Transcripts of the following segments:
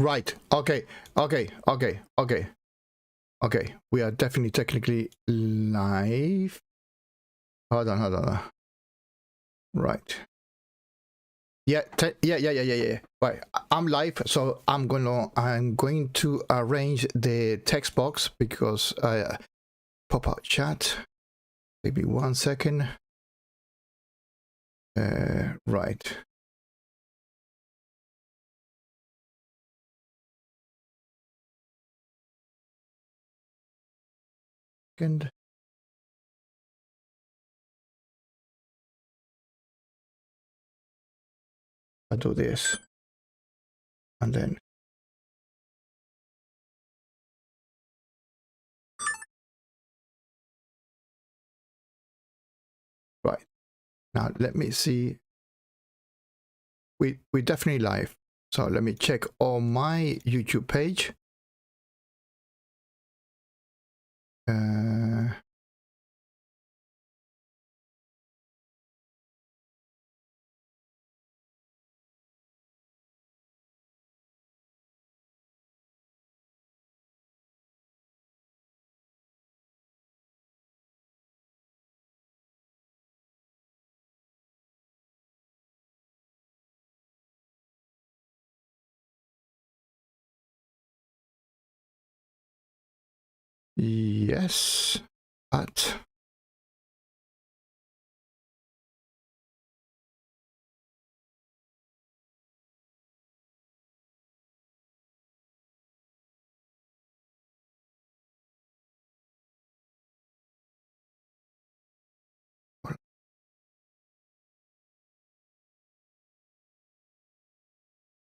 Right. Okay. We are definitely technically live. Hold on. Right. Yeah. Right. I'm live, so I'm going to arrange the text box because pop out chat. Maybe 1 second. Right. Second. I'll do this, and then right now. Let me see. We're definitely live. So let me check on my YouTube page. Yes, but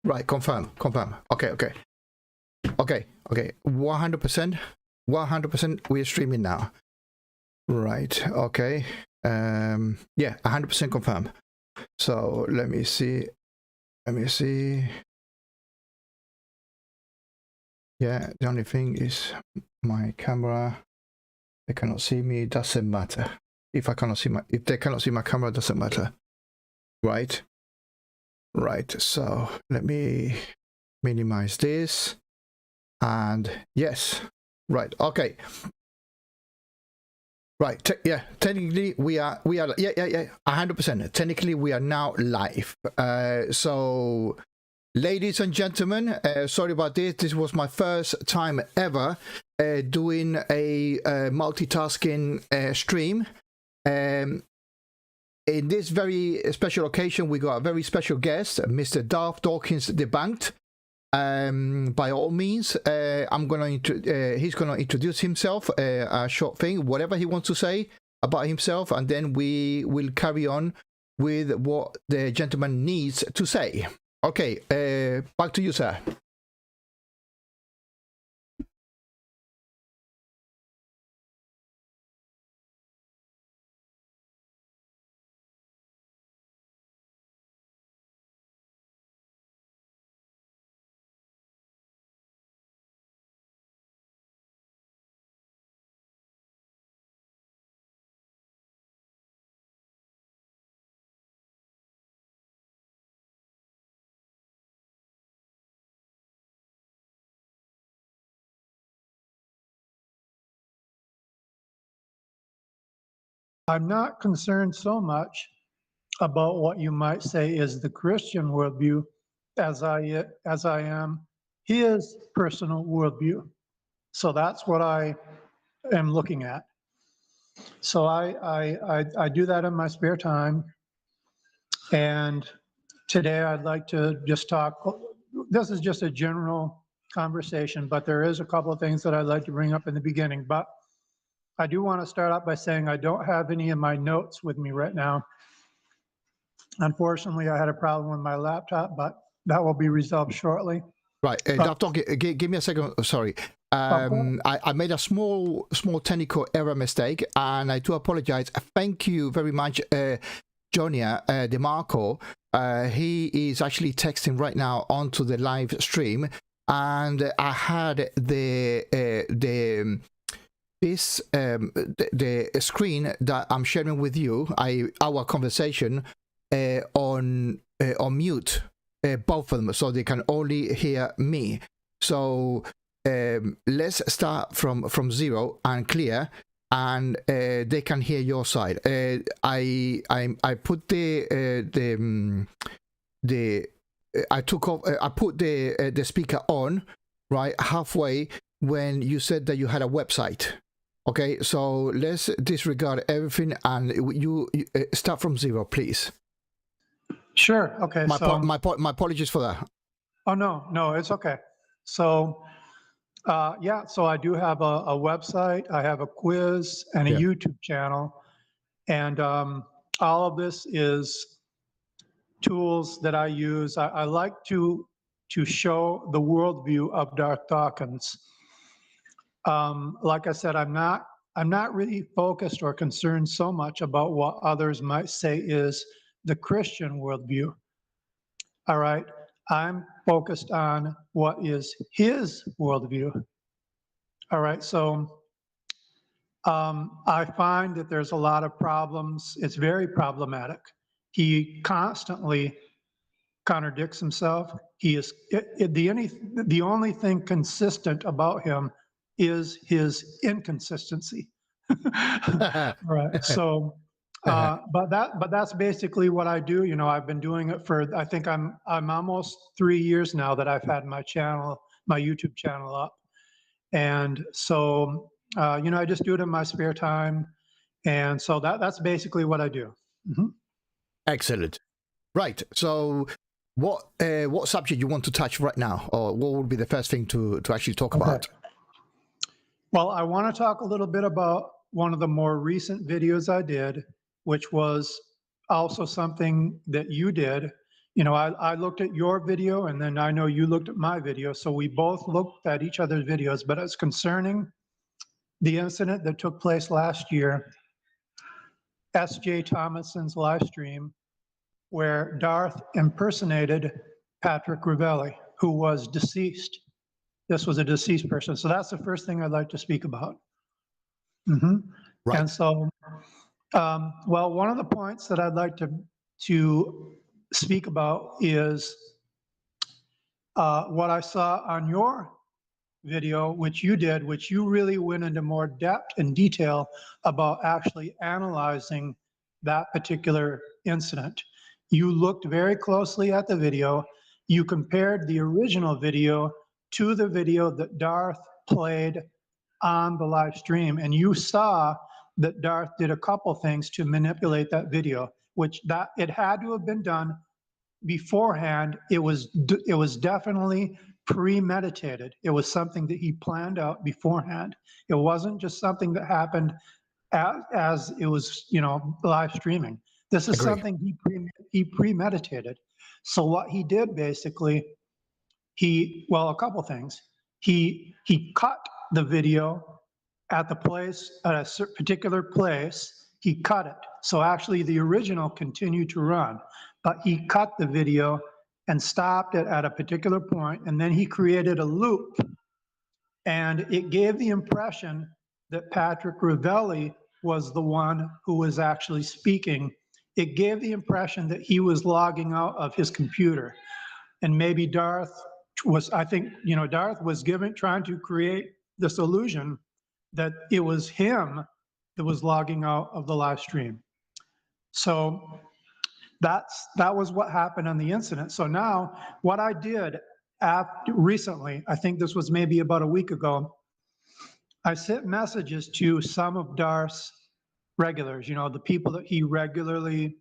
right, confirm. Okay. 100%. We're streaming now. Right. Okay. Yeah, 100% confirm. So let me see. Yeah, the only thing is my camera. They cannot see me. Doesn't matter. If they cannot see my camera, doesn't matter. Right. So let me minimize this. And yes. Right. Okay. Right. Technically, we are. Yeah. 100%. Technically, we are now live. So, ladies and gentlemen, sorry about this. This was my first time ever doing a multitasking stream. In this very special occasion, we got a very special guest, Mr. Darth Dawkins, Debunked. By all means, he's gonna introduce himself, a short thing, whatever he wants to say about himself, and then we will carry on with what the gentleman needs to say. Okay, back to you, sir. I'm not concerned so much about what you might say is the Christian worldview as I am his personal worldview. So that's what I am looking at. So I do that in my spare time. And today I'd like to just talk, this is just a general conversation, but there is a couple of things that I'd like to bring up in the beginning. But I do want to start out by saying I don't have any of my notes with me right now. Unfortunately, I had a problem with my laptop, but that will be resolved shortly. Right, Dr. give me a second. Sorry, I made a small technical error mistake, and I do apologize. Thank you very much, Jonia Demarco. He is actually texting right now onto the live stream, and I had the screen that I'm sharing with you, our conversation on mute. both of them, so they can only hear me. So let's start from zero and clear, and they can hear your side. I put I took off. I put the speaker on right halfway when you said that you had a website. Okay, so let's disregard everything and you start from zero, please. Sure. Okay. My apologies for that. Oh, no, it's okay. So, yeah, so I do have a website, I have a quiz and a YouTube channel. And all of this is tools that I use. I like to show the worldview of Darth Dawkins. Like I said, I'm not really focused or concerned so much about what others might say is the Christian worldview. All right. I'm focused on what is his worldview. All right. So I find that there's a lot of problems. It's very problematic. He constantly contradicts himself. He is the only thing consistent about him is his inconsistency. Right. So, but that's basically what I do. You know, I've been doing it for, I think I'm almost 3 years now that I've had my channel, my YouTube channel up. And so, you know, I just do it in my spare time. And so that's basically what I do. Mm-hmm. Excellent. Right. So what subject you want to touch right now, or what would be the first thing to actually talk about? Well, I want to talk a little bit about one of the more recent videos I did, which was also something that you did. You know, I looked at your video, and then I know you looked at my video. So we both looked at each other's videos, but it's concerning the incident that took place last year, J Thomason's live stream, where Darth impersonated Patrick Ravelli, who was deceased. This was a deceased person. So that's the first thing I'd like to speak about. Mm-hmm. Right. And so, well, one of the points that I'd like to speak about is what I saw on your video, which you did, which you really went into more depth and detail about actually analyzing that particular incident. You looked very closely at the video. You compared the original video to the video that Darth played on the live stream, and you saw that Darth did a couple things to manipulate that video, which it had to have been done beforehand. It was definitely premeditated. It was something that he planned out beforehand. It wasn't just something that happened as it was, you know, live streaming. This is something he premeditated. So what he did basically, well, a couple things. He cut the video at the place, at a particular place. He cut it. So actually the original continued to run, but he cut the video and stopped it at a particular point, and then he created a loop. And it gave the impression that Patrick Ravelli was the one who was actually speaking. It gave the impression that he was logging out of his computer. And maybe Darth was, I think, you know, Darth was trying to create this illusion that it was him that was logging out of the live stream. So that was what happened on the incident. So now what I did recently, I think this was maybe about a week ago, I sent messages to some of Darth's regulars, you know, the people that he regularly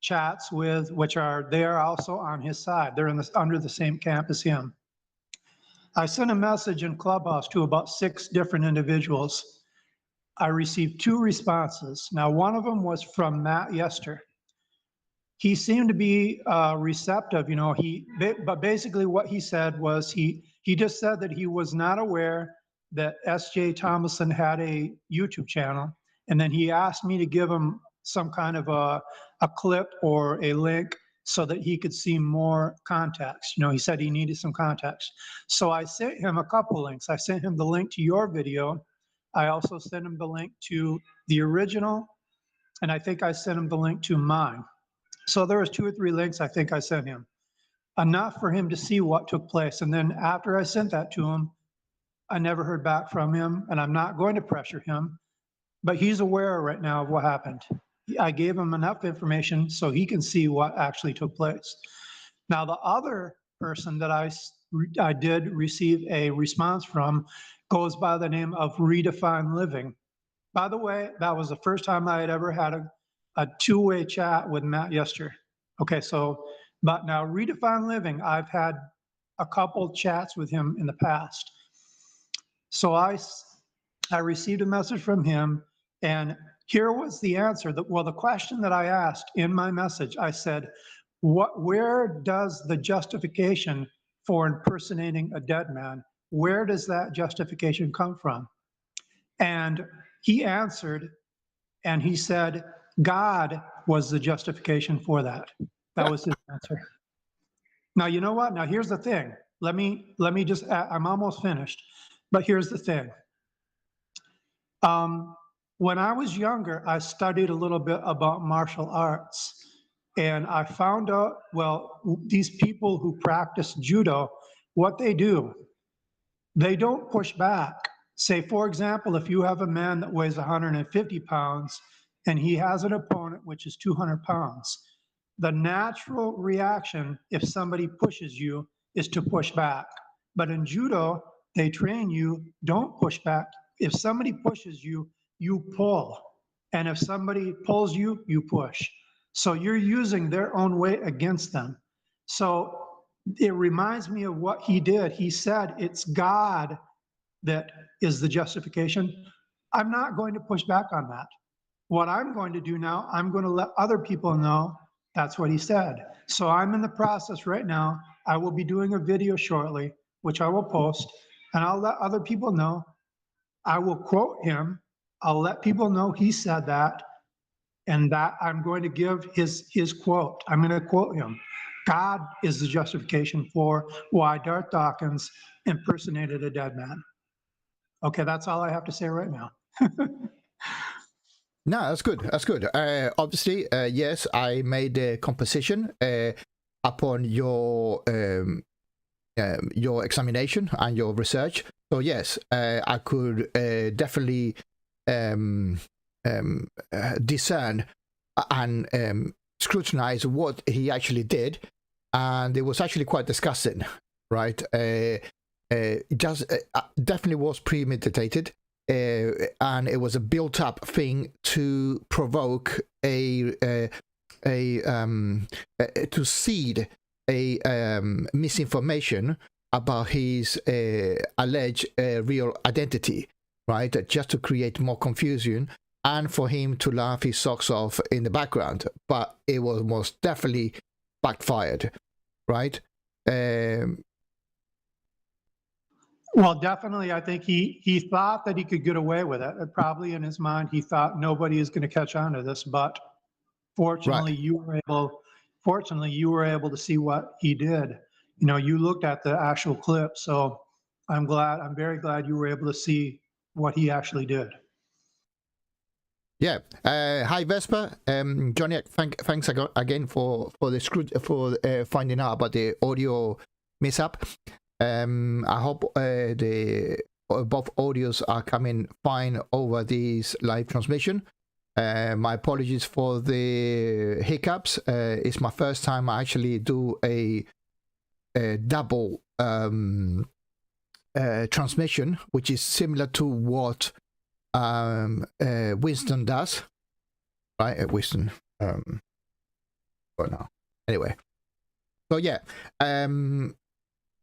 chats with, they are also on his side. They're under the same camp as him. I sent a message in Clubhouse to about 6 different individuals. I received 2 responses. Now, one of them was from Matt Yester. He seemed to be receptive, you know, but basically what he said was he just said that he was not aware that J Thomason had a YouTube channel. And then he asked me to give him some kind of a clip or a link so that he could see more context. You know, he said he needed some context. So I sent him a couple links. I sent him the link to your video. I also sent him the link to the original, and I think I sent him the link to mine. So there was 2 or 3 links I think I sent him. enough for him to see what took place. And then after I sent that to him, I never heard back from him, and I'm not going to pressure him, but he's aware right now of what happened. I gave him enough information so he can see what actually took place. Now, the other person that I did receive a response from goes by the name of Redefined Living. By the way, that was the first time I had ever had a two-way chat with Matt Yester. Okay, so, but now Redefined Living, I've had a couple chats with him in the past. So I received a message from him, and here was the answer. Well, the question that I asked in my message, I said, where does the justification for impersonating a dead man, where does that justification come from? And he answered, and he said, God was the justification for that. That was his answer. Now, you know what? Now, here's the thing. Let me just, I'm almost finished, but here's the thing. When I was younger, I studied a little bit about martial arts, and I found out, well, these people who practice judo, what they do, they don't push back. Say, for example, if you have a man that weighs 150 pounds and he has an opponent which is 200 pounds, the natural reaction if somebody pushes you is to push back. But in judo, they train you, don't push back. If somebody pushes you, you pull. And if somebody pulls you, you push. So you're using their own weight against them. So it reminds me of what he did. He said, it's God that is the justification. I'm not going to push back on that. What I'm going to do now, I'm going to let other people know that's what he said. So I'm in the process right now. I will be doing a video shortly, which I will post, and I'll let other people know. I will quote him. I'll let people know he said that, and that I'm going to give his quote. I'm going to quote him. God is the justification for why Darth Dawkins impersonated a dead man. Okay, that's all I have to say right now. No, that's good. That's good. Obviously, yes, I made a composition upon your examination and your research. So yes, I could definitely discern and scrutinize what he actually did, and it was actually quite disgusting, right? Just definitely was premeditated. And it was a built-up thing to provoke to seed a misinformation about his alleged real identity, right? Just to create more confusion and for him to laugh his socks off in the background. But it was most definitely backfired, right? Well, definitely, I think he thought that he could get away with it. Probably in his mind, he thought nobody is going to catch on to this. But fortunately, Right. you were able to see what he did. You know, you looked at the actual clip. So I'm very glad you were able to see what he actually did. Yeah. Hi Vespa. Johnny, thanks again for finding out about the audio mishap. I hope both audios are coming fine over this live transmission. My apologies for the hiccups. It's my first time I actually do a double transmission, which is similar to what Winston does, right? Winston. But now, anyway. So yeah.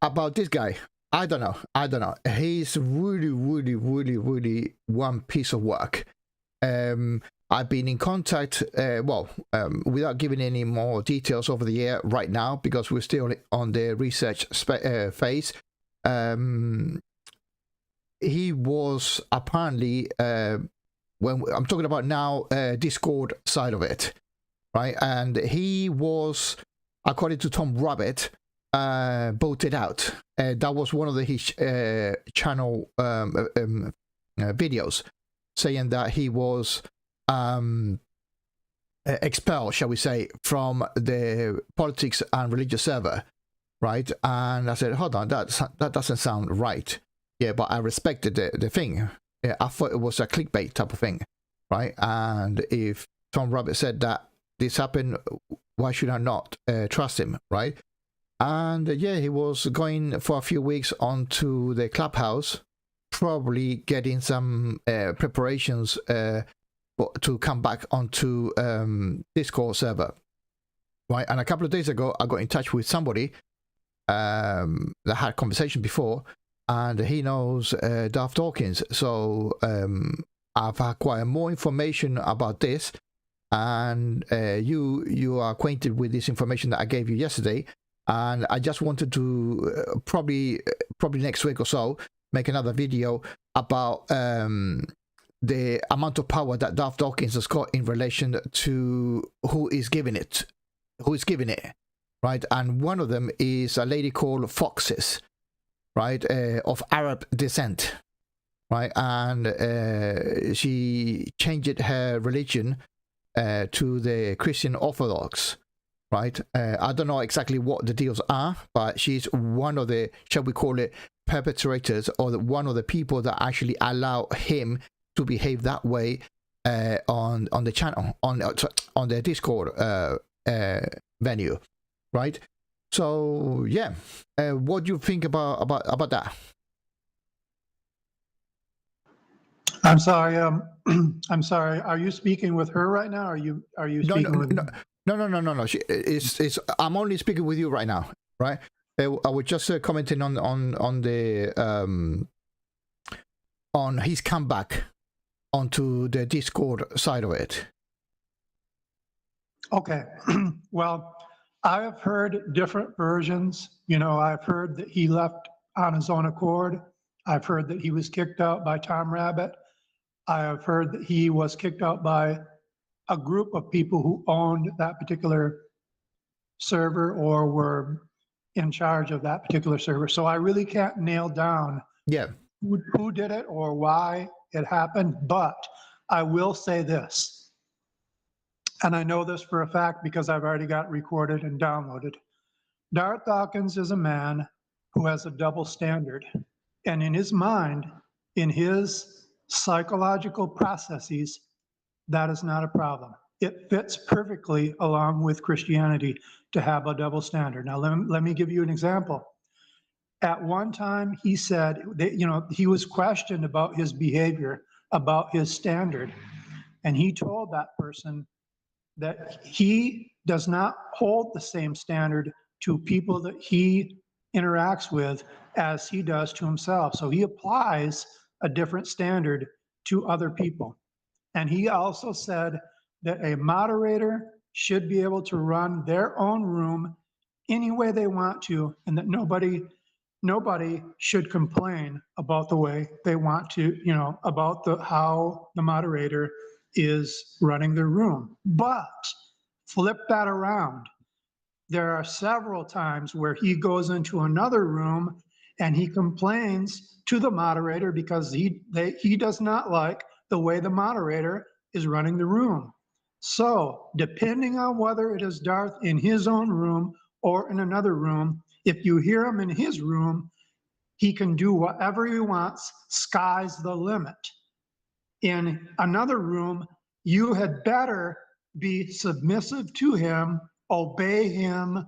About this guy, I don't know. He's really one piece of work. I've been in contact, without giving any more details over the air right now because we're still on the research phase. He was apparently, when I'm talking about now, Discord side of it, right? And he was, according to Tom Rabbit, voted out. That was one of his channel videos, saying that he was expelled, shall we say, from the politics and religious server, right? And I said, hold on, that doesn't sound right. Yeah, but I respected the thing. Yeah, I thought it was a clickbait type of thing, right? And if Tom Rabbit said that this happened, why should I not trust him, right? And yeah, he was going for a few weeks onto the Clubhouse, probably getting some preparations to come back onto Discord server, right? And a couple of days ago, I got in touch with somebody that had a conversation before, and he knows Darth Dawkins. So I've acquired more information about this, and you are acquainted with this information that I gave you yesterday. And I just wanted to probably next week or so make another video about the amount of power that Darth Dawkins has got in relation to who is giving it, right? And one of them is a lady called Foxes, right, of Arab descent, right? And she changed her religion to the Christian Orthodox, right? I don't know exactly what the deals are, but she's one of the, shall we call it, perpetrators, or one of the people that actually allow him to behave that way on the channel, on the Discord venue, right? So yeah, what do you think about that? I'm sorry. I'm sorry. Are you speaking with her right now? Or are you speaking with? No. It's I'm only speaking with you right now, right? I was just commenting on the on his comeback onto the Discord side of it. Okay. Well, I have heard different versions. You know, I've heard that he left on his own accord. I've heard that he was kicked out by Tom Rabbit. I have heard that he was kicked out by a group of people who owned that particular server or were in charge of that particular server. So I really can't nail down who did it or why it happened, but I will say this, and I know this for a fact because I've already got it recorded and downloaded. Darth Dawkins is a man who has a double standard, and in his mind, in his psychological processes, that is not a problem. It fits perfectly along with Christianity to have a double standard. Now, let me give you an example. At one time, he said that, you know, he was questioned about his behavior, about his standard, and he told that person that he does not hold the same standard to people that he interacts with as he does to himself. So he applies a different standard to other people. And he also said that a moderator should be able to run their own room any way they want to, and that nobody should complain about the way they want to, you know, about how the moderator is running their room. But flip that around. There are several times where he goes into another room and he complains to the moderator because he does not like the way the moderator is running the room. So depending on whether it is Darth in his own room or in another room, if you hear him in his room, he can do whatever he wants, sky's the limit. In another room, you had better be submissive to him, obey him,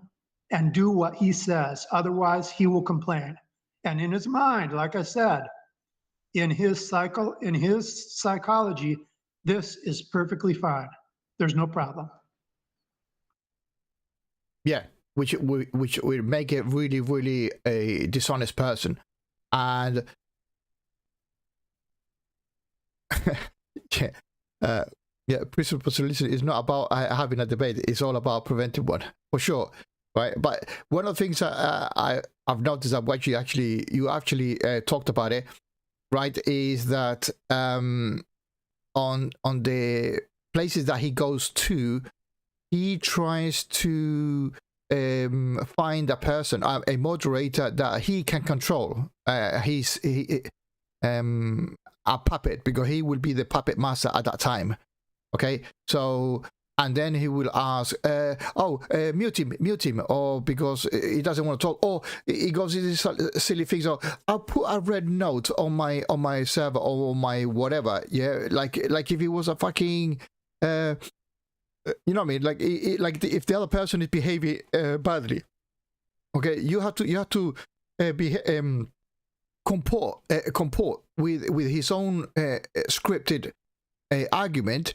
and do what he says. Otherwise, he will complain. And in his mind, like I said, in his psychology, this is perfectly fine. There's no problem. Yeah, which would make it really, really a dishonest person. And principal solution is not about having a debate. It's all about preventing one, for sure, right? But one of the things I've noticed that what you actually talked about it, right, is that on the places that he goes to, he tries to find a person, a moderator that he can control. He's a puppet, because he will be the puppet master at that time. Okay, so and then he will ask, mute him, or because he doesn't want to talk, or he goes into these silly things. Or I'll put a red note on my server or on my whatever. Yeah, like if he was a fucking, you know what I mean? Like if the other person is behaving badly, okay, you have to be comport with his own scripted argument,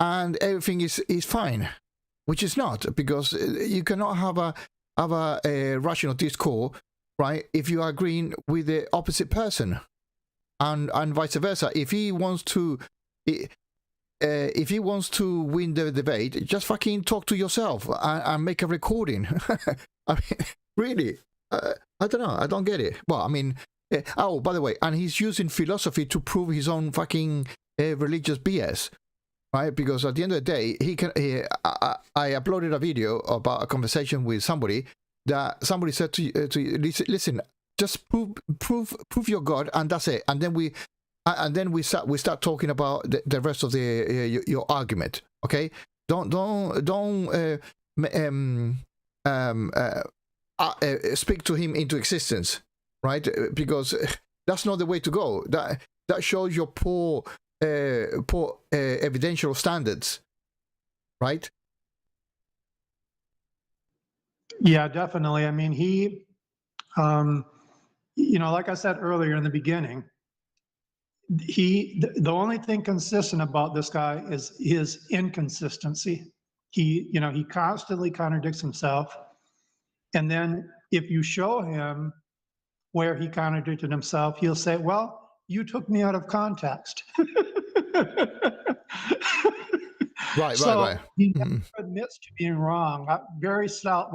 and everything is fine, which is not, because you cannot have a rational discourse, right, if you are agreeing with the opposite person, and vice versa. If he wants to win the debate, just fucking talk to yourself and make a recording. I mean, really, I don't know, I don't get it. Well, I mean, oh, by the way, and he's using philosophy to prove his own fucking religious BS. Right, because at the end of the day, I uploaded a video about a conversation with somebody that somebody said to you, listen, just prove your God, and that's it. And then we start talking about the rest of your argument. Okay, don't speak to him into existence, right? Because that's not the way to go. That shows your poor evidential standards, right? Yeah, definitely. I mean, he, like I said earlier in the beginning, the only thing consistent about this guy is his inconsistency. He constantly contradicts himself. And then if you show him where he contradicted himself, he'll say, well, you took me out of context. Right. He never admits to being wrong. Very seldom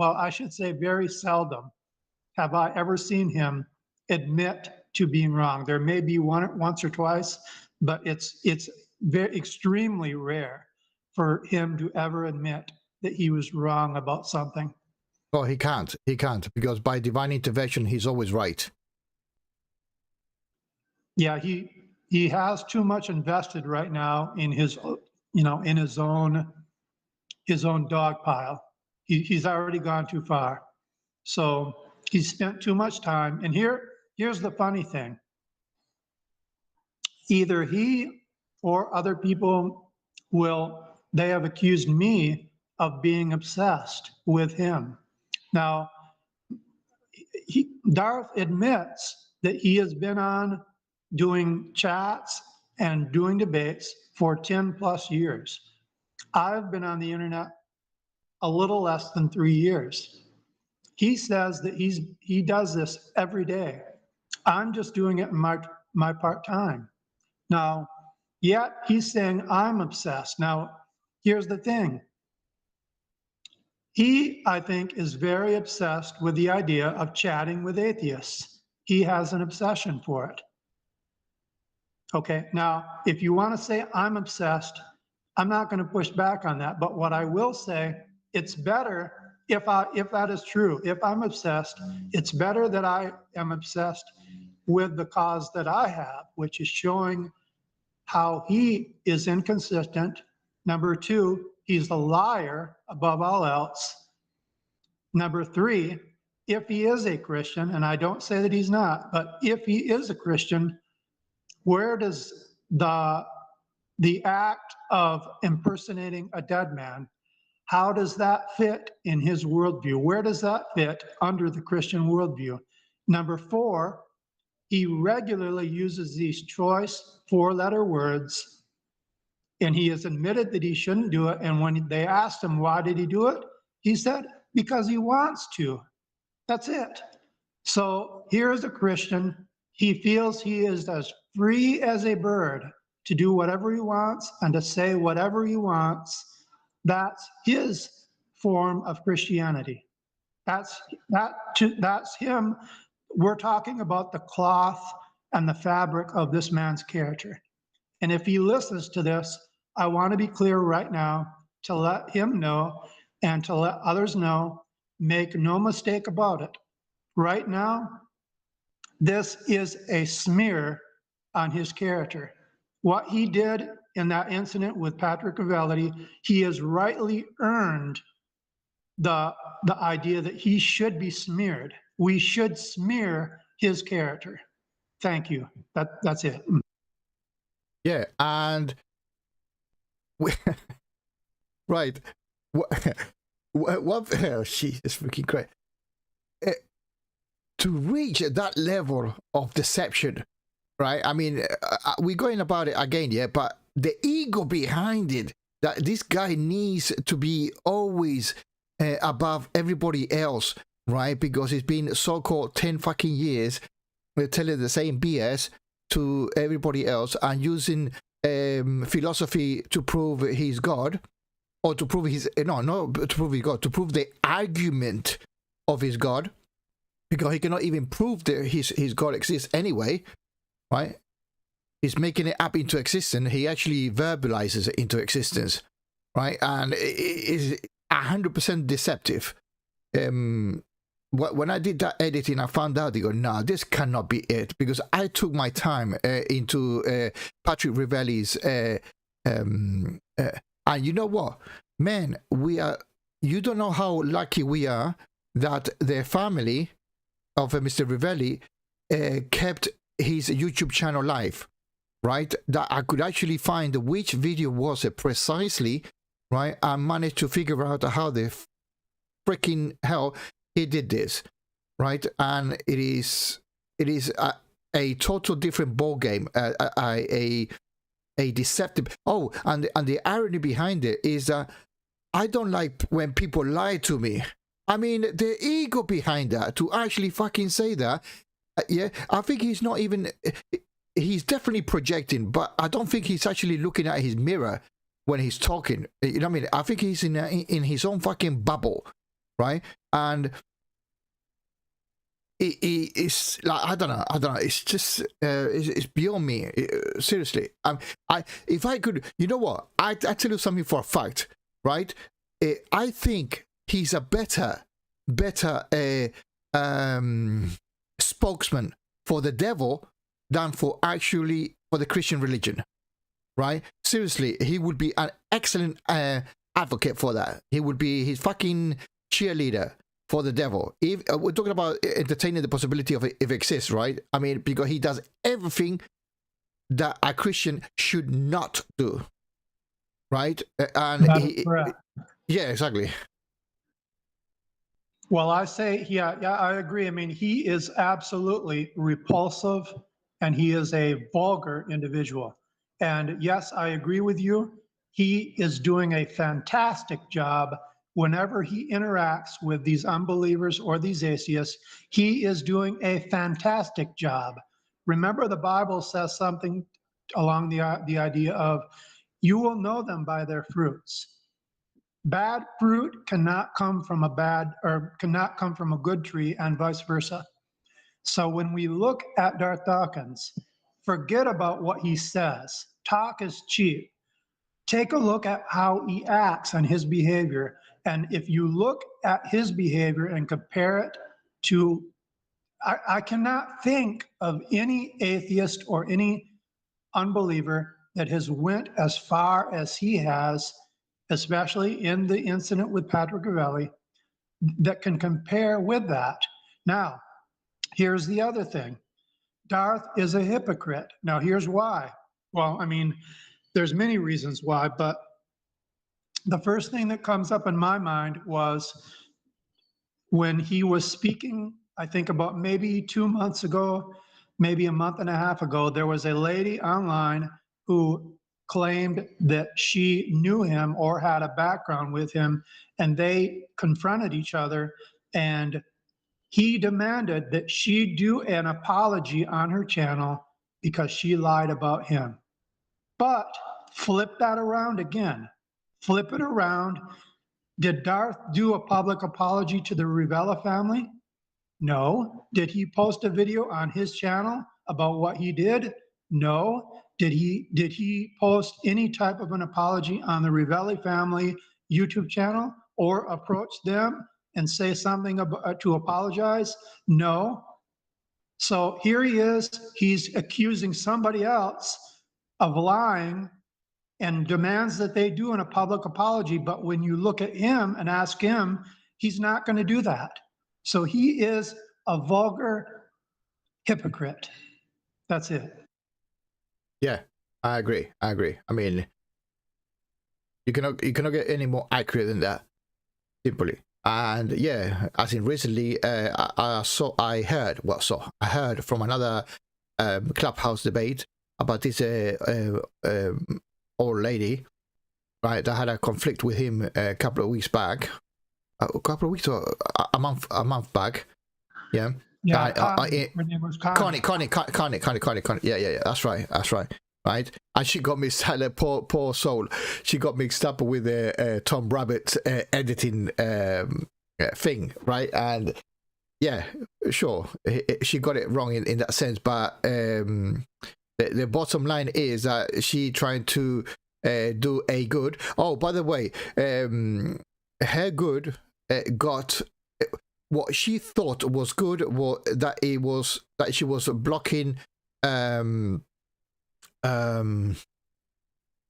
have I ever seen him admit to being wrong. There may be once or twice, but it's very extremely rare for him to ever admit that he was wrong about something. Oh, he can't, because by divine intervention, he's always right. Yeah, he has too much invested right now in his, in his own dog pile. He's already gone too far. So he's spent too much time. And here's the funny thing. Either he or other people they have accused me of being obsessed with him. Now, Darth admits that he has been on doing chats and doing debates for 10 plus years. I've been on the internet a little less than 3 years. He says that he does this every day. I'm just doing it in my part-time. Now, yet he's saying I'm obsessed. Now, here's the thing. He, I think, is very obsessed with the idea of chatting with atheists. He has an obsession for it. Okay, now, if you want to say I'm obsessed, I'm not going to push back on that. But what I will say, it's better if that is true. If I'm obsessed, it's better that I am obsessed with the cause that I have, which is showing how he is inconsistent. Number two, he's a liar above all else. Number three, if he is a Christian, and I don't say that he's not, but if he is a Christian, where does the act of impersonating a dead man, how does that fit in his worldview? Where does that fit under the Christian worldview? Number four, he regularly uses these choice four-letter words, and he has admitted that he shouldn't do it. And when they asked him, why did he do it? He said, because he wants to. That's it. So here is a Christian. He feels he is as free as a bird to do whatever he wants and to say whatever he wants. That's his form of Christianity. That's him. We're talking about the cloth and the fabric of this man's character. And if he listens to this, I want to be clear right now to let him know and to let others know, make no mistake about it. Right now, this is a smear on his character. What he did in that incident with Patrick Ravelli, he has rightly earned the idea that he should be smeared. We should smear his character. Thank you. That's it. Yeah, and we, right. What? Oh, Jesus freaking Christ! To reach that level of deception, right? I mean, we're going about it again, yeah. But the ego behind it, that this guy needs to be always above everybody else, right? Because he's been so-called 10 fucking years telling the same BS to everybody else and using philosophy to prove he's God, or to prove his not to prove he's God, to prove the argument of his God, because he cannot even prove that his God exists anyway, right? He's making it up into existence. He actually verbalizes it into existence, right? And it is 100% deceptive. When I did that editing, I found out, they go, no, this cannot be it, because I took my time into Patrick Ravelli's, and you know what, man, you don't know how lucky we are that the family of Mr. Ravelli kept his YouTube channel live, right? That I could actually find which video was it precisely, right? I managed to figure out how the freaking hell he did this, right? And it is a total different ball game, a deceptive. Oh, and the irony behind it is that I don't like when people lie to me. I mean, the ego behind that, to actually fucking say that, yeah, I think he's not even, he's definitely projecting, but I don't think he's actually looking at his mirror when he's talking. You know what I mean? I think he's in his own fucking bubble, right? And it's like, I don't know. It's just, it's beyond me. Seriously. If I could, you know what? I tell you something for a fact, right? I think he's a better spokesman for the devil than for the Christian religion, right? Seriously, he would be an excellent advocate for that. He would be his fucking cheerleader for the devil. If we're talking about entertaining the possibility of it, if it exists, right? I mean, because he does everything that a Christian should not do, right? And yeah, exactly. Well, I say, yeah, I agree. I mean, he is absolutely repulsive, and he is a vulgar individual. And yes, I agree with you. He is doing a fantastic job whenever he interacts with these unbelievers or these atheists. He is doing a fantastic job. Remember, the Bible says something along the idea of, you will know them by their fruits. Bad fruit cannot come from a good tree, and vice versa. So when we look at Darth Dawkins, forget about what he says. Talk is cheap. Take a look at how he acts and his behavior. And if you look at his behavior and compare it to, I cannot think of any atheist or any unbeliever that has went as far as he has, especially in the incident with Patrick Ravelli, that can compare with that. Now, here's the other thing. Darth is a hypocrite. Now, here's why. Well, I mean, there's many reasons why, but the first thing that comes up in my mind was when he was speaking, I think about maybe 2 months ago, maybe a month and a half ago, there was a lady online who claimed that she knew him or had a background with him, and they confronted each other, and he demanded that she do an apology on her channel because she lied about him. But flip that around again. Flip it around. Did Darth do a public apology to the Ravelli family? No. Did he post a video on his channel about what he did? No. Did he post any type of an apology on the Ravelli family YouTube channel or approach them and say something to apologize? No. So here he is. He's accusing somebody else of lying and demands that they do in a public apology. But when you look at him and ask him, he's not going to do that. So he is a vulgar hypocrite. That's it. Yeah, I agree. I mean, you cannot get any more accurate than that, simply. And yeah, as in recently, I heard from another clubhouse debate about this old lady, right, that had a conflict with him a couple of weeks back, or a month back. Yeah. Yeah, her name was Connie. Yeah. That's right. Right, and she got mixed up. Poor soul. She got mixed up with Tom Rabbit's editing thing, right? And yeah, sure, she got it wrong in that sense. But the bottom line is that she trying to do a good. Oh, by the way, her good got. What she thought was good was that she was blocking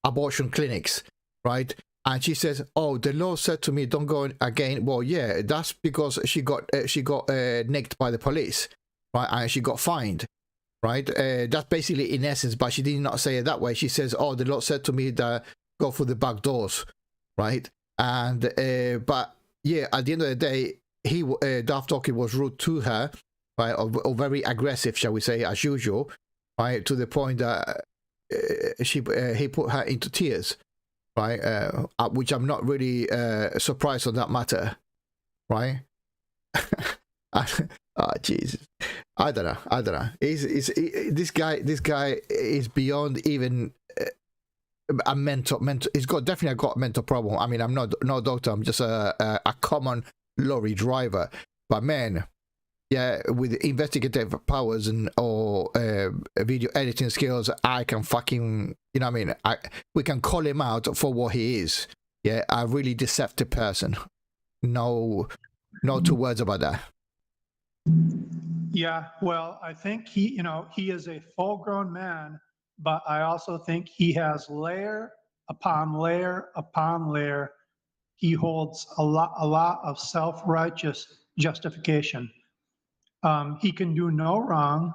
abortion clinics, right? And she says, "Oh, the law said to me, don't go again." Well, yeah, that's because she got nicked by the police, right? And she got fined, right? That's basically in essence, but she did not say it that way. She says, "Oh, the law said to me that go through the back doors," right? And but yeah, at the end of the day, Darth Dawkins was rude to her, right, or very aggressive, shall we say, as usual, right, to the point that he put her into tears, right, which I'm not really surprised on that matter, right? Jesus, I don't know. This guy is beyond even a mental. He's definitely got a mental problem. I mean, I'm not no doctor. I'm just a common lorry driver, but man, yeah, with investigative powers or video editing skills, I can fucking, you know what I mean, we can call him out for what he is. Yeah, a really deceptive person. No two words about that. Yeah, well, I think he is a full-grown man, but I also think he has layer upon layer upon layer. He holds a lot of self-righteous justification. He can do no wrong.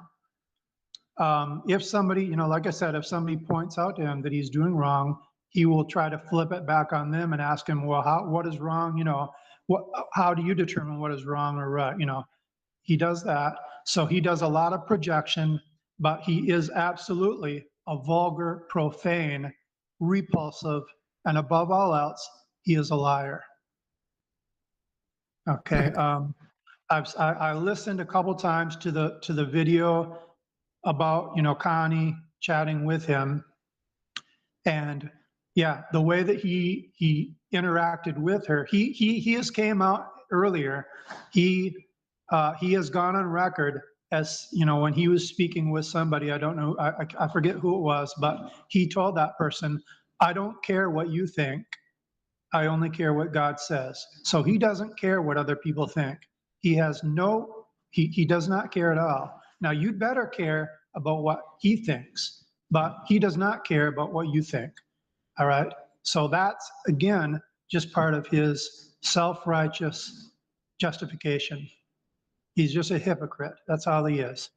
If somebody, like I said, if somebody points out to him that he's doing wrong, he will try to flip it back on them and ask him, well, what is wrong? How do you determine what is wrong or right? He does that. So he does a lot of projection, but he is absolutely a vulgar, profane, repulsive, and above all else, he is a liar. Okay. I listened a couple times to the video about Connie chatting with him, and yeah, the way that he interacted with her, he has came out earlier. He has gone on record as when he was speaking with somebody. I don't know, I forget who it was, but he told that person, "I don't care what you think. I only care what God says." So he doesn't care what other people think. He has he does not care at all. Now you'd better care about what he thinks, but he does not care about what you think. All right. So that's, again, just part of his self-righteous justification. He's just a hypocrite. That's all he is.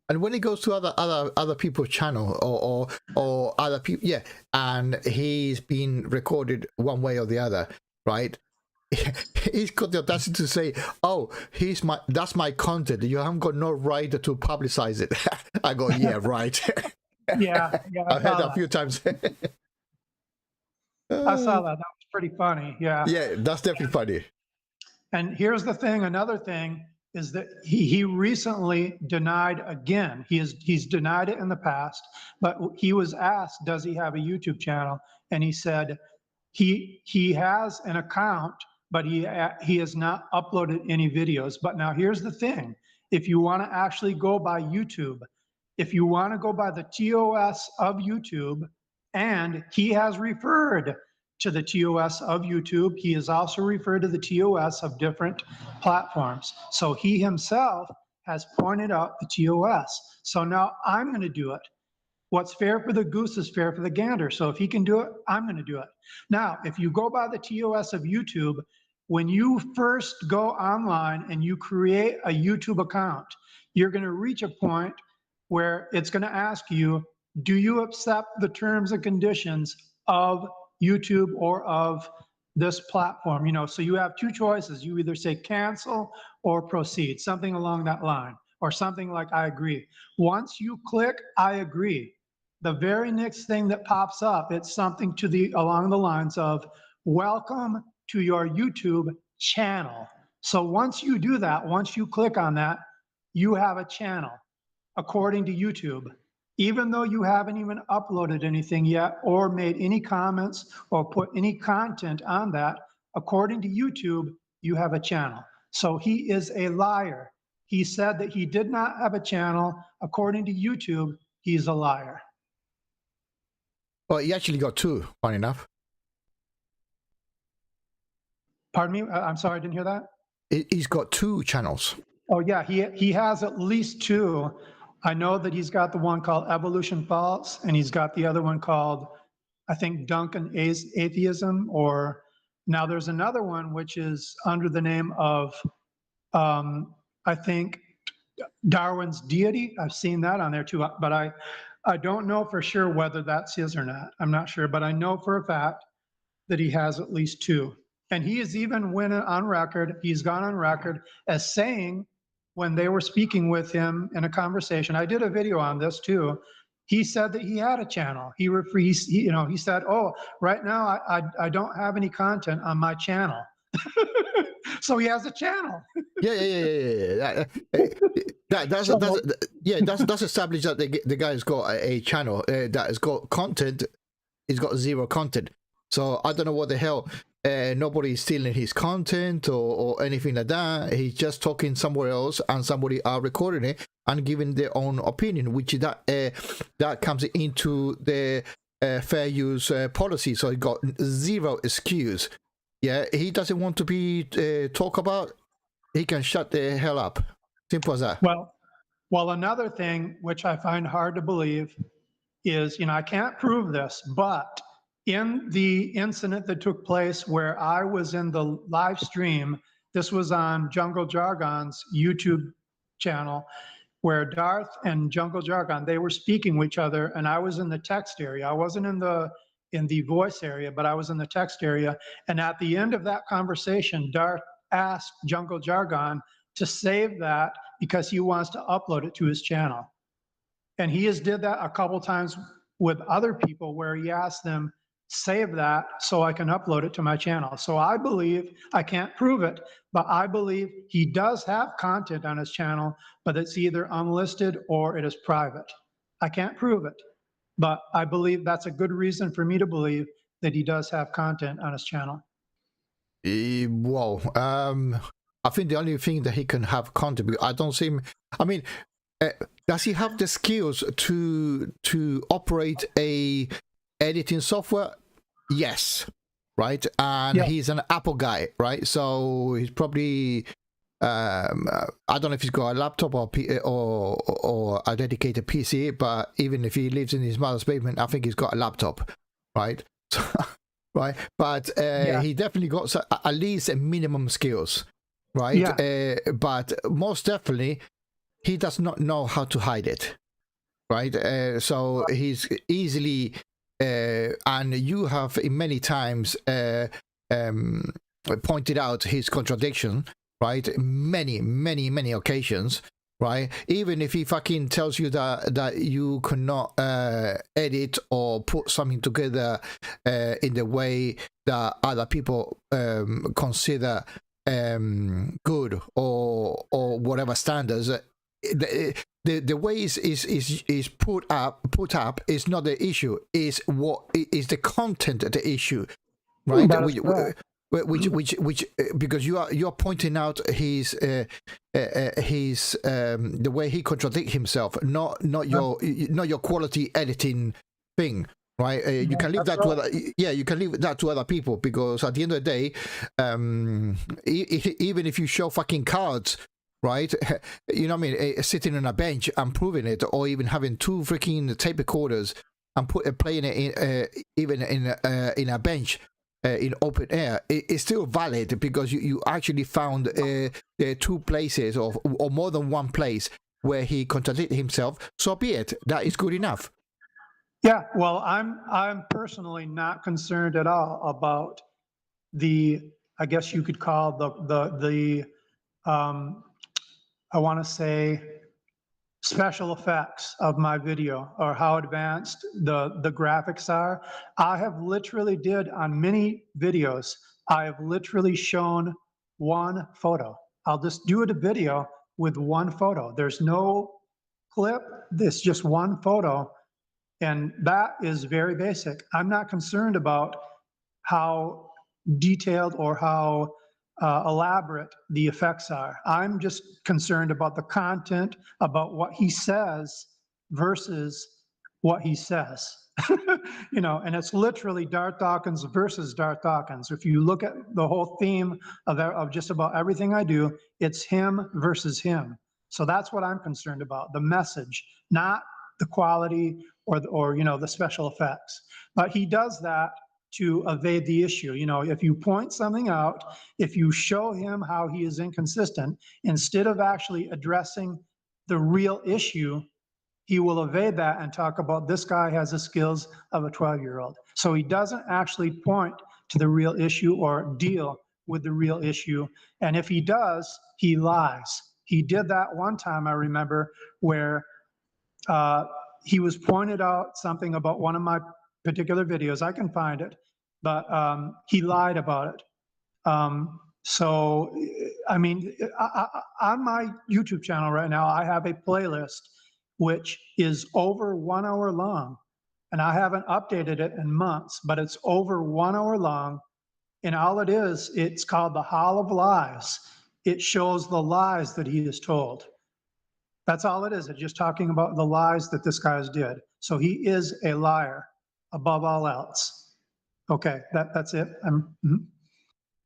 And when he goes to other people's channel or other people, yeah, and he's been recorded one way or the other, right? He's got the audacity to say, "Oh, that's my content. You haven't got no right to publicize it." I go, "Yeah, right." Yeah, I've heard that a few times. I saw that. That was pretty funny. Yeah. Yeah, that's definitely funny. And here's the thing. Another thing is that he recently denied again. He's denied it in the past, but he was asked, does he have a YouTube channel? And he said he has an account, but he has not uploaded any videos. But now here's the thing. If you want to actually go by YouTube, if you want to go by the TOS of YouTube, and he has referred to the TOS of YouTube, he has also referred to the TOS of different platforms. So he himself has pointed out the TOS. So now I'm going to do it. What's fair for the goose is fair for the gander. So if he can do it, I'm going to do it. Now, if you go by the TOS of YouTube, when you first go online and you create a YouTube account, you're going to reach a point where it's going to ask you, do you accept the terms and conditions of YouTube or of this platform? You know, so you have two choices. You either say cancel or proceed, something along that line, or something like I agree. Once you click I agree, the very next thing that pops up, it's something to the along the lines of welcome to your YouTube channel. So once you do that, once you click on that, you have a channel according to YouTube. Even though you haven't even uploaded anything yet or made any comments or put any content on that, according to YouTube, you have a channel. So he is a liar. He said that he did not have a channel. According to YouTube, he's a liar. Well, he actually got two, funny enough. Pardon me? I'm sorry, I didn't hear that. He's got two channels. Oh yeah, he has at least two. I know that he's got the one called Evolution False, and he's got the other one called, I think, Duncan Atheism, or now there's another one which is under the name of, I think, Darwin's Deity. I've seen that on there too, but I don't know for sure whether that's his or not. I'm not sure, but I know for a fact that he has at least two. And he has even went on record, he's gone on record as saying, when they were speaking with him in a conversation, I did a video on this too. He said that he had a channel. He said, "Oh, right now I don't have any content on my channel." So he has a channel. Yeah. That's established that the guy's got a channel that has got content. He's got zero content. So I don't know what the hell. Nobody's stealing his content or anything like that. He's just talking somewhere else, and somebody are recording it and giving their own opinion, which that comes into the fair use policy. So he got zero excuse. Yeah, he doesn't want to be talked about. He can shut the hell up. Simple as that. Well, another thing which I find hard to believe is, I can't prove this, but in the incident that took place where I was in the live stream, this was on Jungle Jargon's YouTube channel, where Darth and Jungle Jargon, they were speaking with each other, and I was in the text area. I wasn't in the voice area, but I was in the text area. And at the end of that conversation, Darth asked Jungle Jargon to save that because he wants to upload it to his channel. And he has did that a couple times with other people where he asked them, save that so I can upload it to my channel. So I believe, I can't prove it, but I believe he does have content on his channel, but it's either unlisted or it is private. I can't prove it, but I believe that's a good reason for me to believe that he does have content on his channel. Well, I think the only thing that he can have content, because I don't see him, I mean, does he have the skills to operate a editing software? Yes, right. And yeah. He's an Apple guy, right? So he's probably I don't know if he's got a laptop or a dedicated PC, but even if he lives in his mother's basement, I think he's got a laptop, right? Right, but he definitely got at least a minimum skills, right? Yeah. But most definitely he does not know how to hide it, right? So he's easily and you have many times pointed out his contradiction, right? Many occasions, right? Even if he fucking tells you that you cannot edit or put something together in the way that other people consider good or whatever standards, the way is put up is not the issue. Is what is the content the issue, right? Which because you're pointing out his the way he contradicts himself, not your quality editing thing, right? You can leave that to other, you can leave that to other people, because at the end of the day, even if you show fucking cards right? You know what I mean? Sitting on a bench and proving it, or even having 2 freaking tape recorders and playing it in, even in a bench in open air, it's still valid because you actually found 2 places or more than 1 place where he contradicted himself. So be it. That is good enough. Yeah, well, I'm personally not concerned at all about the, I guess you could call the I want to say special effects of my video, or how advanced the graphics are. I have literally did on many videos, I have literally shown 1 photo. I'll just do a video with 1 photo. There's no clip, it's just 1 photo. And that is very basic. I'm not concerned about how detailed or how elaborate the effects are. I'm just concerned about the content, about what he says versus what he says. You know, and it's literally Darth Dawkins versus Darth Dawkins. If you look at the whole theme of just about everything I do, it's him versus him. So that's what I'm concerned about, the message, not the quality or you know, the special effects. But he does that to evade the issue. You know, if you point something out, if you show him how he is inconsistent, instead of actually addressing the real issue, he will evade that and talk about this guy has the skills of a 12-year-old. So he doesn't actually point to the real issue or deal with the real issue. And if he does, he lies. He did that one time, I remember, where he was pointed out something about one of my particular videos. I can find it, but he lied about it. So, I mean, on my YouTube channel right now, I have a playlist which is over 1 hour long, and I haven't updated it in months, but it's over 1 hour long. And all it is, it's called The Hall of Lies. It shows the lies that he has told. That's all it is. It's just talking about the lies that this guy did. So he is a liar above all else. Okay, that's it.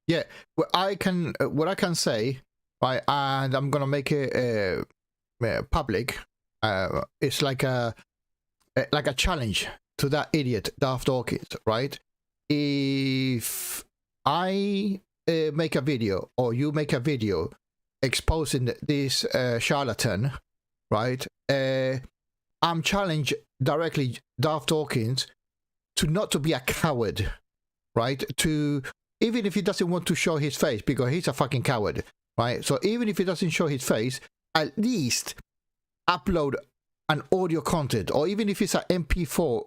Yeah, what I can say, right, and I'm gonna make it public. It's like a challenge to that idiot Darth Dawkins, right? If I make a video, or you make a video exposing this charlatan, right? I'm challenged directly Darth Dawkins not to be a coward, right? To, even if he doesn't want to show his face, because he's a fucking coward, right? So even if he doesn't show his face, at least upload an audio content, or even if it's an MP4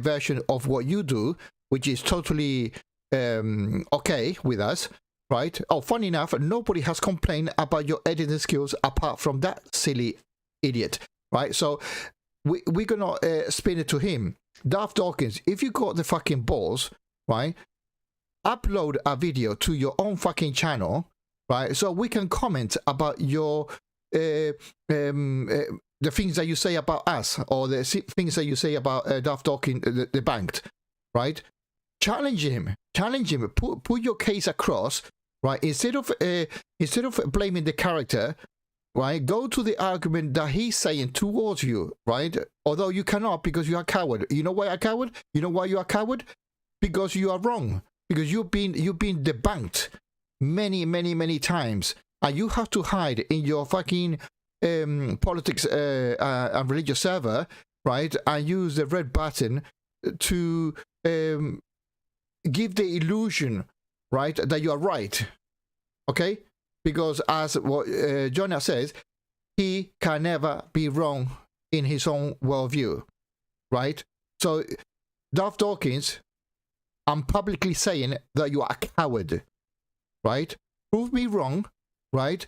version of what you do, which is totally okay with us, right? Oh, funny enough, nobody has complained about your editing skills apart from that silly idiot, right? So we're gonna spin it to him. Darth Dawkins, if you got the fucking balls, right, upload a video to your own fucking channel, right, so we can comment about your the things that you say about us, or the things that you say about Darth Dawkins, Debunked, right? Challenge him, put your case across, right? Instead of blaming the character, right, go to the argument that he's saying towards you, right? Although you cannot, because you are a coward. You know why you're a coward? You know why you're a coward? Because you are wrong. Because you've been debunked many times, and you have to hide in your fucking politics and religious server, right? And use the red button to give the illusion, right, that you are right. Okay? Because as what Jonah says, he can never be wrong in his own worldview, right? So, Darth Dawkins, I'm publicly saying that you are a coward, right? Prove me wrong, right?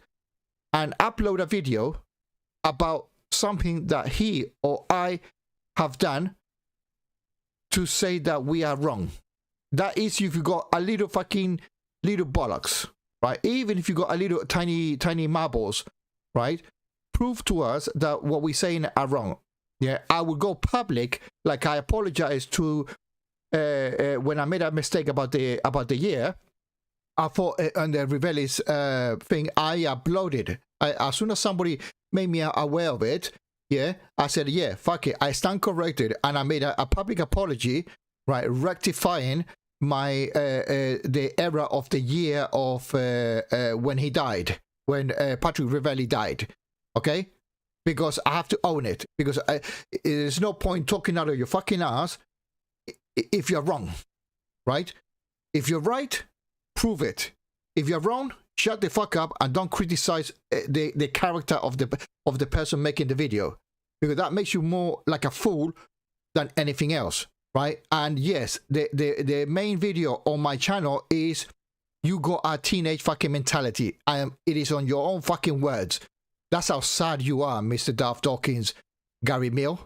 And upload a video about something that he or I have done to say that we are wrong. That is if you got a little fucking little bollocks, right? Even if you got a little tiny marbles, right? Prove to us that what we're saying are wrong. Yeah, I will go public, like I apologize to when I made a mistake about the year. I thought on the Revelis thing, I uploaded As soon as somebody made me aware of it, yeah, I said, yeah, fuck it. I stand corrected, and I made a public apology, right, rectifying my the error of the year of when he died, when Patrick Rivelli died. Okay, because I have to own it, because there's no point talking out of your fucking ass if you're wrong, right? If you're right, prove it. If you're wrong, shut the fuck up and don't criticize the character of the person making the video, because that makes you more like a fool than anything else, right? And yes, the main video on my channel is you got a teenage fucking mentality. It is on your own fucking words. That's how sad you are, Mr. Darth Dawkins, Gary Mill.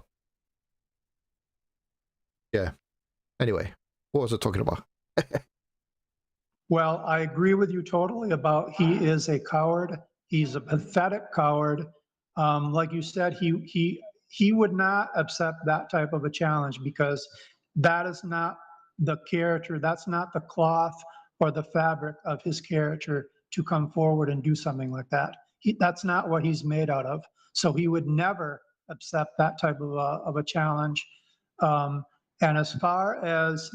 Yeah. Anyway, what was I talking about? Well, I agree with you totally about he is a coward. He's a pathetic coward. Like you said, he would not accept that type of a challenge, because that is not the character, that's not the cloth or the fabric of his character to come forward and do something like that. That's not what he's made out of. So he would never accept that type of a challenge. And as far as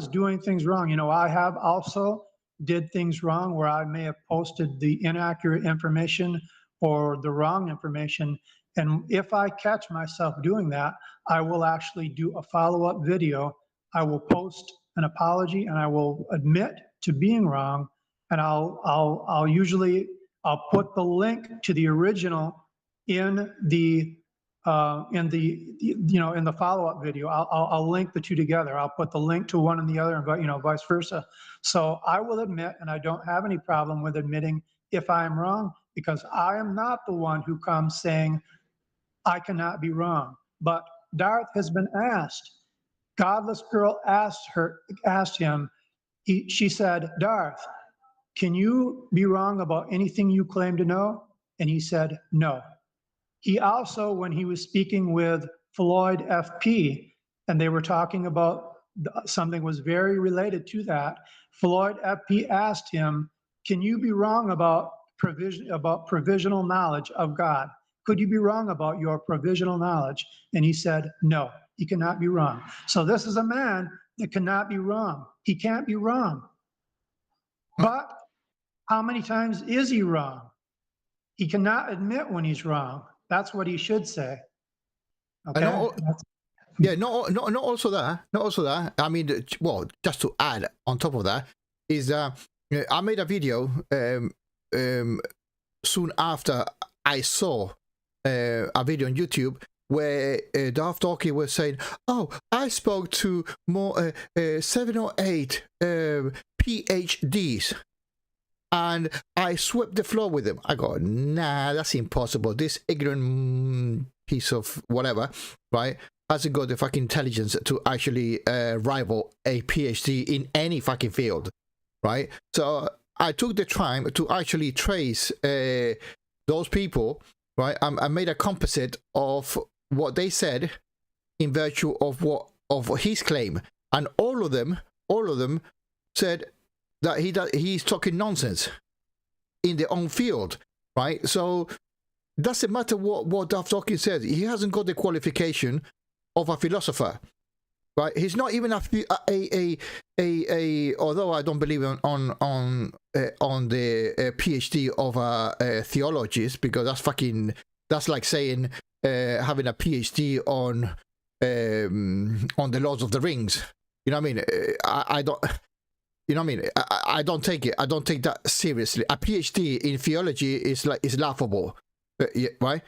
doing things wrong, you know, I have also did things wrong where I may have posted the inaccurate information or the wrong information. And if I catch myself doing that, I will actually do a follow-up video. I will post an apology and I will admit to being wrong. And I'll usually put the link to the original in the follow-up video. I'll link the two together. I'll put the link to one and the other, and, you know, vice versa. So I will admit, and I don't have any problem with admitting if I am wrong, because I am not the one who comes saying I cannot be wrong. But Darth has been asked. Godless Girl asked him. She said, "Darth, can you be wrong about anything you claim to know?" And he said, "No." He also, when he was speaking with Floyd FP, and they were talking about something was very related to that, Floyd FP asked him, "Can you be wrong about provisional knowledge of God? Could you be wrong about your provisional knowledge?" And he said, "No, he cannot be wrong." So this is a man that cannot be wrong. He can't be wrong. But how many times is he wrong? He cannot admit when he's wrong. That's what he should say. Okay. Yeah, not also that. I mean, well, just to add on top of that is I made a video soon after I saw a video on YouTube where Darth Dawkins was saying, "Oh, I spoke to more 7 or 8 PhDs. And I swept the floor with him." I go, nah, that's impossible. This ignorant piece of whatever, right, hasn't got the fucking intelligence to actually rival a PhD in any fucking field, right? So I took the time to actually trace those people, right? I made a composite of what they said in virtue of his claim, and all of them said that he's talking nonsense in their own field, right? So doesn't matter what Darth Dawkins says. He hasn't got the qualification of a philosopher, right? He's not even a although I don't believe on the PhD of a theologist, because that's like saying having a PhD on the Lords of the Rings. You know what I mean? I don't. You know what I mean? I don't take it. I don't take that seriously. A PhD in theology is laughable, yeah, right?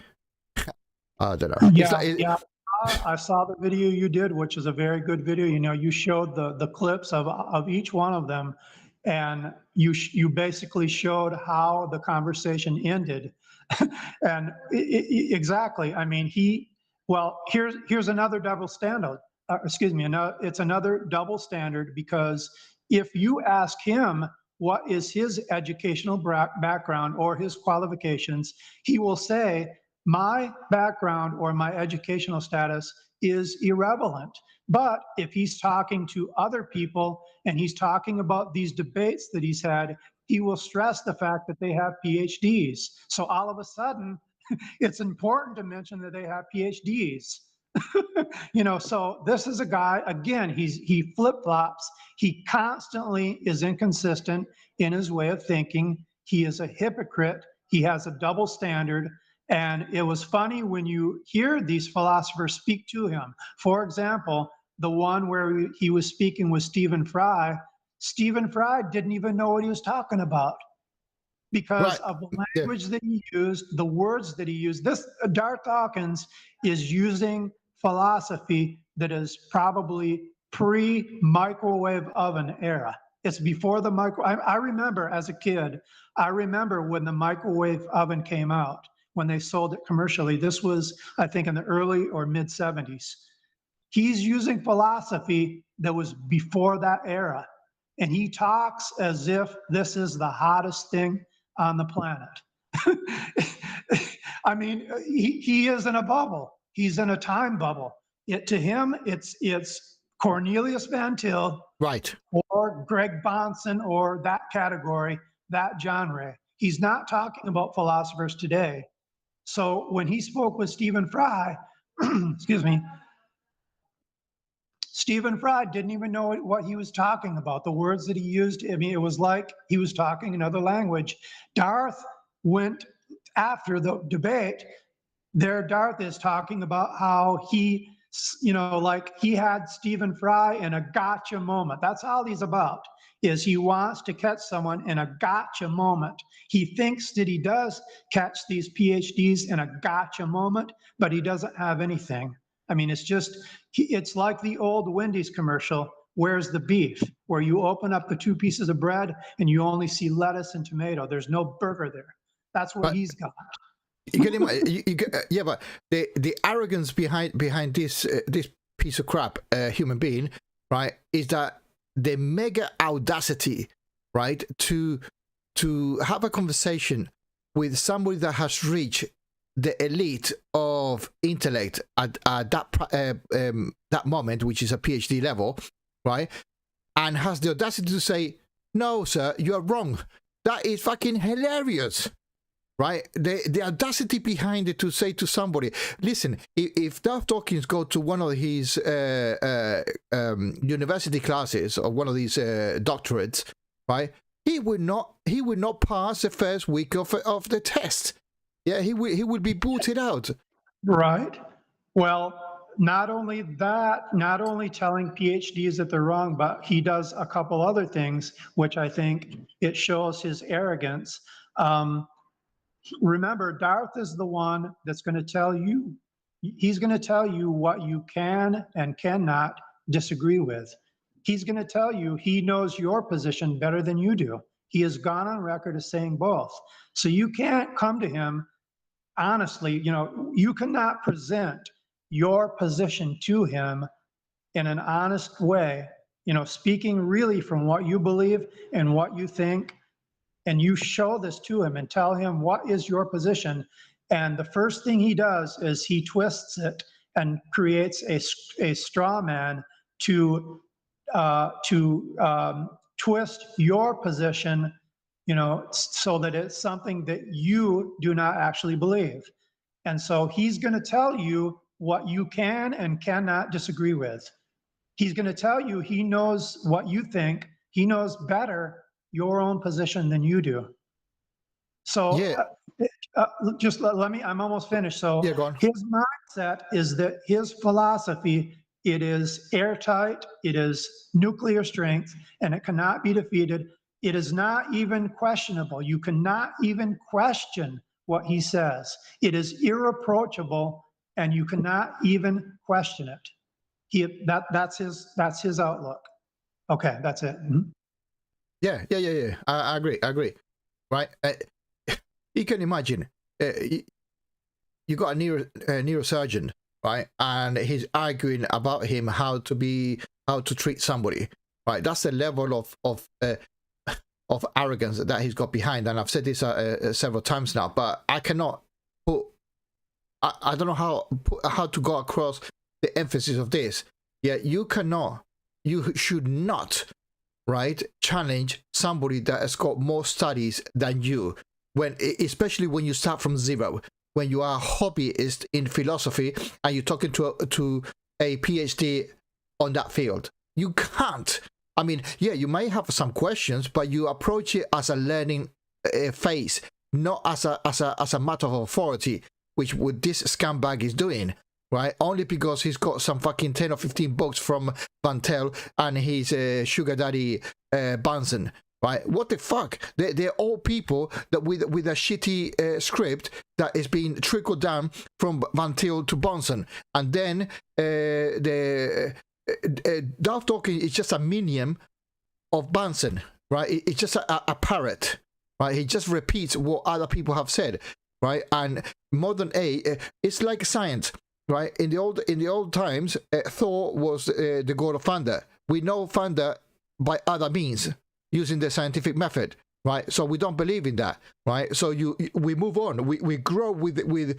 I don't know. Yeah. I saw the video you did, which is a very good video. You know, you showed the clips of each one of them, and you basically showed how the conversation ended. And exactly. I mean, here's another double standard. It's another double standard, because if you ask him what is his educational background or his qualifications, he will say, my background or my educational status is irrelevant. But if he's talking to other people and he's talking about these debates that he's had, he will stress the fact that they have PhDs. So all of a sudden, it's important to mention that they have PhDs. So this is a guy, again, he flip-flops. He constantly is inconsistent in his way of thinking. He is a hypocrite. He has a double standard. And it was funny when you hear these philosophers speak to him. For example, the one where he was speaking with Stephen Fry. Stephen Fry didn't even know what he was talking about because of the language that he used, the words that he used. This Darth Dawkins is using philosophy that is probably pre-microwave oven era. It's before the I remember as a kid, I remember when the microwave oven came out, when they sold it commercially. This was, I think, in the early or mid 70s. He's using philosophy that was before that era. And he talks as if this is the hottest thing on the planet. I mean, he is in a bubble. He's in a time bubble. To him, it's Cornelius Van Til, right, or Greg Bonson, or that category, that genre. He's not talking about philosophers today. So when he spoke with Stephen Fry, excuse me, Stephen Fry didn't even know what he was talking about. The words that he used, I mean, it was like he was talking another language. Darth went after the debate. There, Darth is talking about how he, like he had Stephen Fry in a gotcha moment. That's all he's about, is he wants to catch someone in a gotcha moment. He thinks that he does catch these PhDs in a gotcha moment, but he doesn't have anything. I mean, it's like the old Wendy's commercial, "Where's the beef?" where you open up the two pieces of bread and you only see lettuce and tomato. There's no burger there. That's what he's got. You get him, yeah, but the arrogance behind this this piece of crap human being, right, is that the mega audacity, right, to have a conversation with somebody that has reached the elite of intellect at that moment, which is a PhD level, right, and has the audacity to say, "No, sir, you are wrong." That is fucking hilarious, right? The audacity behind it to say to somebody, "Listen, if Darth Dawkins go to one of his university classes or one of these doctorates, right, he would not pass the first week of the test. Yeah, he would be booted out." Right. Well, not only that, not only telling PhDs that they're wrong, but he does a couple other things, which I think it shows his arrogance. Remember, Darth is the one that's going to tell you, he's going to tell you what you can and cannot disagree with. He's going to tell you he knows your position better than you do. He has gone on record as saying both. So you can't come to him honestly, you cannot present your position to him in an honest way, speaking really from what you believe and what you think, and you show this to him and tell him what is your position. And the first thing he does is he twists it and creates a straw man to twist your position, so that it's something that you do not actually believe. And so he's going to tell you what you can and cannot disagree with. He's going to tell you he knows what you think. He knows better your own position than you do. So just let me, I'm almost finished. So yeah, go on. His mindset is that his philosophy, it is airtight, it is nuclear strength, and it cannot be defeated. It is not even questionable. You cannot even question what he says. It is irreproachable, and you cannot even question it. That's his outlook. Okay, that's it. Mm-hmm. Yeah. I agree. Right? You can imagine you got a neurosurgeon, right, and he's arguing about him how to treat somebody, right? That's the level of arrogance that he's got behind, and I've said this several times now, but I cannot put, I don't know how to go across the emphasis of this. Yeah, you should not right, challenge somebody that has got more studies than you, when especially when you start from zero, when you are a hobbyist in philosophy and you're talking to a PhD on that field. You can't. I mean, yeah, you may have some questions, but you approach it as a learning phase, not as a matter of authority, which what this scumbag is doing, right? Only because he's got some fucking 10 or 15 books from Van Tel and his sugar daddy Bunsen, right? What the fuck? They're all people that with a shitty script that is being trickled down from Van Til to Bunsen, and then Darth Dawkins is just a minion of Bunsen, right? It's just a parrot, right? He just repeats what other people have said, right? And modern it's like science, right? In the old times, Thor was the god of thunder. We know thunder by other means using the scientific method, right? So we don't believe in that, right? So we move on. We grow with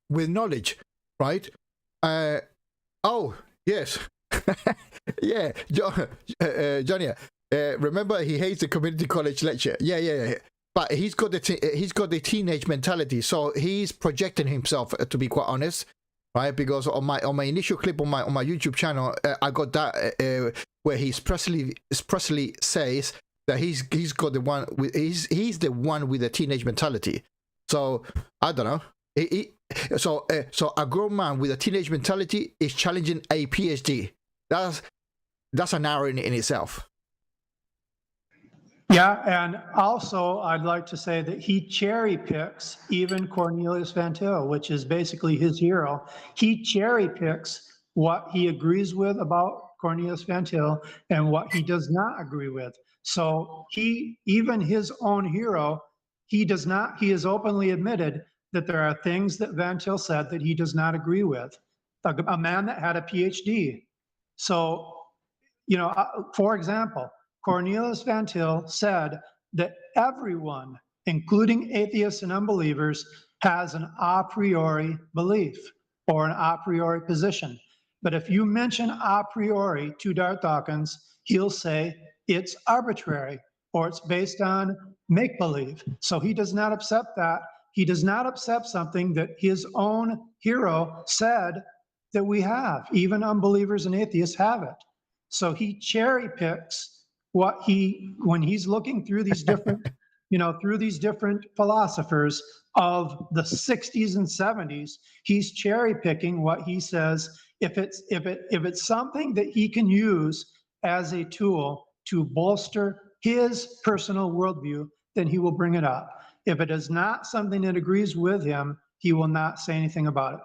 knowledge, right? Oh yes. Yeah, Johnny. Remember, he hates the community college lecture. Yeah. But he's got the teenage mentality, so he's projecting himself. To be quite honest, right? Because on my initial clip on my YouTube channel, I got that where he expressly says that he's got the one with he's the one with the teenage mentality. So I don't know. So a grown man with a teenage mentality is challenging a PhD. That's an hour in itself. Yeah, and also I'd like to say that he cherry picks even Cornelius Van Til, which is basically his hero. He cherry picks what he agrees with about Cornelius Van Til and what he does not agree with. So even his own hero, he has openly admitted that there are things that Van Til said that he does not agree with. A man that had a PhD. So, for example, Cornelius Van Til said that everyone, including atheists and unbelievers, has an a priori belief or an a priori position. But if you mention a priori to Darth Dawkins, he'll say it's arbitrary or it's based on make-believe. So he does not accept that. He does not accept something that his own hero said that we have. Even unbelievers and atheists have it. So he cherry picks when he's looking through these different, through these different philosophers of the 60s and 70s, he's cherry picking what he says. If it's something that he can use as a tool to bolster his personal worldview, then he will bring it up. If it is not something that agrees with him, he will not say anything about it.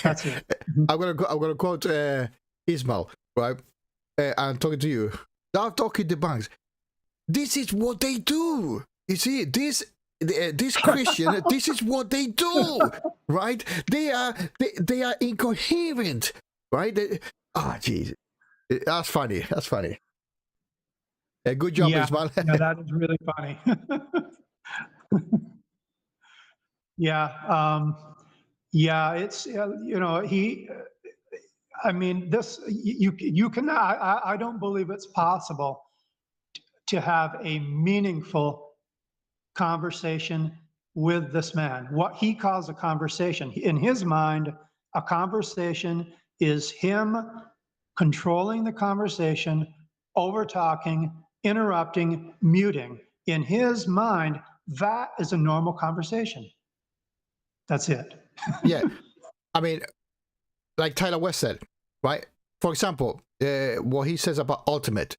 That's it. I'm gonna quote Ismail, right? I'm talking to you. Darth Dawkins debunks. This is what they do. You see, this Christian, this is what they do, right? They are incoherent, right? Jeez, that's funny. That's funny. Good job, Ismail. Yeah, that is really funny. It's I mean, this you can. I don't believe it's possible to have a meaningful conversation with this man. What he calls a conversation, in his mind, a conversation is him controlling the conversation, over talking, interrupting, muting. In his mind, that is a normal conversation. That's it. Yeah, I mean, like Tyler West said, right? For example, what he says about ultimate.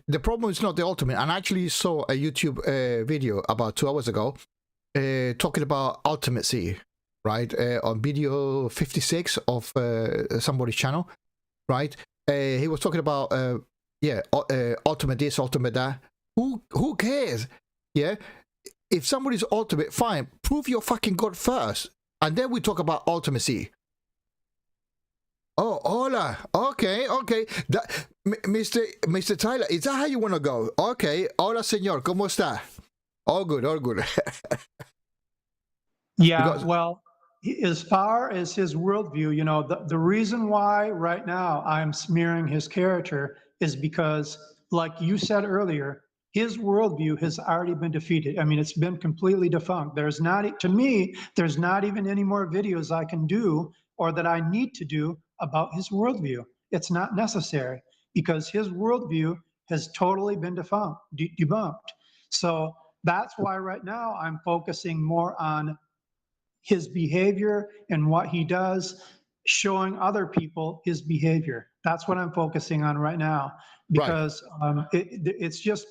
The problem is not the ultimate. And I actually saw a YouTube video about 2 hours ago talking about ultimacy, right? On video 56 of somebody's channel, right? He was talking about, ultimate this, ultimate that. Who cares? Yeah? If somebody's ultimate, fine. Prove your fucking God first. And then we talk about ultimacy. Oh, hola. Okay. Mr. Tyler, is that how you want to go? Okay. Hola, señor. ¿Cómo está? All good. Yeah, well, as far as his worldview, the reason why right now I'm smearing his character is because like you said earlier, his worldview has already been defeated. I mean, it's been completely defunct. There's not, to me, there's not even any more videos I can do or that I need to do about his worldview. It's not necessary because his worldview has totally been debunked. So that's why right now I'm focusing more on his behavior and what he does, showing other people his behavior. That's what I'm focusing on right now, because it's just,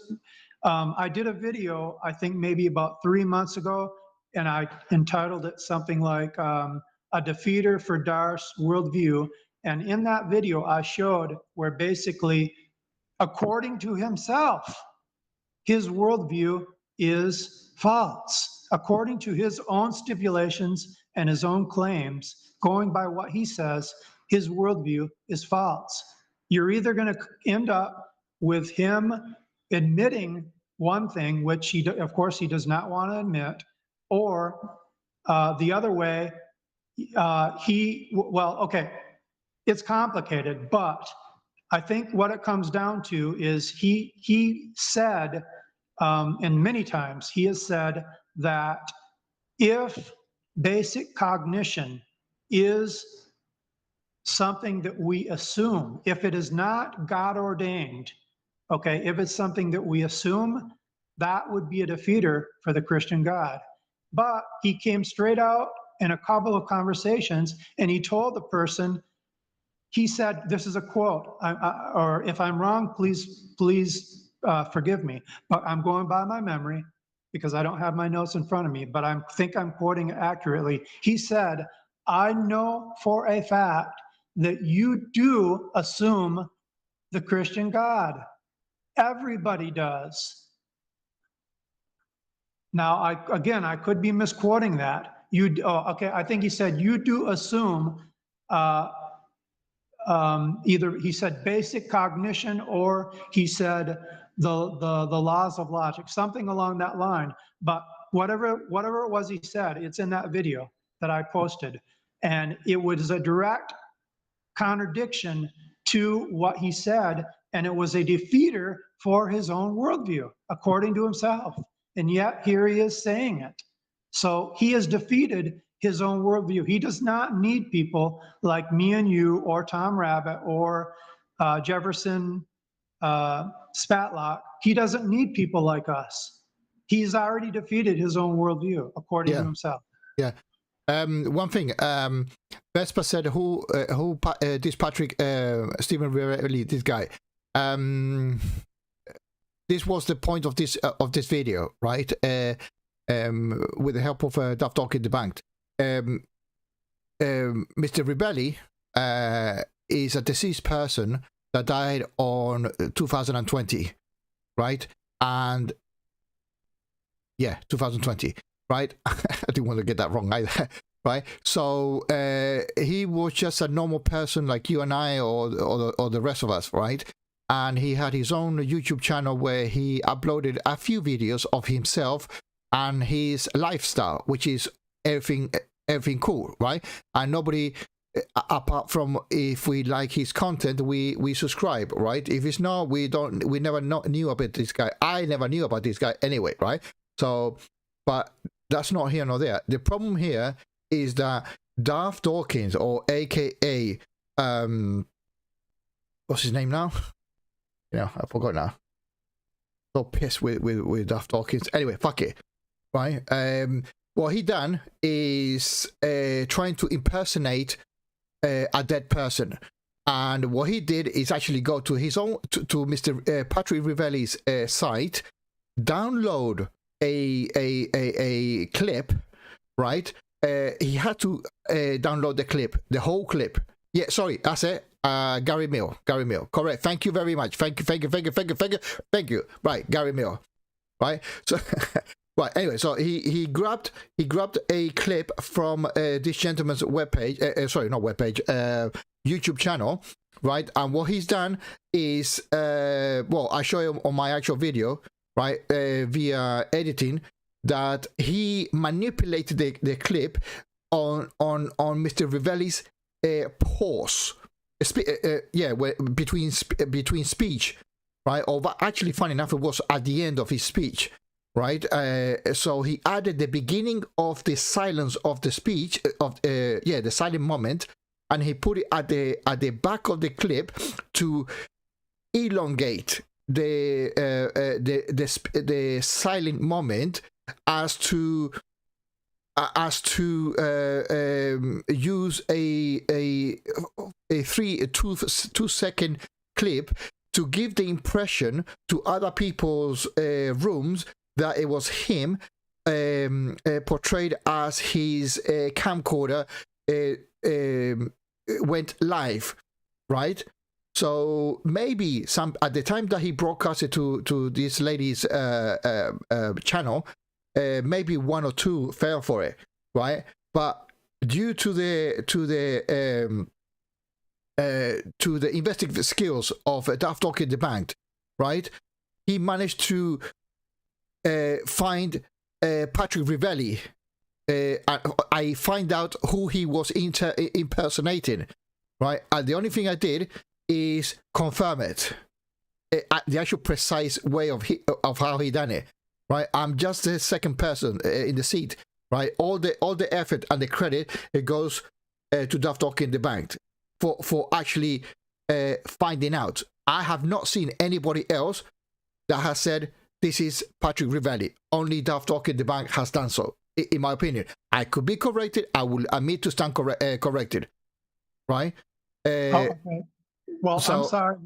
I did a video, I think maybe about 3 months ago, and I entitled it something like a defeater for Darth's worldview. And in that video, I showed where basically, according to himself, his worldview is false. According to his own stipulations and his own claims, going by what he says, his worldview is false. You're either going to end up with him admitting one thing, which he, of course, he does not want to admit, or the other way, okay, it's complicated, but I think what it comes down to is he said, and many times he has said that if basic cognition is something that we assume, if it is not God ordained, okay, if it's something that we assume, that would be a defeater for the Christian God. But he came straight out in a couple of conversations and he told the person, he said, this is a quote, or if I'm wrong, please forgive me, but I'm going by my memory because I don't have my notes in front of me, but I think I'm quoting it accurately. He said, I know for a fact that you do assume the Christian God. Everybody does. Now, I could be misquoting that. Okay, I think he said, you do assume either he said basic cognition or he said the laws of logic, something along that line. But whatever it was he said, it's in that video that I posted. And it was a direct contradiction to what he said. And it was a defeater for his own worldview, according to himself. And yet here he is saying it. So he has defeated his own worldview. He does not need people like me and you or Tom Rabbit or Jefferson Spatlock. He doesn't need people like us. He's already defeated his own worldview, according to himself. Yeah. One thing, Vespa said, who this Patrick, Stephen Riley, this guy. This was the point of this video, right? With the help of Darth Dawkins Debunked. Mr. Rebelli is a deceased person that died on 2020, right? And yeah, 2020, right? I didn't want to get that wrong either, right? So he was just a normal person like you and I or the rest of us, right? And he had his own YouTube channel where he uploaded a few videos of himself and his lifestyle, which is everything cool, right? And nobody, apart from if we like his content, we subscribe, right? If it's not, we never knew about this guy. I never knew about this guy anyway, right? So, but that's not here nor there. The problem here is that Darth Dawkins, or AKA, what's his name now? I forgot now. So pissed with Darth Dawkins. Anyway, fuck it. Right? What he done is trying to impersonate a dead person. And what he did is actually go to his own, to Mr. Patrick Rivelli's site, download a clip, right? He had to download the clip, the whole clip. Yeah, sorry, that's it. Gary Mill, correct. Thank you very much. Thank you. Right, Gary Mill, right? So, right. Anyway, so he grabbed a clip from this gentleman's webpage. Sorry, not webpage. YouTube channel, right? And what he's done is, well, I show you on my actual video, right? Via editing, that he manipulated the clip on Mr. Rivelli's pause. Between speech, right? Or actually, funny enough, it was at the end of his speech, right? So he added the beginning of the silence of the speech, the silent moment, and he put it at the back of the clip to elongate the silent moment as to use a 2 second clip to give the impression to other people's rooms that it was him portrayed as his camcorder went live, right? So maybe at the time that he broadcasted to this lady's channel, maybe 1 or 2 fell for it, right? But due to the investigative skills of Darth Dawkins Debunked, right, he managed to find Patrick Rivelli. I find out who he was impersonating, right? And the only thing I did is confirm it, the actual precise way of how he done it, right? I'm just the second person in the seat, right? All the effort and the credit, it goes to Darth Dawkins Debunked for actually finding out. I have not seen anybody else that has said this is Patrick Rivelli. Only Darth Dawkins Debunked has done so, in my opinion. I could be corrected. I will admit to stand corrected, right? Okay. Well, so, I'm sorry.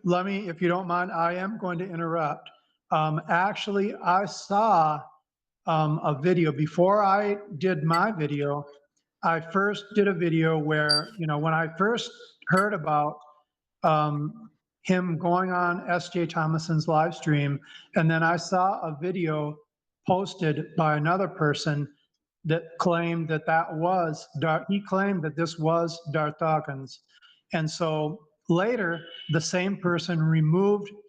Let me, if you don't mind, I am going to interrupt. Actually, I saw a video before I did my video. I first did a video where, when I first heard about him going on J Thomason's live stream, and then I saw a video posted by another person that claimed that he claimed that this was Darth Dawkins. And so later, the same person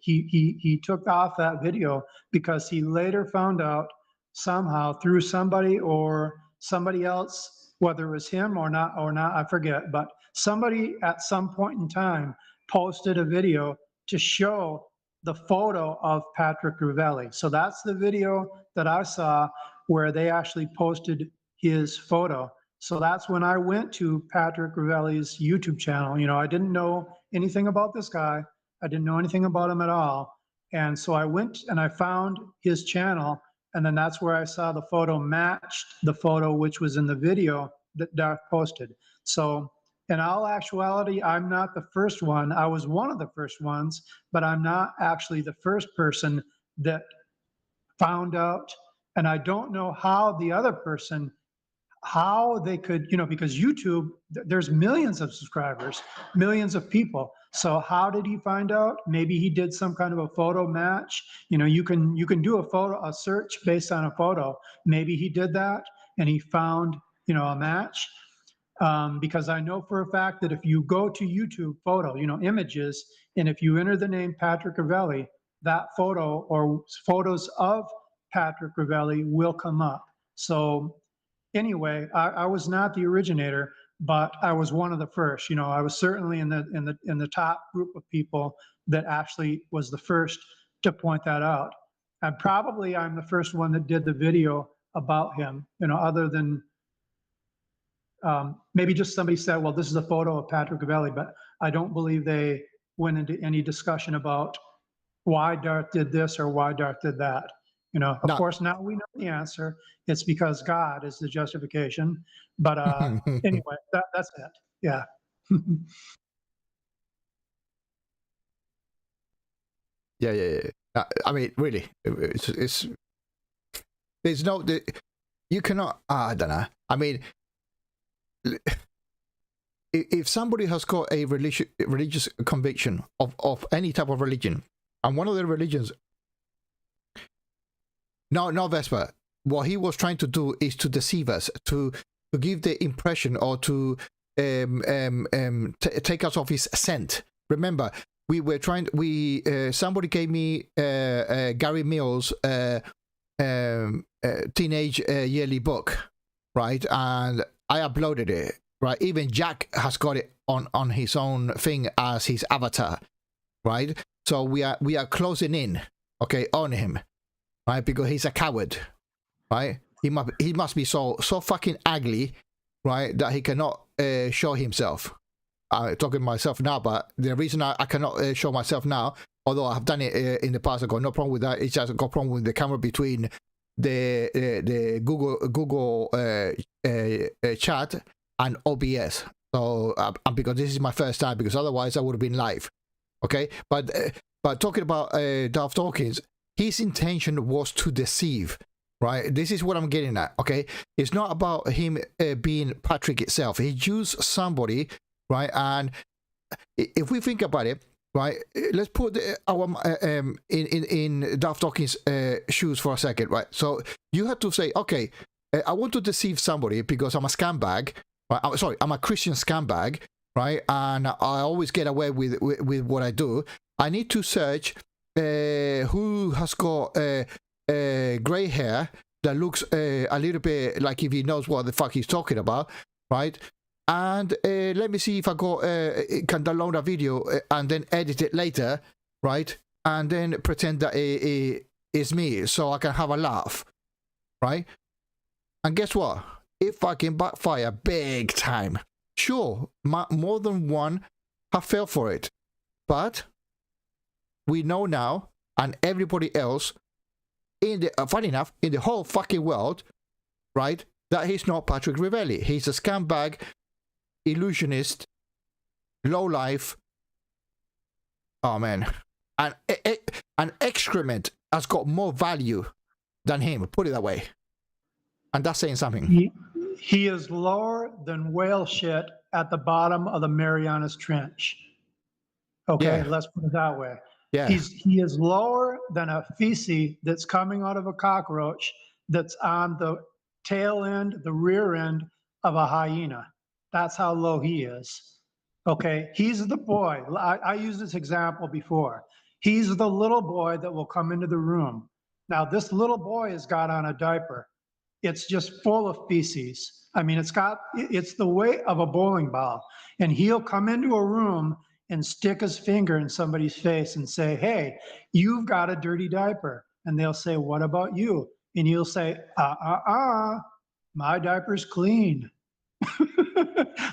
he took off that video because he later found out somehow through somebody or somebody else, whether it was him or not, I forget, but somebody at some point in time posted a video to show the photo of Patrick Rivelli. So that's the video that I saw where they actually posted his photo. So that's when I went to Patrick Rivelli's YouTube channel. I didn't know anything about this guy. I didn't know anything about him at all. And so I went and I found his channel, and then that's where I saw the photo matched the photo which was in the video that Darth posted. So in all actuality, I'm not the first one. I was one of the first ones, but I'm not actually the first person that found out. And I don't know how the other person, how they could, because YouTube, there's millions of subscribers, millions of people. So how did he find out? Maybe he did some kind of a photo match. You can do a search based on a photo. Maybe he did that and he found, a match. Because I know for a fact that if you go to YouTube photo, images, and if you enter the name Patrick Rivelli, that photo or photos of Patrick Rivelli will come up. So anyway, I was not the originator, but I was one of the first. I was certainly in the top group of people that actually was the first to point that out. And probably I'm the first one that did the video about him, other than maybe just somebody said, well, this is a photo of Patrick Rivelli, but I don't believe they went into any discussion about why Darth did this or why Darth did that. Of course, now we know the answer. It's because God is the justification. But anyway, that's it. Yeah. Yeah. I mean, really, it's there's no, you cannot, I don't know. I mean, if somebody has got a religious conviction of any type of religion, and one of the religions, no, Vesper, what he was trying to do is to deceive us, to give the impression or to take us off his scent. Remember, we were trying, somebody gave me Gary Mills' teenage yearly book, right? And I uploaded it, right? Even Jack has got it on his own thing as his avatar, right? So we are closing in, okay, on him, right? Because he's a coward, right? He must be so fucking ugly, right, that he cannot show himself. I'm talking to myself now, but the reason I cannot show myself now, although I have done it in the past, I got no problem with that. It's just I got problem with the camera between the Google chat and OBS. So and because this is my first time, because otherwise I would have been live. Okay, but talking about Darth Dawkins, his intention was to deceive. Right, this is what I'm getting at. Okay, it's not about him being Patrick itself. He used somebody, right? And if we think about it, right, let's put our in Darth Dawkins' shoes for a second, right? So you have to say, okay, I want to deceive somebody because I'm a scumbag. Right? I'm a Christian scumbag, right? And I always get away with what I do. I need to search who has got gray hair that looks a little bit like if he knows what the fuck he's talking about, right? And let me see if I can download a video and then edit it later, right? And then pretend that it's me so I can have a laugh, right? And guess what? It fucking backfire big time. Sure, more than one have fell for it, but we know now, and everybody else funny enough, in the whole fucking world, right, that he's not Patrick Rivelli. He's a scumbag, illusionist, lowlife. Oh man, an excrement has got more value than him. Put it that way, and that's saying something. He is lower than whale shit at the bottom of the Marianas Trench. Okay, yeah. Let's put it that way. Yeah. He is lower than a feces that's coming out of a cockroach that's on the tail end, the rear end of a hyena. That's how low he is. Okay, he's the boy. I used this example before. He's the little boy that will come into the room. Now, this little boy has got on a diaper. It's just full of feces. I mean, it's the weight of a bowling ball. And he'll come into a room and stick his finger in somebody's face and say, hey, you've got a dirty diaper. And they'll say, what about you? And he'll say, my diaper's clean.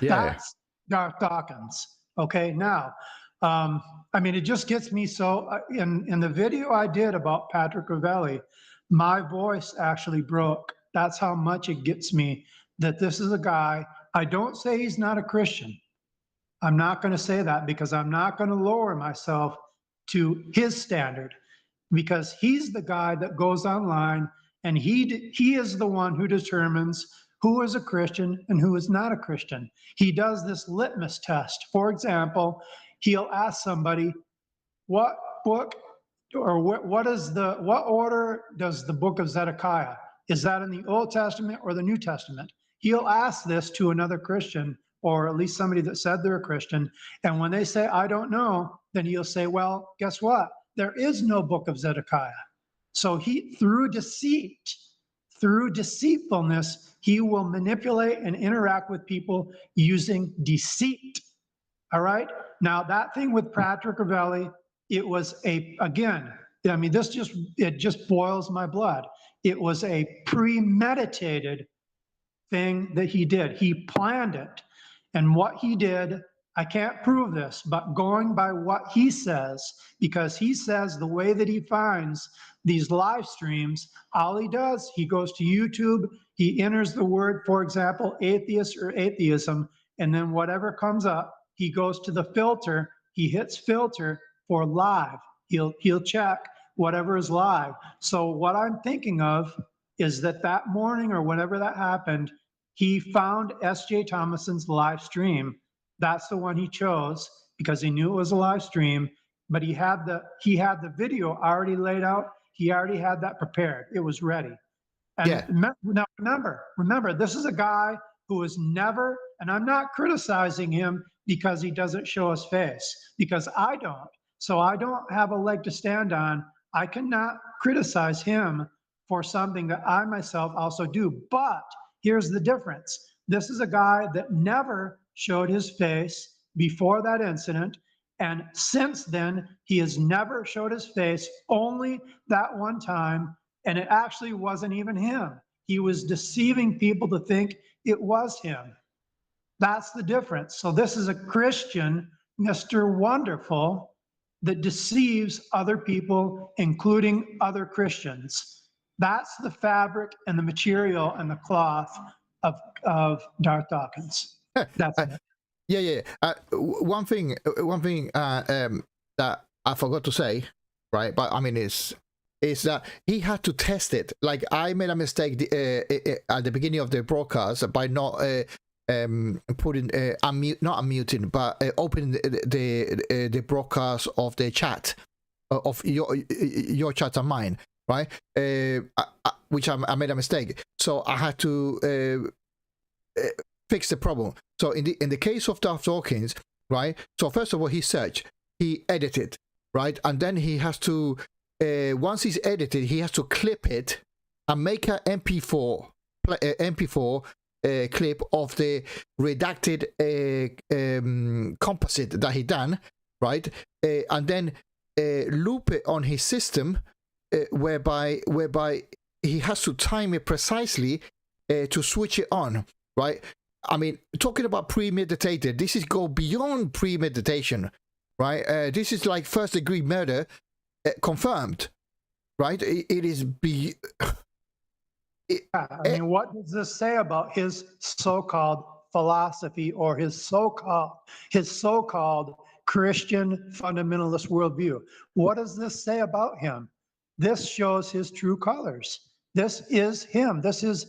That's Darth Dawkins. Okay, now, I mean, it just gets me so, in the video I did about Patrick Rivelli, my voice actually broke. That's how much it gets me that this is a guy, I don't say he's not a Christian. I'm not going to say that because I'm not going to lower myself to his standard, because he's the guy that goes online and he is the one who determines who is a Christian and who is not a Christian. He does this litmus test. For example, he'll ask somebody, what book or what order does the book of Zedekiah? Is that in the Old Testament or the New Testament? He'll ask this to another Christian, or at least somebody that said they're a Christian. And when they say, I don't know, then he'll say, well, guess what? There is no book of Zedekiah. So through deceit, through deceitfulness, he will manipulate and interact with people using deceit. All right? Now, that thing with Patrick Rivelli, it was again, I mean, it just boils my blood. It was a premeditated thing that he did. He planned it. And what he did, I can't prove this, but going by what he says, because he says the way that he finds these live streams, all he does, he goes to YouTube, he enters the word, for example, atheist or atheism, and then whatever comes up, he goes to the filter, he hits filter for live. He'll check whatever is live. So what I'm thinking of is that morning or whenever that happened, he found J Thomason's live stream. That's the one he chose because he knew it was a live stream, but he had the video already laid out. He already had that prepared. It was ready. And now remember, this is a guy who is never, and I'm not criticizing him because he doesn't show his face, because I don't. So I don't have a leg to stand on. I cannot criticize him for something that I myself also do. But here's the difference. This is a guy that never showed his face before that incident, And since then, he has never showed his face, only that one time. And it actually wasn't even him. He was deceiving people to think it was him. That's the difference. So this is a Christian, Mr. Wonderful, that deceives other people, including other Christians. That's the fabric and the material and the cloth of Darth Dawkins. That's it. Yeah. One thing that I forgot to say, right? But I mean, is that he had to test it. Like, I made a mistake at the beginning of the broadcast by not putting not unmuting, but opening the broadcast of the chat of your chat and mine, right? Which I made a mistake, so I had to fix the problem. So in the case of Darth Dawkins, right? So first of all, he searched, he edited, right, and then he has to once he's edited, he has to clip it and make an MP4 clip of the redacted composite that he done, right, and then loop it on his system, whereby he has to time it precisely to switch it on, right? I mean, talking about premeditated, this is go beyond premeditation, right? This is like first degree murder confirmed, right? It is I mean, what does this say about his so-called philosophy or his so-called Christian fundamentalist worldview? What does this say about him? This shows his true colors. This is him. This is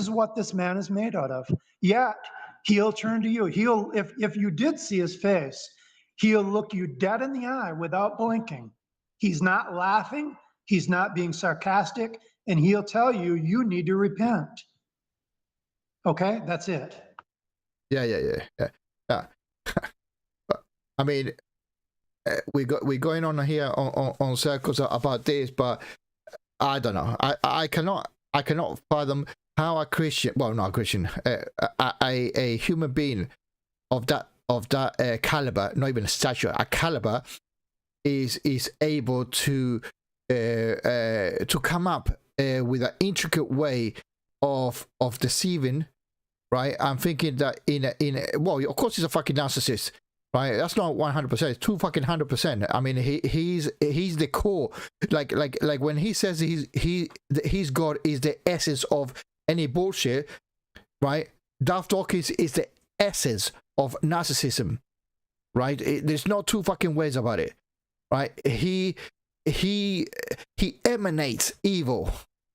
what this man is made out of. Yet he'll turn to you. He'll, if you did see his face, he'll look you dead in the eye without blinking. He's not laughing. He's not being sarcastic, and he'll tell you, you need to repent. Okay, that's it. Yeah. I mean, we're going on here on circles about this, but I don't know. I cannot fathom how a Christian, well, not a Christian, a human being of that caliber, not even a stature, a caliber, is able to come up with an intricate way of deceiving, right? I'm thinking that well, of course he's a fucking narcissist, right? That's not 100%. It's too fucking 100%. I mean, he's the core. Like when he says his God is the essence of any bullshit, right? Darth Dawkins is the essence of narcissism, right? There's no two fucking ways about it, right? He emanates evil,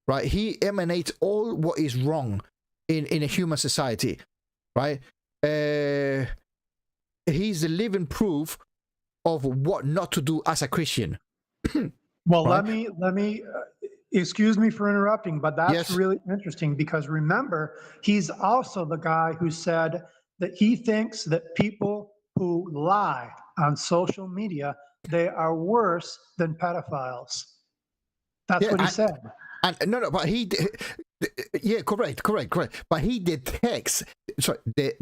right? He emanates all what is wrong in a human society, right? He's the living proof of what not to do as a Christian. Well, right? let me excuse me for interrupting, but that's Yes. really interesting, because remember, he's also the guy who said that he thinks that people who lie on social media, they are worse than pedophiles. That's what he said. And no, but yeah, correct. But he detects,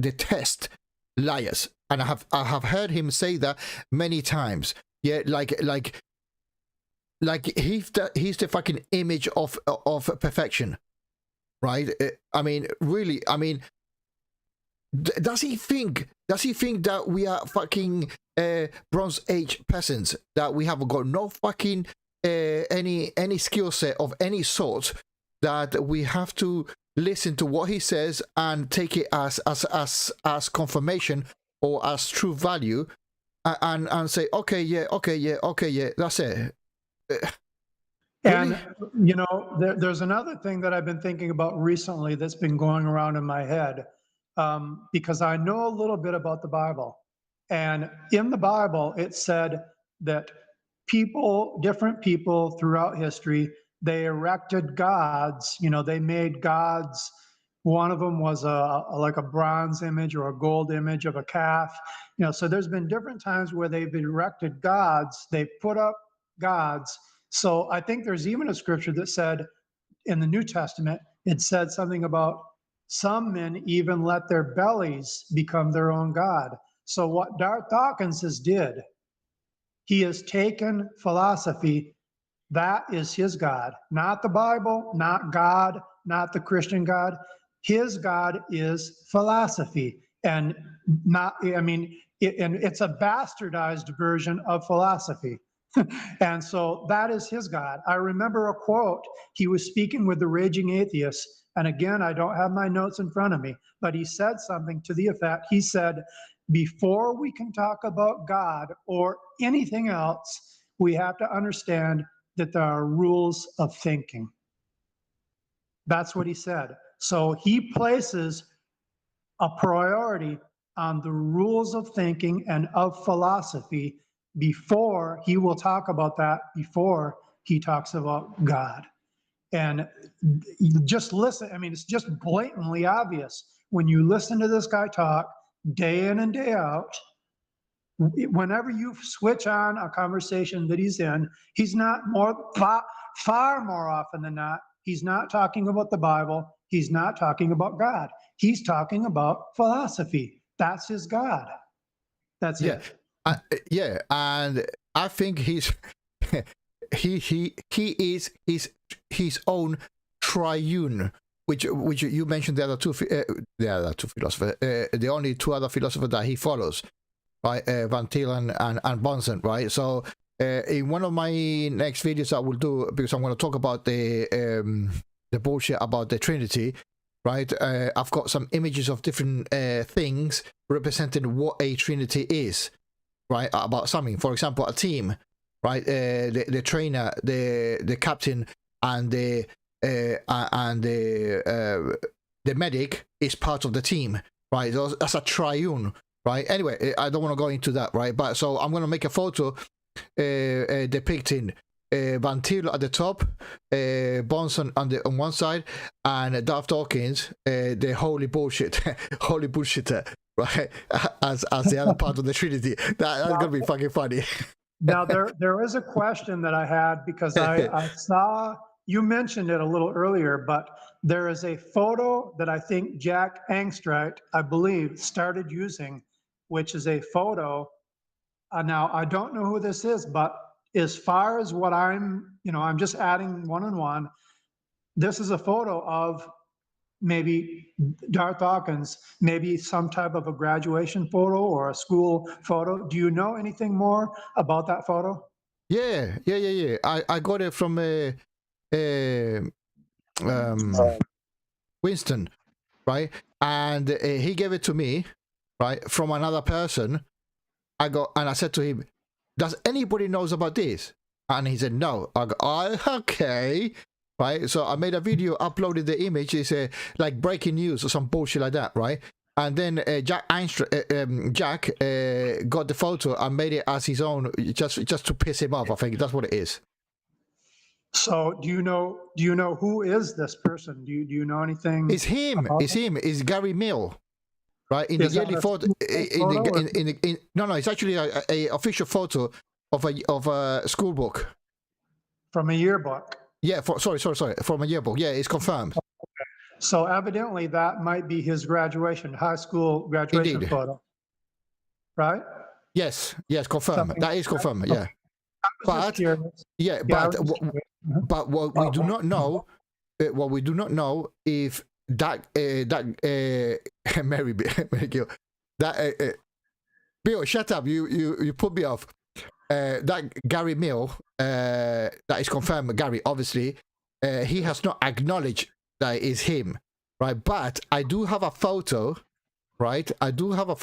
detest liars, and I have heard him say that many times. Yeah, like he's the fucking image of perfection, right? I mean, really, I mean, does he think that we are fucking Bronze Age peasants, that we have got no fucking any skill set of any sort, that we have to listen to what he says and take it as confirmation or as true value, and say okay, that's it. And, you know, there's another thing that I've been thinking about recently that's been going around in my head, because I know a little bit about the Bible. And in the Bible, it said that different people throughout history, they erected gods. You know, they made gods. One of them was like a bronze image or a gold image of a calf. You know, so there's been different times where they've erected gods. They put up gods. So I think there's even a scripture that said in the New Testament, it said something about some men even let their bellies become their own God. So what Darth Dawkins did He has taken philosophy. That is his God, not the Bible, not God, not the Christian God. His God is philosophy, and not, I mean, and it's a bastardized version of philosophy. And so that is his God. I remember a quote. He was speaking with the raging atheists. And again, I don't have my notes in front of me, but he said something to the effect. He said, before we can talk about God or anything else, we have to understand that there are rules of thinking. That's what he said. So he places a priority on the rules of thinking and of philosophy before he will talk about that, before he talks about God. And just listen, I mean, it's just blatantly obvious. When you listen to this guy talk day in and day out, whenever you switch on a conversation that he's in, he's not far more often than not, he's not talking about the Bible. He's not talking about God. He's talking about philosophy. That's his God. That's Yeah, yeah, and I think he's he is his own triune, which you mentioned the other two philosophers, the only two other philosophers that he follows, right? Van Til and Bunsen, right? So in one of my next videos I will do, because I'm going to talk about the bullshit about the Trinity, right? I've got some images of different things representing what a Trinity is, right? About something, for example, a team, right? The trainer, the captain, and the medic is part of the team, right? That's a triune, right? Anyway, I don't want to go into that, right? But so I'm going to make a photo depicting Van Til at the top, Bunsen on one side, and Darth Dawkins, the holy bullshitter, right? As the other part of the Trinity. That's gonna be fucking funny. Now there is a question that I had, because I saw you mentioned it a little earlier, but there is a photo that I think Jack Angstreich, I believe, started using, which is a photo. Now I don't know who this is, but as far as what I'm just adding one on one. This is a photo of maybe Darth Dawkins, maybe some type of a graduation photo or a school photo. Do you know anything more about that photo? Yeah. I got it from Winston, right? And he gave it to me, right, from another person. I said to him, does anybody knows about this? And he said no. I go, oh, okay, right? So I made a video, uploaded the image. It's like breaking news or some bullshit like that, right? And then Jack got the photo and made it as his own, just to piss him off. I think that's what it is. So do you know who is this person? Do you know anything? It's him. It's him. It's Gary Mill. Right, in the yearly photo, no, it's actually a official photo of a school book. From a yearbook. Yeah, sorry, from a yearbook. Yeah, it's confirmed. Okay. So evidently that might be his graduation, high school graduation Indeed. Photo, right? Yes, confirmed. That is confirmed. Okay. Yeah, but what we do not know, if that Mary Gill, that Bill, shut up! You put me off. That Gary Mill, that is confirmed. Gary, obviously, he has not acknowledged that it is him, right? But I do have a photo, right? I do have a.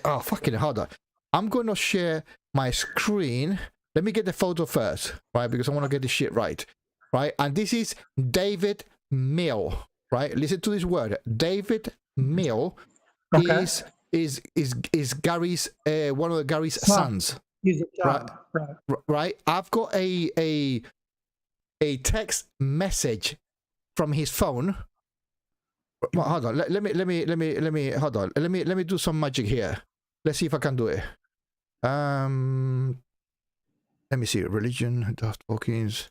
Oh, fucking hold on! I'm gonna share my screen. Let me get the photo first, right? Because I want to get this shit right, right? And this is David Mill. Right, listen to this word. David Mill is Gary's one of Gary's sons. He's a son. Right. I've got a text message from his phone. Well, hold on. Let me hold on. Let me do some magic here. Let's see if I can do it. Let me see. Religion, Darth Dawkins.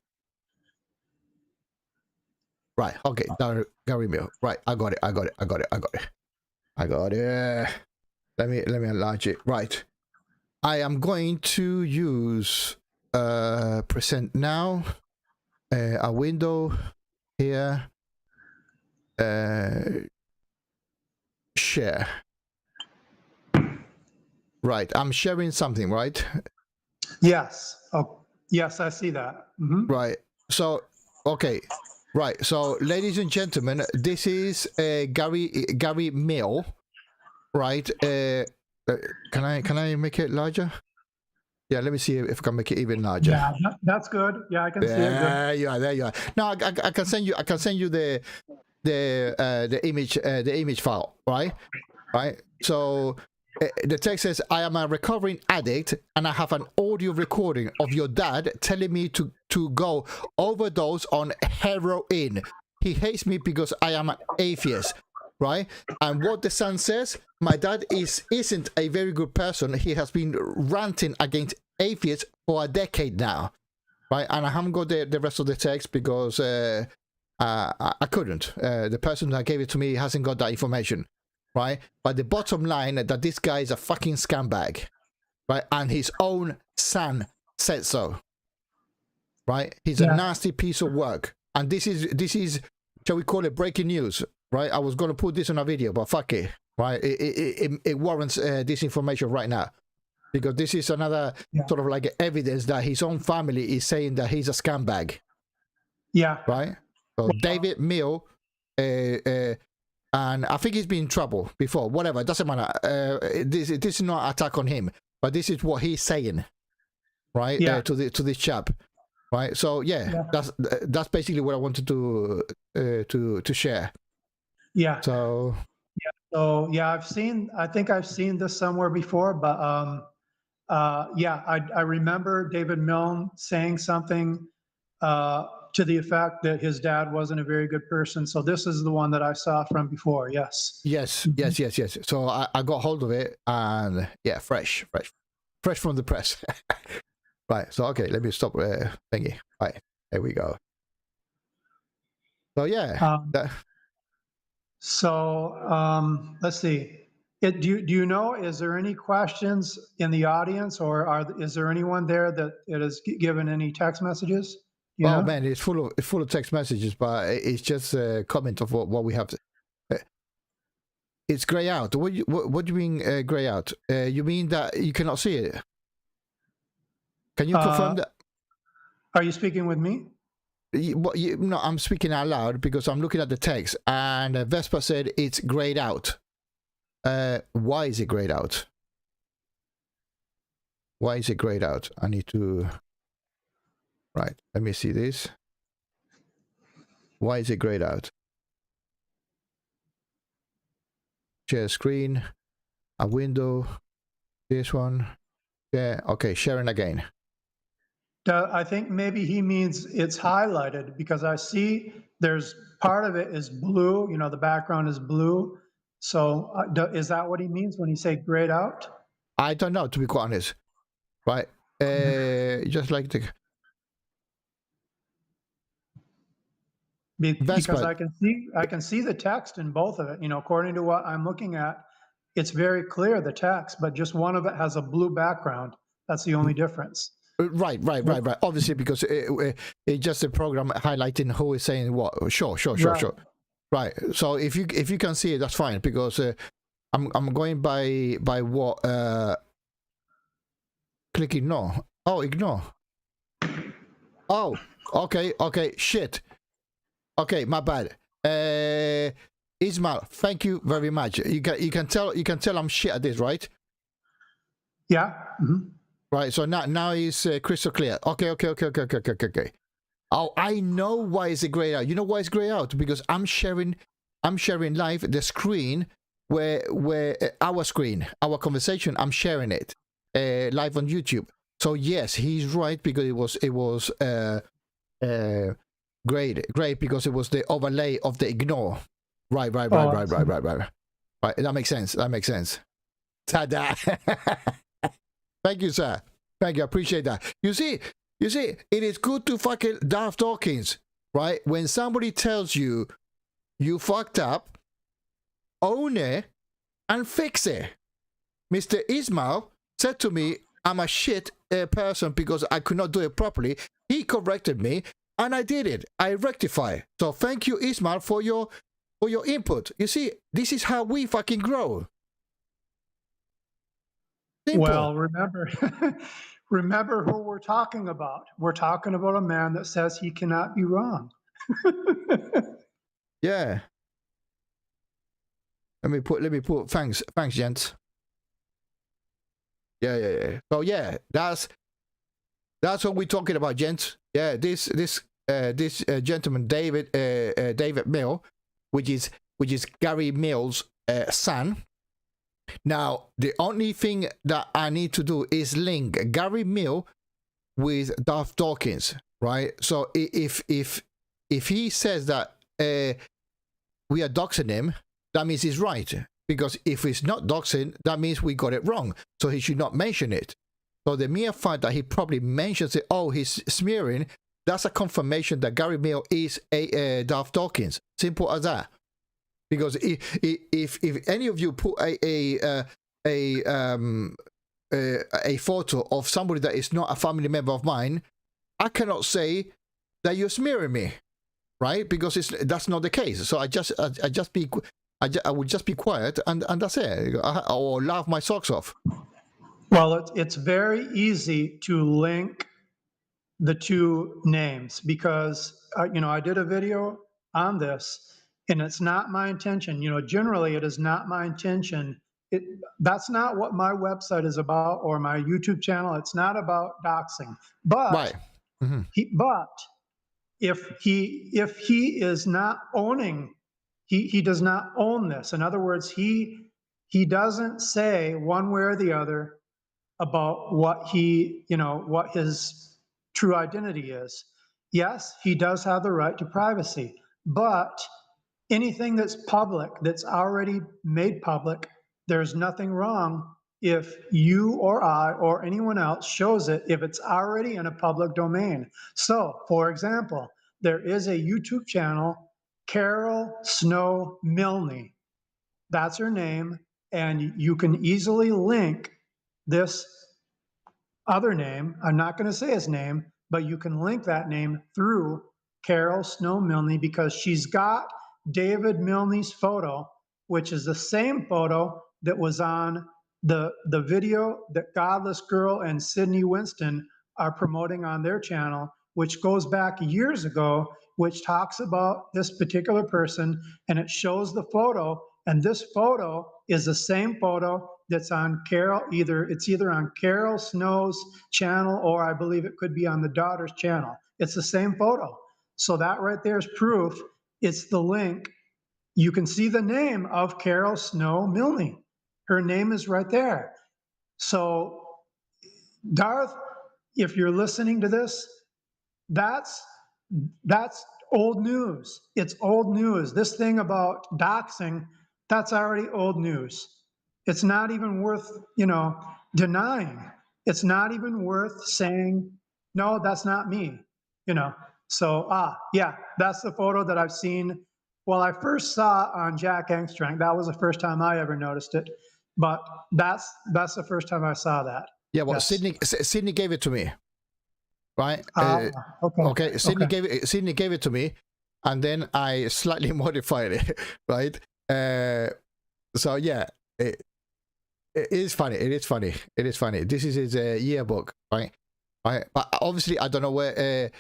Right, okay, Gary Mill. Right, I got it. Let me enlarge it. Right. I am going to use present now, a window here, share. Right, I'm sharing something, right? Yes. Oh, yes, I see that. Right. So, okay. Right. So, ladies and gentlemen, this is Gary Mill, right? Can I make it larger? Yeah, let me see if I can make it even larger. Yeah, that's good. Yeah, I can see it. Good. There you are. There you are. Now I can send you. I can send you the image file. Right. Right. So the text says, "I am a recovering addict, and I have an audio recording of your dad telling me to go overdose on heroin. He hates me because I am an atheist." Right. And what the son says, my dad isn't a very good person. He has been ranting against atheists for a decade now. Right. And I haven't got the rest of the text because I couldn't. The person that gave it to me hasn't got that information. Right. But the bottom line that this guy is a fucking scumbag. Right. And his own son said so. Right. He's a nasty piece of work. And this is, shall we call it breaking news? Right, I was going to put this on a video, but fuck it. Right, it warrants this information right now, because this is another sort of like evidence that his own family is saying that he's a scumbag. Yeah. Right. So David Mill, and I think he's been in trouble before. Whatever, it doesn't matter. This is not an attack on him, but this is what he's saying. Right. To this chap. Right. So that's basically what I wanted to share. Yeah. So I think I've seen this somewhere before, but I remember David Milne saying something to the effect that his dad wasn't a very good person. So this is the one that I saw from before. Yes. Yes. So I got hold of it, and fresh from the press. Right. So okay, let me stop thingy. Right. There we go. So So let's see. Do you know, is there any questions in the audience, or is there anyone there that it has given any text messages? Man, it's full of text messages, but it's just a comment of what we have. It's grey out. What do you mean grey out? You mean that you cannot see it? Can you confirm that? Are you speaking with me? No, I'm speaking out loud because I'm looking at the text, and Vespa said it's grayed out. Why is it grayed out? Why is it grayed out? I need to... Right, let me see this. Why is it grayed out? Share screen, a window, this one. Yeah, okay, sharing again. I think maybe he means it's highlighted, because I see there's part of it is blue, the background is blue. So is that what he means when he say grayed out? I don't know, to be quite honest. Right. Just like the... Because I can see the text in both of it, according to what I'm looking at, it's very clear, the text, but just one of it has a blue background. That's the only difference. Right. Obviously, because it's just a program highlighting who is saying what. Sure. Right. So if you can see it, that's fine, because I'm going by what click ignore. Oh, ignore. Oh, okay. Shit. Okay, my bad. Ismail, thank you very much. You can tell I'm shit at this, right? Yeah. Mm-hmm. Right, so now it's crystal clear. Okay. Oh, I know why it's grayed out. You know why it's grayed out? Because I'm sharing live the screen where our conversation. I'm sharing it live on YouTube. So yes, he's right, because it was grayed because it was the overlay of the ignore. Right. Right. That makes sense. Ta-da. Thank you, sir. Thank you. I appreciate that. You see, it is good to fucking Darth Dawkins, right? When somebody tells you fucked up, own it and fix it. Mr. Ismail said to me I'm a shit person because I could not do it properly. He corrected me, and I did it. I rectify. So thank you, Ismail, for your input. You see, this is how we fucking grow. Simple. Well, remember, remember who we're talking about. We're talking about a man that says he cannot be wrong. Yeah. Let me put. Thanks, gents. Yeah. So yeah, that's what we're talking about, gents. Yeah, this gentleman, David Mill, which is Gary Mill's son. Now, the only thing that I need to do is link Gary Mill with Darth Dawkins, right? So if he says that we are doxing him, that means he's right. Because if it's not doxing, that means we got it wrong. So he should not mention it. So the mere fact that he probably mentions it, oh, he's smearing, that's a confirmation that Gary Mill is a Darth Dawkins. Simple as that. Because if any of you put a photo of somebody that is not a family member of mine, I cannot say that you're smearing me, right? Because that's not the case. So I would just be quiet and that's it, or laugh my socks off. Well, it's very easy to link the two names because, I did a video on this and it's not my intention. Generally it is not my intention. That's not what my website is about or my YouTube channel. It's not about doxing. But, right. Mm-hmm. if he is not owning, he does not own this. In other words, he doesn't say one way or the other about what what his true identity is. Yes, he does have the right to privacy, but anything that's public, that's already made public, there's nothing wrong if you or I or anyone else shows it if it's already in a public domain. So, for example, there is a YouTube channel, Carol Snow Milne. That's her name, and you can easily link this other name. I'm not going to say his name, but you can link that name through Carol Snow Milne because she's got David Milne's photo, which is the same photo that was on the video that Godless Girl and Sydney Winston are promoting on their channel, which goes back years ago, which talks about this particular person, and it shows the photo. And this photo is the same photo that's on it's either on Carol Snow's channel, or I believe it could be on the daughter's channel. It's the same photo. So that right there is proof. It's the link. You can see the name of Carol Snow Milne. Her name is right there. So, Darth, if you're listening to this, that's old news. It's old news. This thing about doxing, that's already old news. It's not even worth, denying. It's not even worth saying, no, that's not me, So, yeah, that's the photo that I've seen. Well, I first saw on Jack Angstrank. That was the first time I ever noticed it. But that's the first time I saw that. Yeah, well, yes. Sydney gave it to me, right? Okay. Sydney gave it to me, and then I slightly modified it, right? So yeah, it is funny. It is funny. This is his yearbook, right? But obviously, I don't know where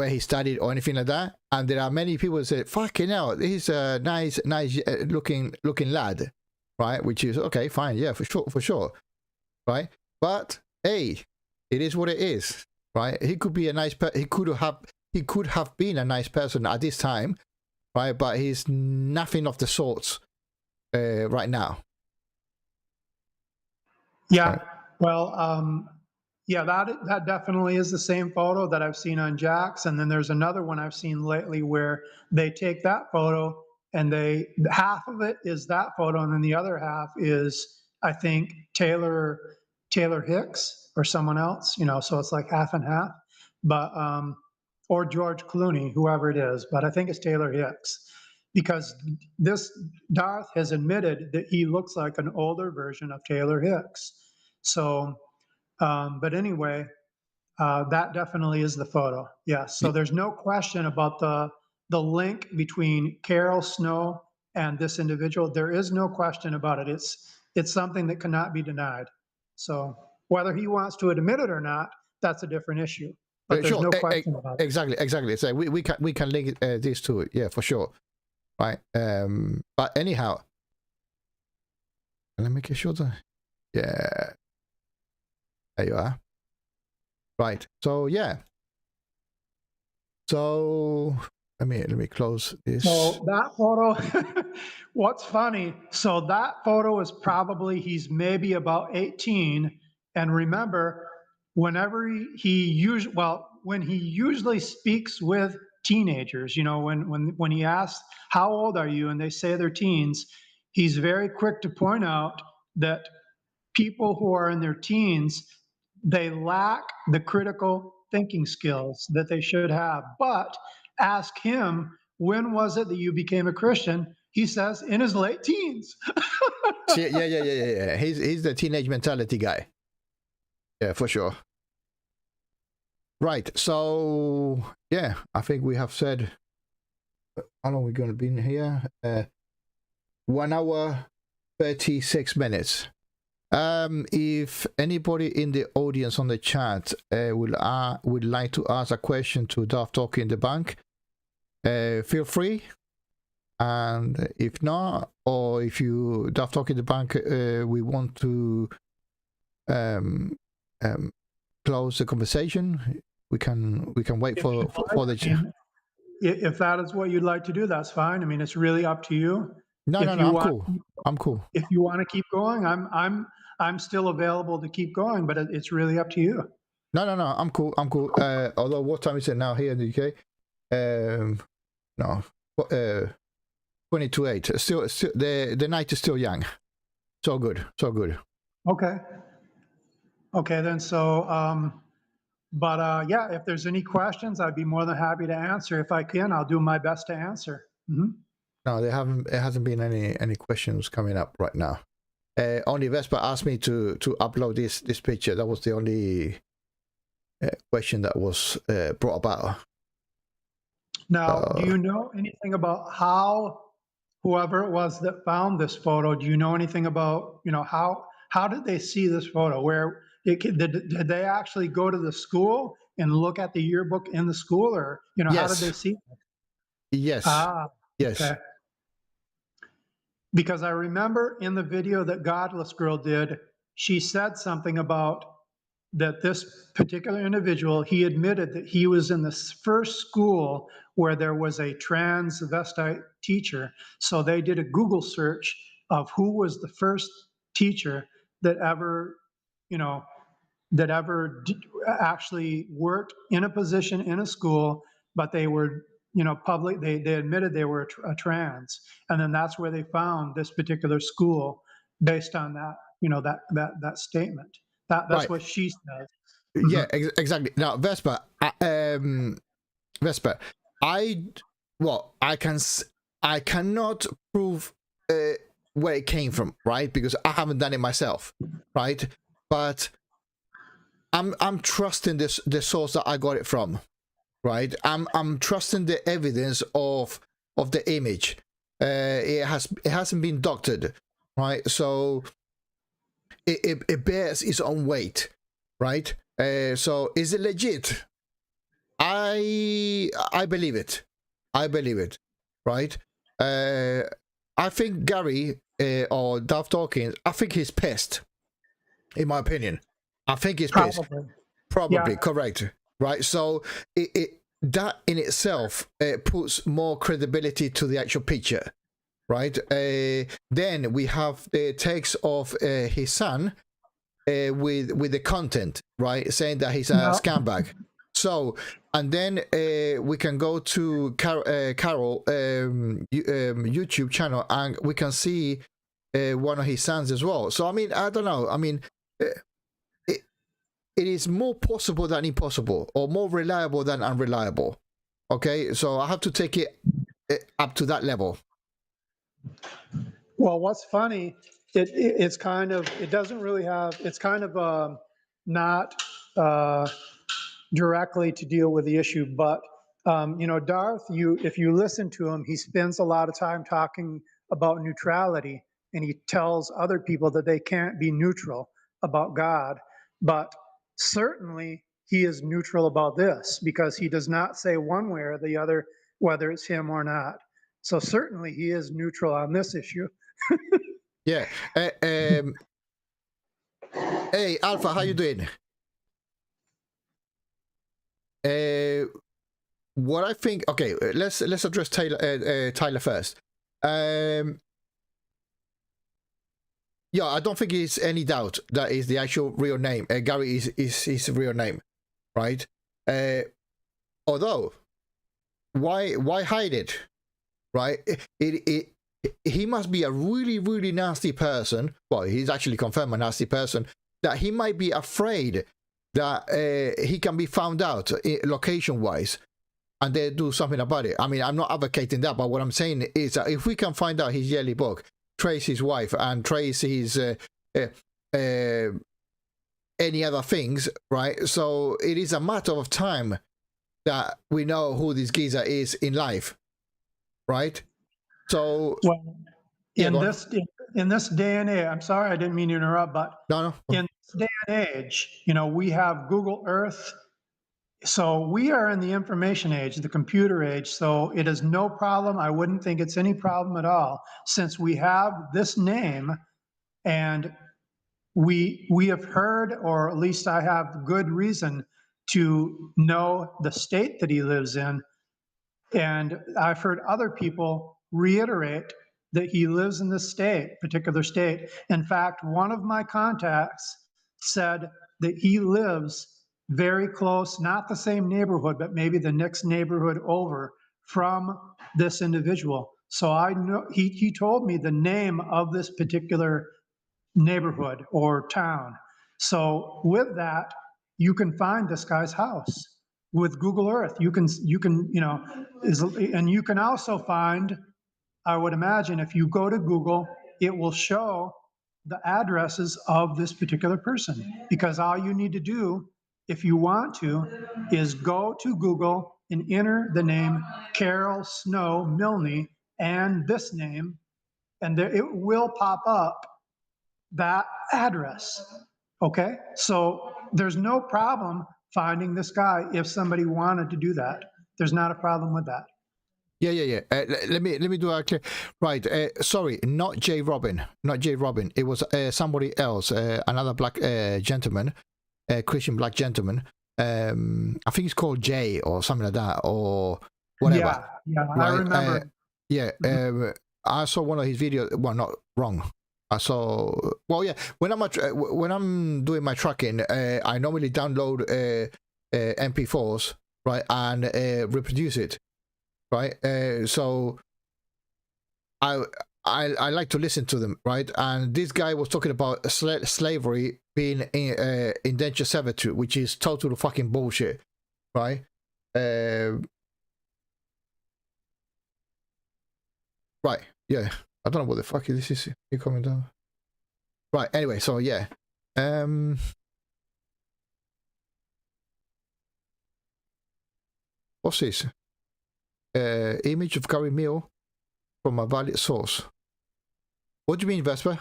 he studied or anything like that. And there are many people that say, "Fucking hell, he's a nice looking lad," right? Which is okay, fine, yeah, for sure, right? But hey, it is what it is, right? He could be a nice he could have been a nice person at this time, right? But he's nothing of the sorts right now. Yeah. Right. Well, yeah, that definitely is the same photo that I've seen on Jack's. And then there's another one I've seen lately where they take that photo and half of it is that photo, and then the other half is, I think, Taylor Hicks or someone else, so it's like half and half. But or George Clooney, whoever it is, but I think it's Taylor Hicks, because this Darth has admitted that he looks like an older version of Taylor Hicks. So, but anyway, that definitely is the photo. Yes. So there's no question about the link between Carol Snow and this individual. There is no question about it. It's something that cannot be denied. So whether he wants to admit it or not, that's a different issue. But there's Sure, no question about it. exactly. So we can link this to it, yeah, for sure, right? But anyhow, let me make sure that, yeah, there you are. Right. So yeah. So let me close this. So that photo, what's funny, so that photo is probably, he's maybe about 18. And remember, whenever when he usually speaks with teenagers, you know, when he asks, how old are you? And they say they're teens, he's very quick to point out that people who are in their teens, they lack the critical thinking skills that they should have. But ask him, when was it that you became a Christian? He says, in his late teens. Yeah. He's the teenage mentality guy. Yeah, for sure. Right. So yeah, I think we have said how long we're going to be in here. 1 hour 36 minutes. If anybody in the audience on the chat would like to ask a question to Darth Dawkins Debunked, feel free. And if not, or if you Darth Dawkins Debunked, we want to close the conversation, we can wait for the chat. If that is what you'd like to do, that's fine. I mean, it's really up to you. No, I'm cool. If you want to keep going, I'm still available to keep going, but it's really up to you. No, I'm cool. Although, what time is it now here in the UK? No, 22:08. Still, the night is still young. So good. Okay, then. So, yeah, if there's any questions, I'd be more than happy to answer. If I can, I'll do my best to answer. Mm-hmm. No, there hasn't been any questions coming up right now. Only Vespa asked me to upload this picture. That was the only question that was brought about. Now, do you know anything about how whoever it was that found this photo? Do you know anything about, you know, how did they see this photo? Where did they actually go to the school and look at the yearbook in the school, or, you know, Yes. how did they see it? Yes. Yes. Okay. Because I remember in the video that Godless Girl did, she said something about that this particular individual, he admitted that he was in the first school where there was a transvestite teacher. So they did a Google search of who was the first teacher that ever, you know, actually worked in a position in a school, but they were, you know, public, they admitted they were a trans. And then that's where they found this particular school based on that, you know, that statement. That's right. What she says. Yeah, exactly. Now, Vespa, I cannot prove where it came from, right? Because I haven't done it myself, right? But I'm trusting the source that I got it from, right? I'm trusting the evidence of the image. It hasn't been doctored, right? So it bears its own weight, right? So is it legit? I believe it. Right? I think Gary or Darth Dawkins, I think he's pissed. In my opinion, I think he's pissed. Probably, yeah. Correct. Right? So that in itself puts more credibility to the actual picture. Right? Then we have the text of his son with the content, right, saying that he's a scumbag. So, and then we can go to Carol YouTube channel, and we can see one of his sons as well. So I mean, I don't know. I mean, it is more possible than impossible, or more reliable than unreliable. Okay, so I have to take it, up to that level. Well, what's funny it's kind of, it doesn't really have, it's kind of not directly to deal with the issue, but you know, Darth, if you listen to him, he spends a lot of time talking about neutrality, and he tells other people that they can't be neutral about God. But certainly he is neutral about this, because he does not say one way or the other whether it's him or not. So certainly he is neutral on this issue. Yeah. Hey, Alpha, how you doing? What I think, okay, let's address Tyler first. Yeah, I don't think it's any doubt that is the actual real name. Gary is his real name, right? Although, why hide it, right? He must be a really nasty person. Well, he's actually confirmed a nasty person, that he might be afraid that he can be found out location-wise, and they do something about it. I mean, I'm not advocating that, but what I'm saying is that if we can find out his yearly book, trace his wife, and trace his any other things, right? So it is a matter of time that we know who this geezer is in life, right? So well, in this day and age, I'm sorry, I didn't mean to interrupt, but no. In this day and age, you know, we have Google Earth. So we are in the information age, the computer age. So it is no problem. I wouldn't think it's any problem at all, since we have this name, and we have heard, or at least I have good reason to know the state that he lives in. And I've heard other people reiterate that he lives in this state, particular state. In fact, one of my contacts said that he lives very close, not the same neighborhood, but maybe the next neighborhood over from this individual. So I know he told me the name of this particular neighborhood or town. So with that, you can find this guy's house with Google Earth. You can, you know, and you can also find, I would imagine, if you go to Google, it will show the addresses of this particular person, because all you need to do, if you want to, is go to Google and enter the name Carol Snow Milne and this name, and there, it will pop up that address. Okay, so there's no problem finding this guy if somebody wanted to do that. There's not a problem with that. Yeah. Let me do a clear. Right. Sorry, not J Robin. Not J Robin. It was somebody else. Another black gentleman, Christian black gentleman. I think it's called Jay or something like that, or whatever. Yeah, right? I remember. I saw one of his videos. Well, not wrong. I saw. Well, yeah. When I'm doing my tracking, I normally download MP4s, right, and reproduce it. Right, so I like to listen to them, right? And this guy was talking about slavery being indentured servitude, which is total fucking bullshit, right? Right, yeah. I don't know what the fuck this is. You coming down? Right. Anyway, so yeah. What's this? Image of Gary Mill from a valid source. What do you mean, Vesper?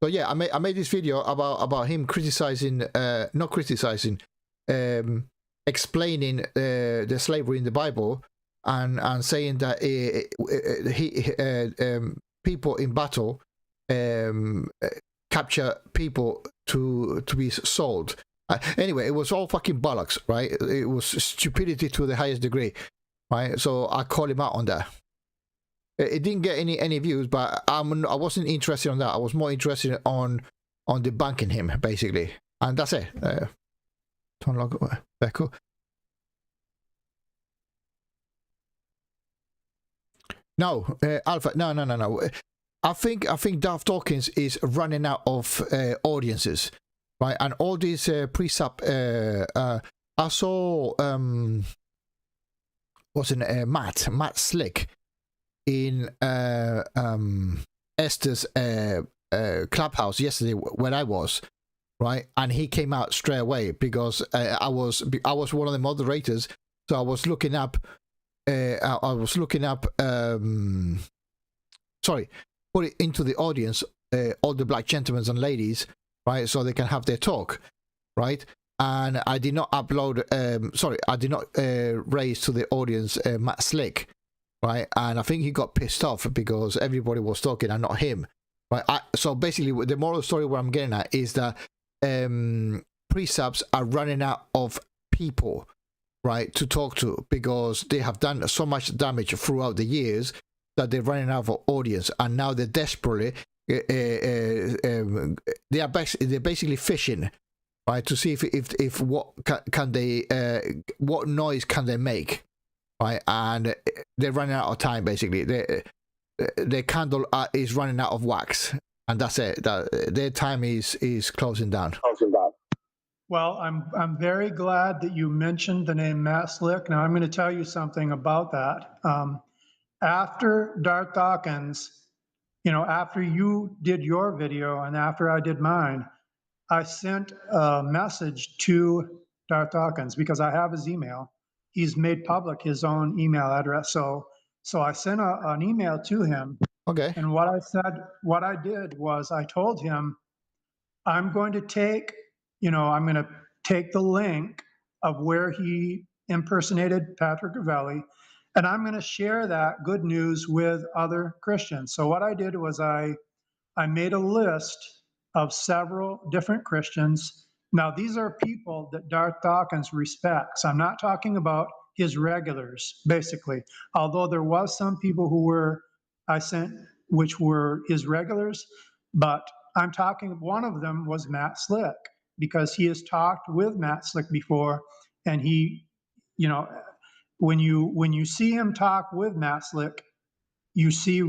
So yeah, I made this video about him criticizing, not criticizing, explaining the slavery in the Bible, and saying that people in battle capture people to be sold. Anyway, it was all fucking bollocks, right? It was stupidity to the highest degree, right? So I called him out on that. It didn't get any views, but I wasn't interested on that. I was more interested on debunking him, basically, and that's it. Turn log back up. No, Alpha. No. I think Darth Dawkins is running out of audiences. Right, and all these pre-sub, I saw, what's in Matt Slick, in Esther's clubhouse yesterday when I was, right, and he came out straight away because I was one of the moderators, so I was looking up. Sorry, put it into the audience, all the black gentlemen and ladies, right, so they can have their talk, right. And I did not upload. I did not raise to the audience Matt Slick, right, and I think he got pissed off because everybody was talking and not him, right. So basically, the moral story where I'm getting at is that pre-subs are running out of people, right, to talk to because they have done so much damage throughout the years that they're running out of audience, and now they're desperately they're basically fishing, right, to see if what can they what noise can they make, right, and they're running out of time. Basically, their candle is running out of wax, and that's it. Their time is closing down. Well, I'm very glad that you mentioned the name Matt Slick. Now I'm going to tell you something about that. After Darth Dawkins, after you did your video and after I did mine, I sent a message to Darth Dawkins because I have his email. He's made public his own email address. So I sent an email to him. Okay. And what I did was I told him, I'm going to take the link of where he impersonated Patrick Gavelli, and I'm going to share that good news with other Christians. So what I did was I made a list of several different Christians. Now, these are people that Darth Dawkins respects. I'm not talking about his regulars, basically, although there was some people I sent, which were his regulars, but I'm talking, one of them was Matt Slick, because he has talked with Matt Slick before, and he, when you see him talk with Matt Slick, you see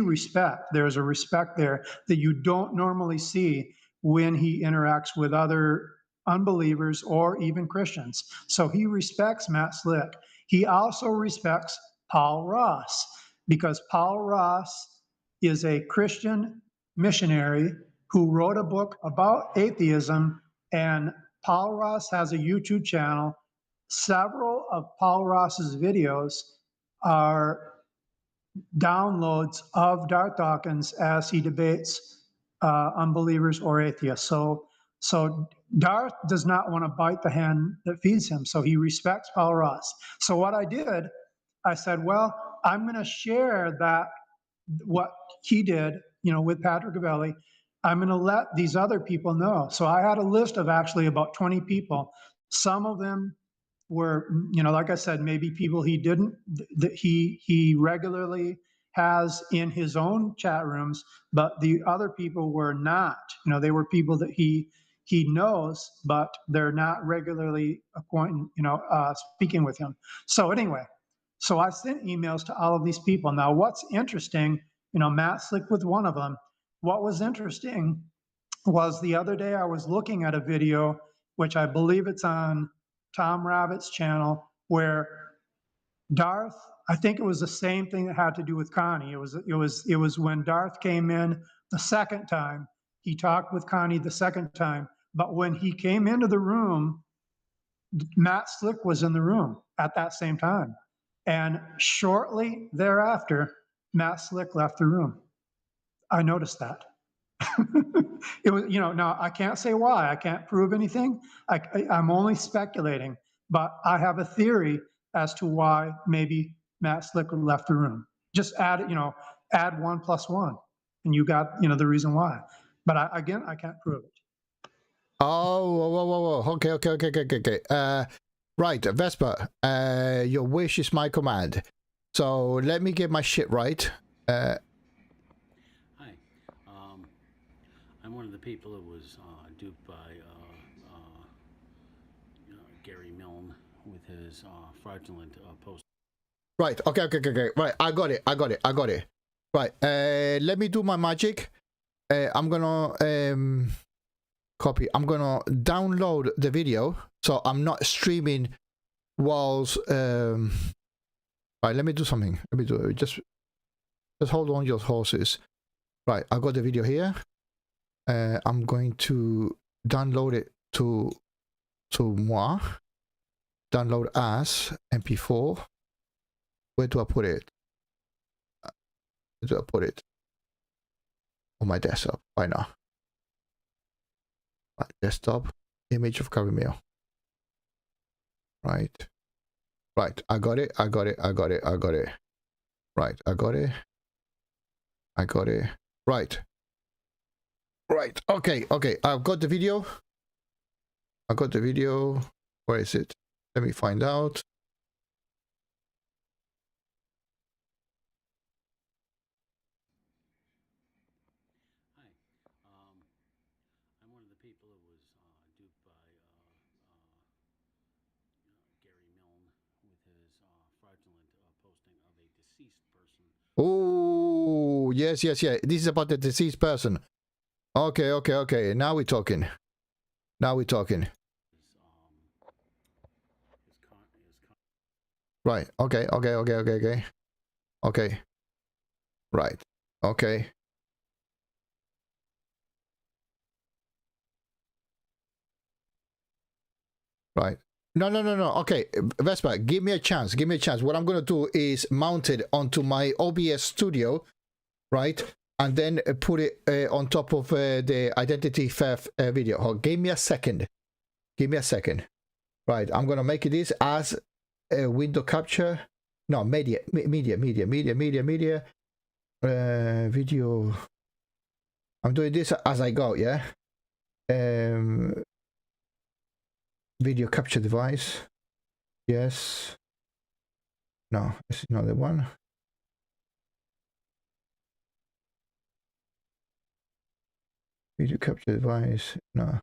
respect. There's a respect there that you don't normally see when he interacts with other unbelievers or even Christians. So he respects Matt Slick. He also respects Paul Ross, because Paul Ross is a Christian missionary who wrote a book about atheism, and Paul Ross has a YouTube channel. Several of Paul Ross's videos are downloads of Darth Dawkins as he debates unbelievers or atheists. So Darth does not want to bite the hand that feeds him, so he respects Paul Ross. So what I did, I said, well, I'm going to share what he did, with Patrick Gavelli. I'm going to let these other people know. So I had a list of actually about 20 people. Some of them were, like I said, maybe people that he regularly has in his own chat rooms, but the other people were not. They were people that he knows, but they're not regularly speaking with him. So anyway, so I sent emails to all of these people. Now, what's interesting, Matt Slick was one of them. What was interesting was the other day I was looking at a video, which I believe it's on Tom Rabbit's channel, where Darth, I think it was the same thing that had to do with Connie. It was when Darth came in the second time. He talked with Connie the second time, but when he came into the room, Matt Slick was in the room at that same time. And shortly thereafter, Matt Slick left the room. I noticed that. It was, now I can't say why. I can't prove anything. I'm only speculating, but I have a theory as to why maybe Matt Slick left the room. Just add 1 + 1, and you got, the reason why. But I can't prove it. Oh, whoa. Okay. Right, Vesper, your wish is my command. So let me get my shit right. Hi. I'm one of the people that was duped by Gary Milne with his fraudulent post. Right, okay. Right, I got it. Right, let me do my magic. I'm gonna copy. I'm gonna download the video, so I'm not streaming whilst Right, let me do something. Let me do it. Just hold on your horses. Right, I got the video here. I'm going to download it to moi. Download as MP4. Where do I put it? Where do I put it? On my desktop. Why not? Right, desktop. Image of Gary Mill. Right. Right. I got it. I got it. I got it. I got it. Right. I got it. I got it. Right. Right. Okay. Okay. I've got the video. I got the video. Where is it? Let me find out. Hi. I'm one of the people who was duped by Gary Milne with his fraudulent posting of a deceased person. Oh, yes, yes, yeah. This is about the deceased person. Okay, okay, okay. Now we're talking. Now we're talking. Right. Okay, okay, okay, okay, okay. Okay. Right. Okay. Right. No, no, no, no. Okay, Vespa, give me a chance. Give me a chance. What I'm going to do is mount it onto my OBS studio, right? And then put it on top of the identity theft video. Oh, give me a second. Give me a second. Right. I'm going to make this as a window capture. No, media. Video. I'm doing this as I go, yeah? Video capture device. Yes. No, this is not the one. Video capture device. No.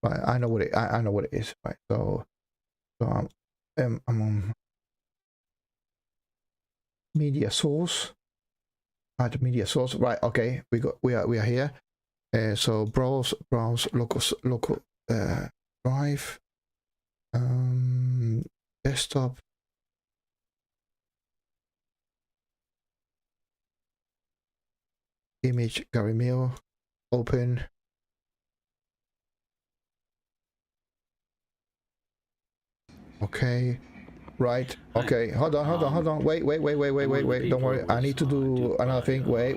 Right, I know what it. I know what it is. Right. So I'm on media source. Add media source. Right. Okay. We are here. So browse local drive. Desktop. Image Gary Mill. Open. Okay. Right. Okay. Hold on. Wait. Don't worry. I need to do another thing. Wait.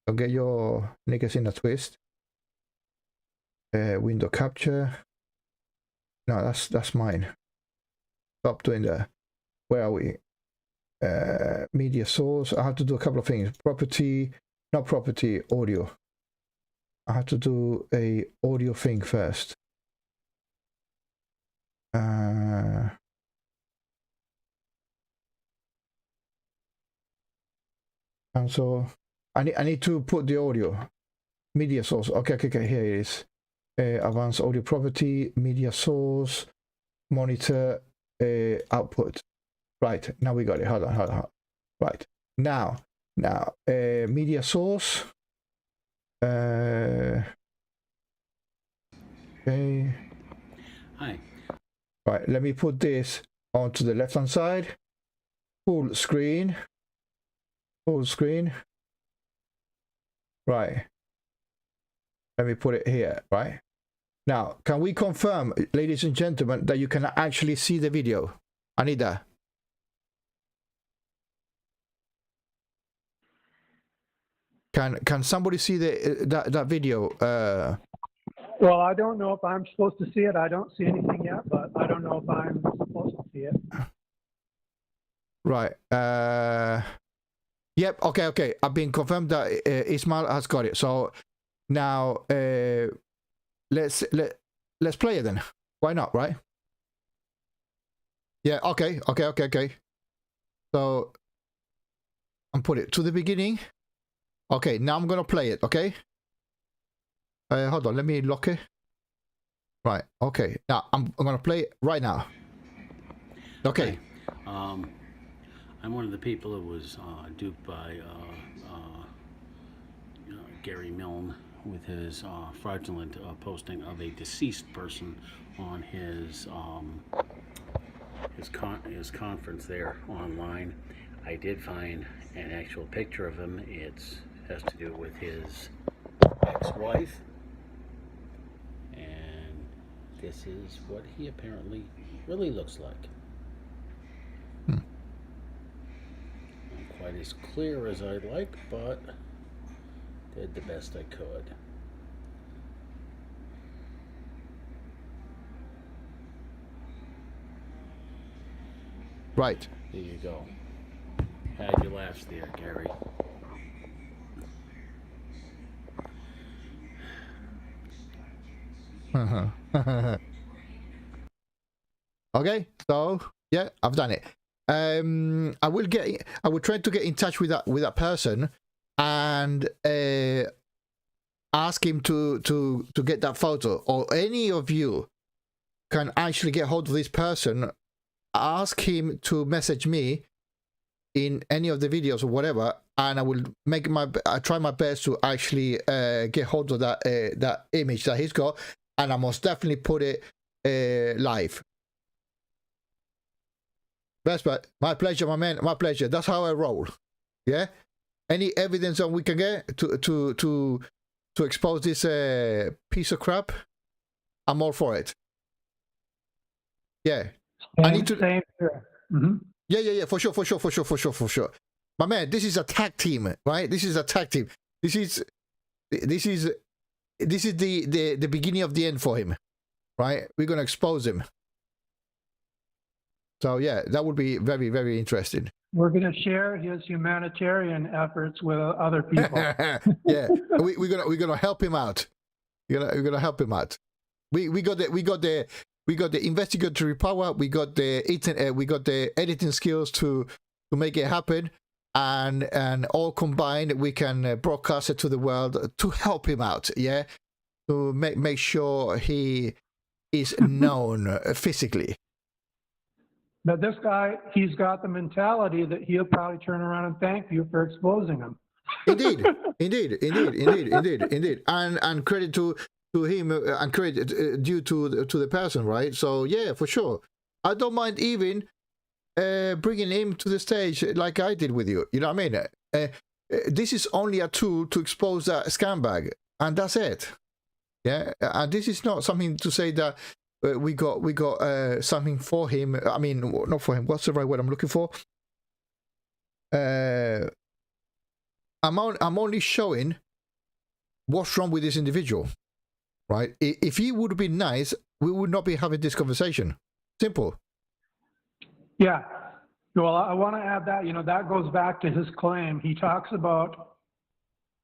Don't get your knickers in a twist. Window capture. No, that's mine. Stop doing that. Where are we? Media source. I have to do a couple of things. Property, not property, audio. I have to do a audio thing first. Console. I need to put the audio. Media source. Okay. Here it is. Advanced audio property, media source, monitor, output. Right, now we got it. Hold on. Right, now, media source. Okay. Hi. Right, let me put this onto the left-hand side. Full screen. Right. Let me put it here, right? Now, can we confirm, ladies and gentlemen, that you can actually see the video? I need that. Can somebody see that video? Well, I don't know if I'm supposed to see it. I don't see anything yet, but I don't know if I'm supposed to see it. Right. Yep. Okay. I've been confirmed that Ismail has got it. So now let's play it then. Why not? Right. Yeah. Okay. So I'm put it to the beginning. Okay. Now I'm gonna play it. Okay. Hold on. Let me lock it. Right. Okay. Now I'm gonna play it right now. Okay. Hi. I'm one of the people who was duped by Gary Milne with his fraudulent posting of a deceased person on his his conference there online. I did find an actual picture of him. It has to do with his ex-wife, and this is what he apparently really looks like. Not quite as clear as I'd like, but did the best I could. Right. There you go. Had your laughs there, Gary. Okay, so yeah, I've done it. I will try to get in touch with that person and ask him to get that photo, or any of you can actually get hold of this person. Ask him to message me in any of the videos or whatever, and I will try my best to actually get hold of that image that he's got, and I most definitely put it live. Best bet. My pleasure, my man. My pleasure. That's how I roll. Yeah. Any evidence that we can get to expose this piece of crap, I'm all for it. Yeah. I need to. Same here. Mm-hmm. Yeah, for sure. My man, this is a tag team, right? This is a tag team. This is the beginning of the end for him, right? We're gonna expose him. So yeah, that would be very, very interesting. We're going to share his humanitarian efforts with other people. Yeah, we're gonna help him out. We're gonna help him out. We got the investigatory power. We got the editing skills to make it happen, and all combined, we can broadcast it to the world to help him out. Yeah, to make sure he is known physically. But this guy, he's got the mentality that he'll probably turn around and thank you for exposing him. Indeed. And credit to him, and credit due to the person, right? So yeah, for sure. I don't mind even bringing him to the stage like I did with you. You know what I mean? This is only a tool to expose that scumbag, and that's it. Yeah, and this is not something to say that we got something for him. I mean, not for him. What's the right word I'm looking for? I'm only showing what's wrong with this individual, right? If he would have been nice, we would not be having this conversation. Simple. Yeah. Well, I want to add that, that goes back to his claim. He talks about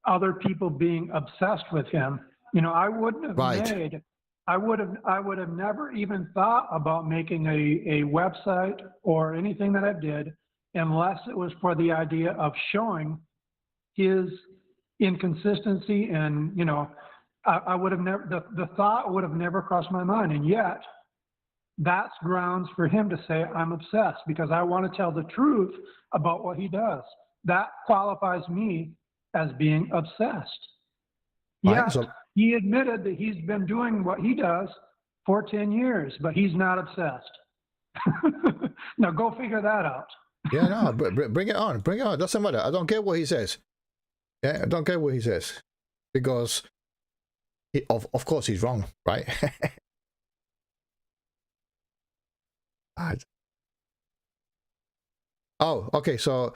other people being obsessed with him. I wouldn't have right. I would have never even thought about making a website or anything that I did unless it was for the idea of showing his inconsistency. And, I would have never, the thought would have never crossed my mind. And yet that's grounds for him to say, I'm obsessed because I want to tell the truth about what he does. That qualifies me as being obsessed. Right, Yes, he admitted that he's been doing what he does for 10 years, but he's not obsessed. Now go figure that out. Yeah, no, bring it on. Bring it on. Doesn't matter. I don't care what he says. Yeah, I don't care what he says. Because, of course, he's wrong, right? Oh, okay. So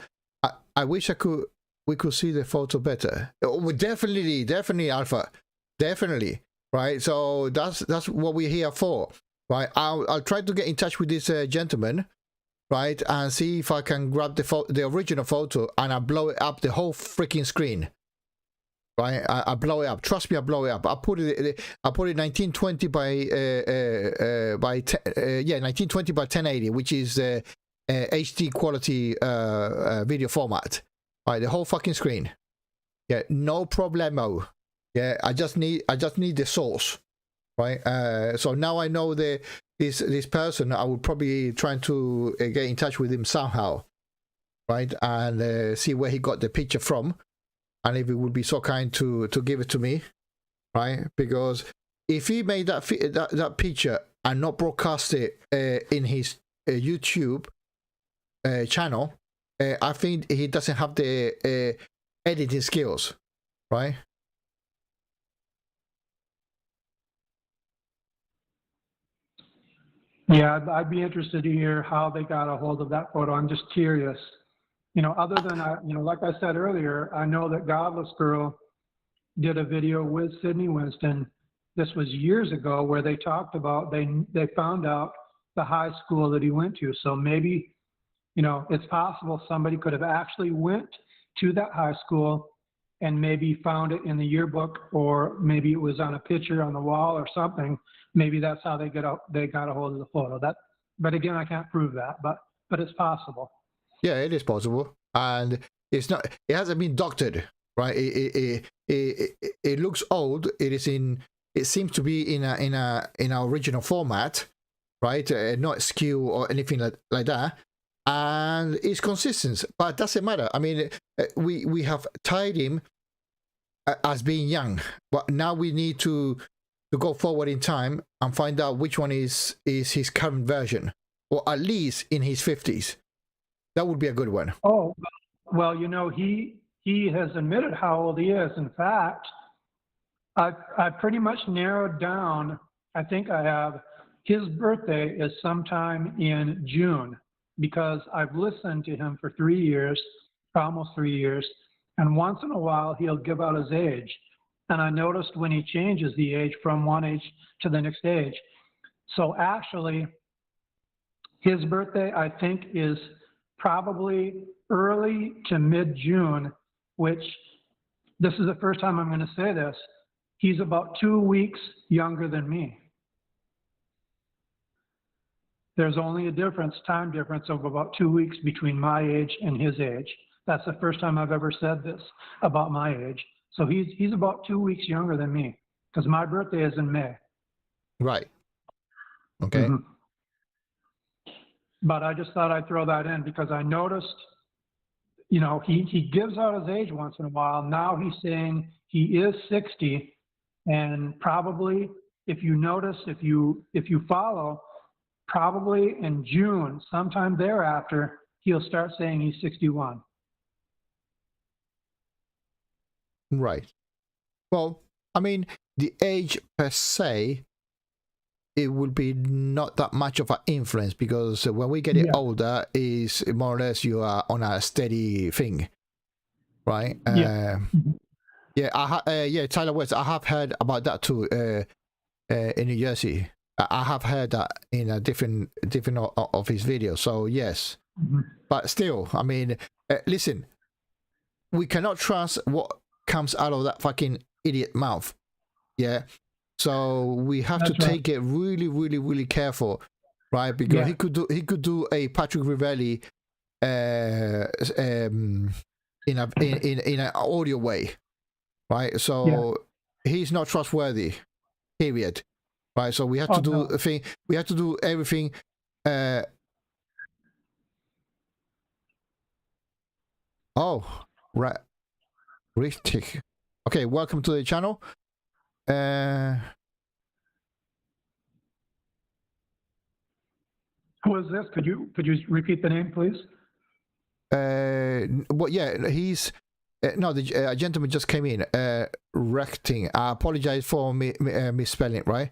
I wish we could see the photo better. Oh, definitely, Alpha. Definitely, right? So that's what we're here for, right? I'll try to get in touch with this gentleman, right, and see if I can grab the original photo and I blow it up the whole freaking screen, right? I blow it up. Trust me, I blow it up. I put it 1920 by 1920 by 1080, which is HD quality video format. Right, the whole fucking screen. Yeah, no problemo. Yeah, I just need the source, right? So now I know this person. I would probably try to get in touch with him somehow, right? And see where he got the picture from, and if he would be so kind to give it to me, right? Because if he made that picture and not broadcast it in his YouTube channel, I think he doesn't have the editing skills, right? Yeah, I'd be interested to hear how they got a hold of that photo. I'm just curious. Other than like I said earlier, I know that Godless Girl did a video with Sidney Winston. This was years ago, where they talked about they found out the high school that he went to. So maybe, it's possible somebody could have actually went to that high school and maybe found it in the yearbook, or maybe it was on a picture on the wall or something. Maybe that's how they got a hold of the photo. But again, I can't prove that, but it's possible. Yeah, it is possible, and it hasn't been doctored, right? It looks old. It seems to be in a original format, right? Not skew or anything like that, and it's consistent. But it doesn't matter. I mean, we have tied him as being young, but now we need to go forward in time and find out which one is his current version, or at least in his 50s. That would be a good one. Oh, well, he has admitted how old he is. In fact, I pretty much narrowed down. I think I have his birthday is sometime in June, because I've listened to him for 3 years, almost 3 years, and once in a while he'll give out his age. And I noticed when he changes the age from one age to the next age. So actually, his birthday, I think, is probably early to mid-June, which, this is the first time I'm going to say this, he's about 2 weeks younger than me. There's only a time difference of about 2 weeks between my age and his age. That's the first time I've ever said this about my age. So he's about 2 weeks younger than me, because my birthday is in May. Right. Okay. Mm-hmm. But I just thought I'd throw that in, because I noticed, he gives out his age once in a while. Now he's saying he is 60, and probably, if you notice, if you follow, probably in June, sometime thereafter, he'll start saying he's 61. Right. Well, I mean, the age per se, it will be not that much of an influence, because when we get older, is more or less you are on a steady thing, right? Tyler West, I have heard about that too. In New Jersey, I have heard that in a different of his videos. So yes, but still, I mean, listen, we cannot trust what comes out of that fucking idiot mouth. Yeah. So we have to take it really, really, really careful, right? Because he could do a Patrick Rivelli in an audio way, right? So he's not trustworthy, period. Right? So we have to do a thing. We have to do everything. Right. Richtig. Okay, welcome to the channel. Who is this? Could you repeat the name, please? Well, yeah, he's no, the gentleman just came in. Recting. I apologize for misspelling it, right?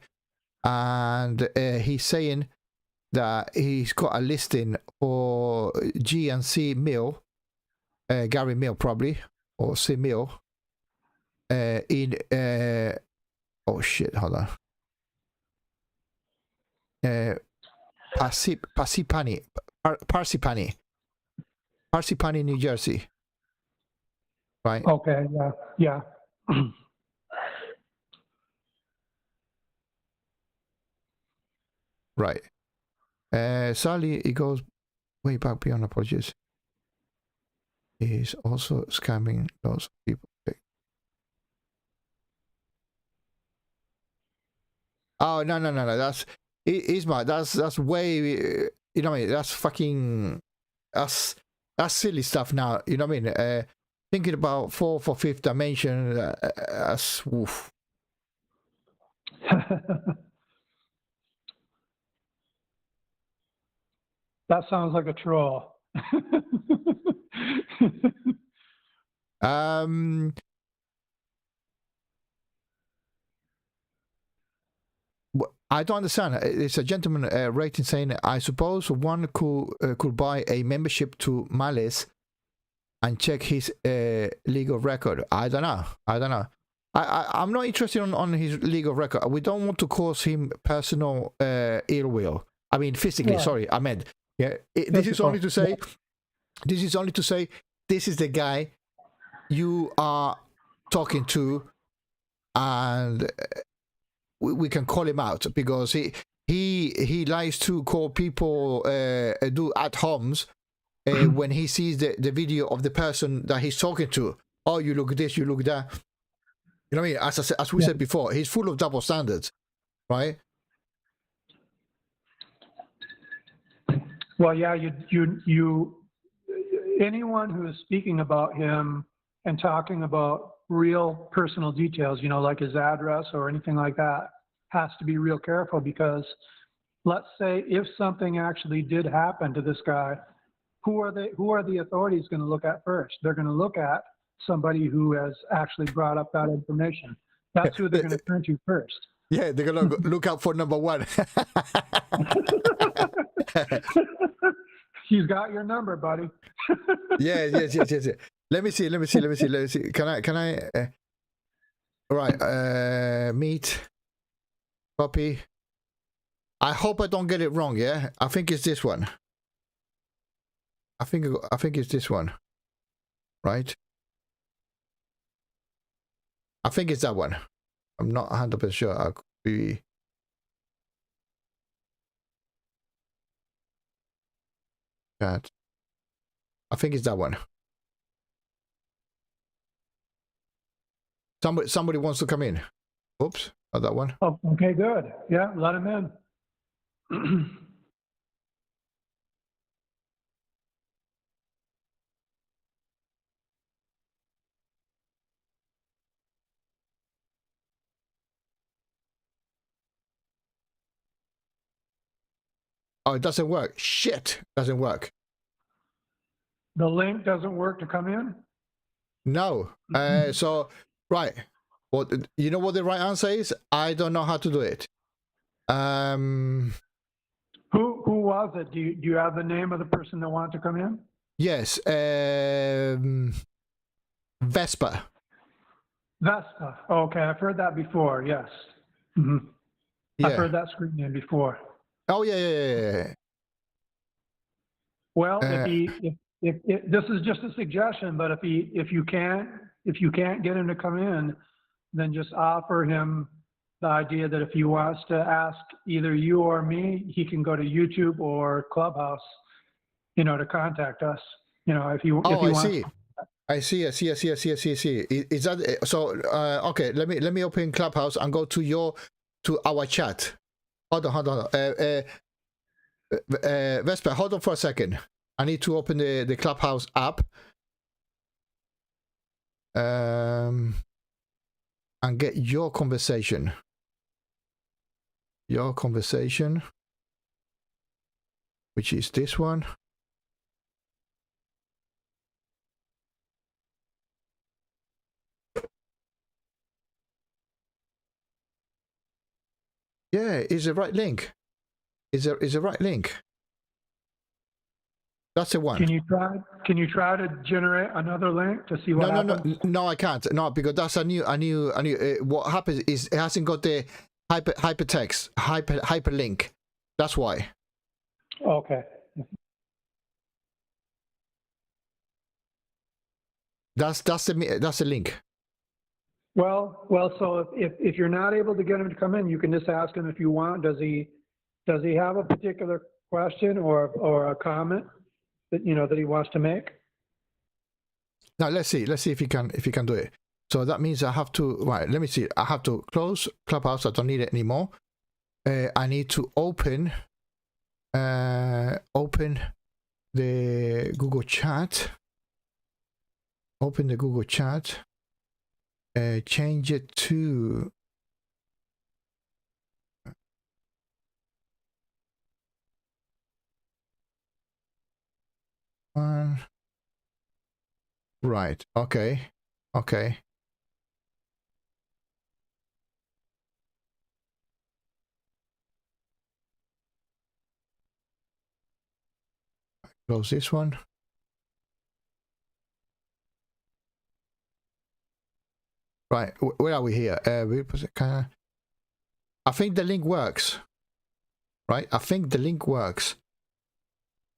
And he's saying that he's got a listing for G&C Mill, Gary Mill probably, or C Mill, in oh shit, hold on. Parsippany, New Jersey. Right. Okay. Yeah. Right. Sadly, it goes way back beyond apologies. He's also scamming lots of people. Oh no! That's Isma. That's way. You know what I mean? That's fucking. That's silly stuff now. You know what I mean? Thinking about fourth or fifth dimension. That's woof. That sounds like a troll. I don't understand. It's a gentleman rating saying, I suppose one could buy a membership to Malice and check his legal record. I don't know. I'm not interested on his legal record. We don't want to cause him personal ill will. I mean, physically. Yeah. Sorry, I meant. Yeah. This is only to say. This is only to say. This is the guy you are talking to, and we can call him out because he likes to call people do at homes when he sees the video of the person that he's talking to. Oh, you look this, you look that. You know what I mean? As we said before, he's full of double standards, right? Well, yeah, you anyone who is speaking about him and talking about real personal details, like his address or anything like that, has to be real careful, because let's say if something actually did happen to this guy, who are the authorities going to look at first? They're going to look at somebody who has actually brought up that information. That's who they're going to turn to first. Yeah, they're going to look out for number one. He's got your number, buddy. Yes. Let me see. Can I? All right. Meet. Copy. I hope I don't get it wrong. Yeah, I think it's this one. I think it's this one. Right. I think it's that one. I'm not 100% sure. I could be. Chat. I think it's that one. Somebody wants to come in. Oops, not that one. Oh, okay, good. Yeah, let him in. Oh, it doesn't work. Shit, doesn't work. The link doesn't work to come in? No. So, right. Well, you know what the right answer is? I don't know how to do it. Who was it? Do you have the name of the person that wanted to come in? Yes. Vespa. Vespa. Okay, I've heard that before. Yes. Mm-hmm. Yeah. I've heard that screen name before. Oh yeah. Well, if this is just a suggestion, but if you can't get him to come in, then just offer him the idea that if he wants to ask either you or me, he can go to YouTube or Clubhouse, to contact us. If he wants. I see. Is that so? Okay, let me open Clubhouse and go to our chat. Hold on. Vespa, hold on for a second. I need to open the Clubhouse app. And get your conversation. Which is this one. Yeah, is the right link. Is the right link. That's the one. Can you try to generate another link to see what happens? No, I can't. No, because that's a new. What happens is it hasn't got the hyperlink. That's why. Okay. That's the link. Well. So if you're not able to get him to come in, you can just ask him if you want. Does he have a particular question or a comment that that he wants to make? Now let's see if he can do it. So that means I have to let me see. I have to close Clubhouse. I don't need it anymore. I need to open the Google Chat. Open the Google Chat. Change it to Right. Okay. Okay. Close this one. Right. Where are we here? I think the link works. Right. I think the link works.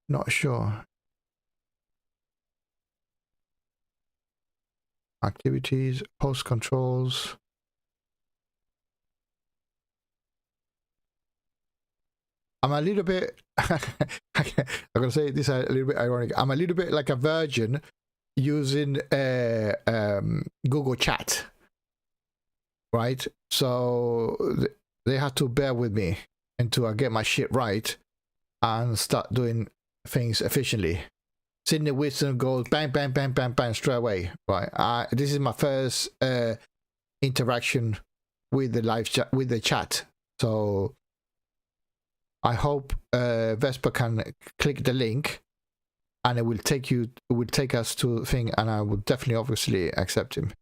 Not sure. Activities, post controls. I'm a little bit, I'm going to say this a little bit ironic. I'm a little bit like a virgin using Google Chat, right? So they have to bear with me until I get my shit right and start doing things efficiently. Sydney Wisdom goes bang, bang, bang, bang, bang straight away. Right. This is my first interaction with the live chat, with the chat. So I hope Vesper can click the link, and it will take you. It will take us to the thing, and I will definitely, obviously, accept him.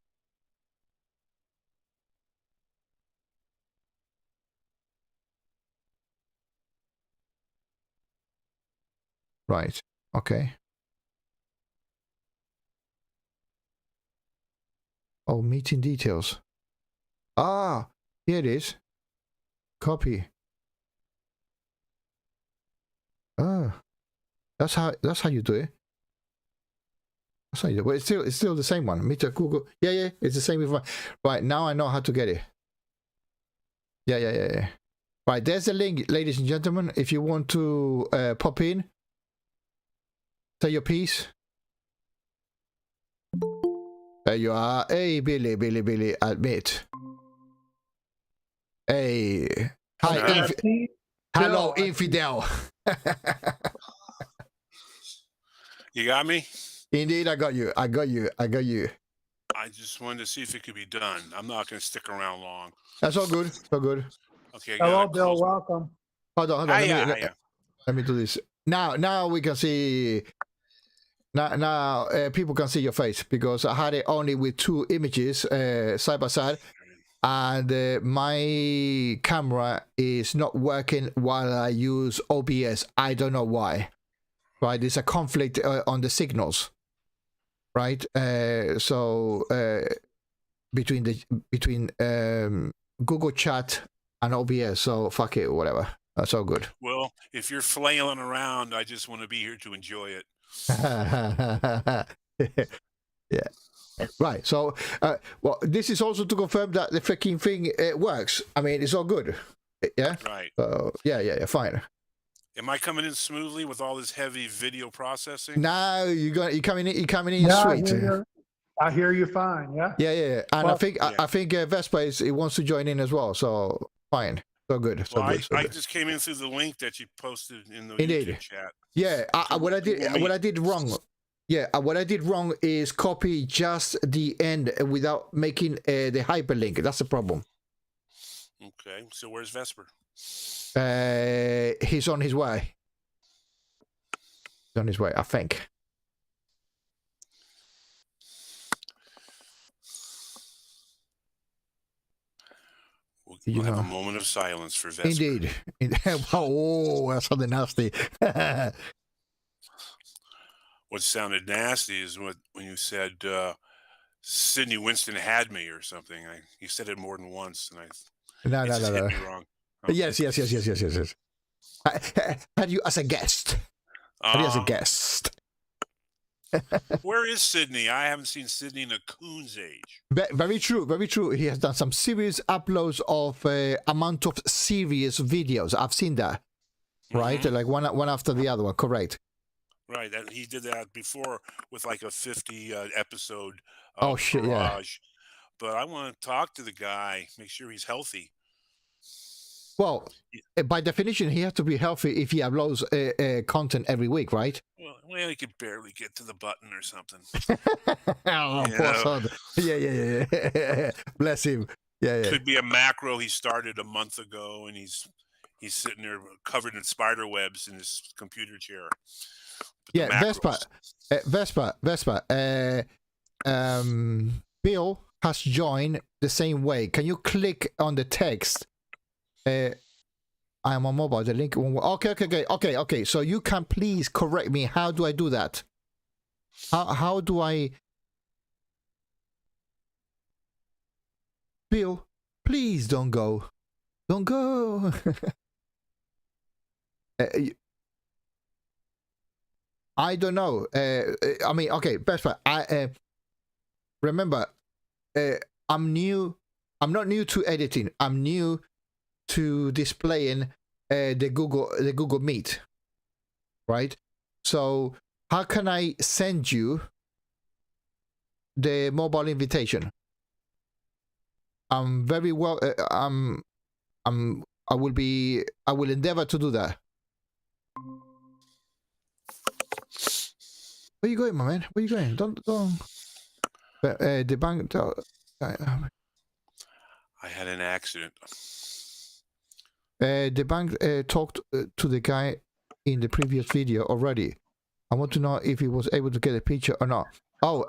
Right. Okay. Oh, meeting details. Ah, here it is. Copy. Ah, that's how you do it. That's how you do it. Well, it's still the same one. Meet a Google. Yeah, it's the same one. Right, now I know how to get it. Yeah. Right, there's the link, ladies and gentlemen. If you want to pop in, say your piece. There you are. Hey, Billy, admit. Hey. Hi, hello, infidel. You got me? Indeed, I got you. I just wanted to see if it could be done. I'm not going to stick around long. That's all good. Okay. Hello, Bill. Welcome. Hold on. Hiya. Let me do this. Now we can see. Now people can see your face, because I had it only with two images side by side, and my camera is not working while I use OBS. I don't know why. Right, there's a conflict on the signals. Right, so between Google Chat and OBS. So fuck it, whatever. That's all good. Well, if you're flailing around, I just want to be here to enjoy it. Yeah. Right. So, well, this is also to confirm that the freaking thing works. I mean, it's all good. Yeah. Right. Yeah. Fine. Am I coming in smoothly with all this heavy video processing? Now you're coming in. You're coming in Yeah, sweet. I hear you fine. Yeah. Yeah. And Well, I think Vespa he wants to join in as well. So fine. So good. So Well, good. So I good. just came in through the link that you posted in the Indeed. YouTube chat. Yeah. What I did wrong. Yeah. What I did wrong is copy just the end without making the hyperlink. That's the problem. Okay. So where's Vesper? He's on his way. He's on his way, I think. We'll have a moment of silence for Vesper. Indeed. Oh, that's something nasty. What sounded nasty is when you said Sidney Winston had me or something. You said it more than once, and No. hit me wrong. Okay. Yes. Had you as a guest. Where is Sydney? I haven't seen Sydney in a coon's age. Very true. He has done some serious uploads of amount of serious videos. I've seen that. Right? Like one after the other one. Correct. Right. He did that before with like a 50 episode Oh, shit, yeah. Barrage. But I want to talk to the guy, make sure he's healthy. Well, by definition, he has to be healthy if he uploads content every week, right? Well, he could barely get to the button or something. Oh, poor son. Yeah. Bless him. Yeah. Could be a macro he started a month ago, and he's He's sitting there covered in spider webs in his computer chair. Yeah, Vespa. Bill has joined the same way. Can you click on the text? I am on mobile. The link. Okay. So you can please correct me. How do I do that? How do I? Bill, please don't go. Don't go. I don't know. I mean, okay, best part. Remember, I'm new. I'm not new to editing. I'm new to displaying the Google Meet, right? So how can I send you the mobile invitation? I'm very well. I will endeavor to do that. Where you going, my man? Where you going? Don't. Debunked. I had an accident. Debunked talked to the guy in the previous video already. I want to know if he was able to get a picture or not. Oh,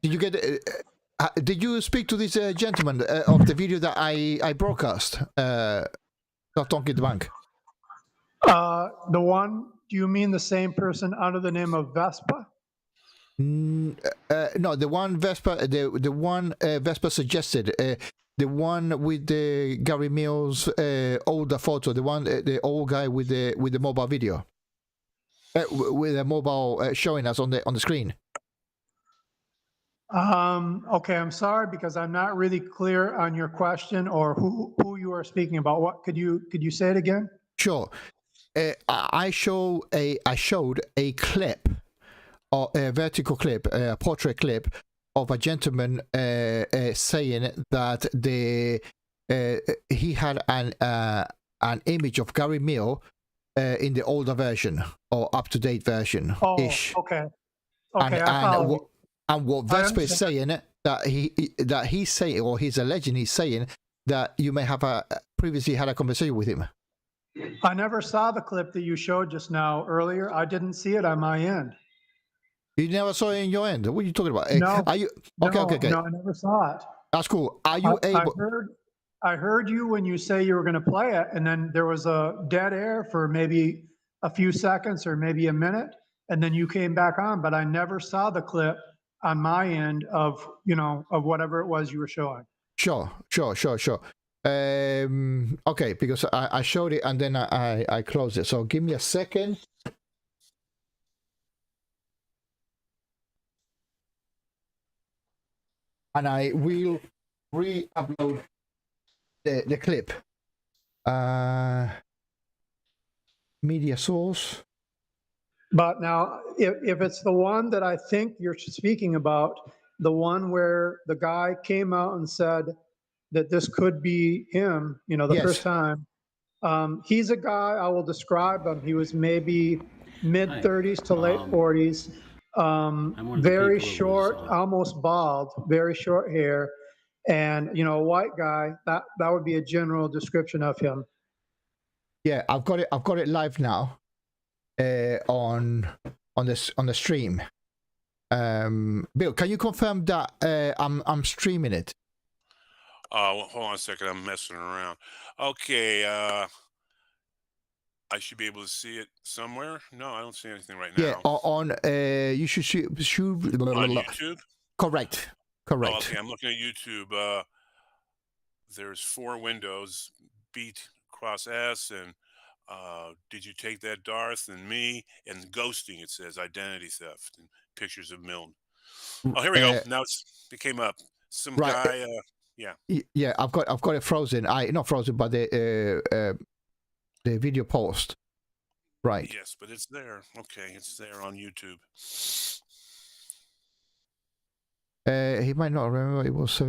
did you get? Did you speak to this gentleman of the video that I broadcast? Darth Dawkins Debunked. The one. Do you mean the same person under the name of Vespa? No, the one Vespa. The one Vespa suggested. The one with the Gary Mills older photo. The one, the old guy with the mobile video. With a mobile showing us on the screen. Okay, I'm sorry because I'm not really clear on your question or who you are speaking about. What could you say it again? Sure. I showed a clip, or a vertical clip, a portrait clip of a gentleman saying that he had an image of Gary Mill in the older version or up-to-date version. Oh, ish. okay. And what Vespa is saying that he's saying, or he's alleging he's saying that you may have previously had a conversation with him. I never saw the clip that you showed just now earlier. I didn't see it on my end. You never saw it in your end. What are you talking about? No. Are you okay? No, I never saw it. That's cool. Are you able? I heard you when you say you were going to play it, and then there was a dead air for maybe a few seconds or maybe a minute, and then you came back on. But I never saw the clip on my end of whatever it was you were showing. Sure. Okay, because I showed it and then I closed it. So give me a second. And I will re-upload the clip. Media source. But now, if it's the one that I think you're speaking about, the one where the guy came out and said that this could be him, the Yes. first time, he's a guy, I will describe him. He was maybe mid-30s to late 40s, very short, almost bald, very short hair, and, a white guy. That would be a general description of him. Yeah, I've got it live now. On the stream. Bill, can you confirm that I'm streaming it? Hold on a second. I'm messing around. Okay. I should be able to see it somewhere. No, I don't see anything right now. Yeah, on you should shoot on YouTube. Correct. Oh, okay, I'm looking at YouTube. There's 4 windows: beat, cross S, and did you take that, Darth, and me, and ghosting. It says identity theft and pictures of Milne. Oh, here we go. Now it came up. Some guy. Yeah. Yeah, I've got it frozen. Not frozen, but the video post. Right. Yes, but it's there. Okay, it's there on YouTube. He might not remember. It was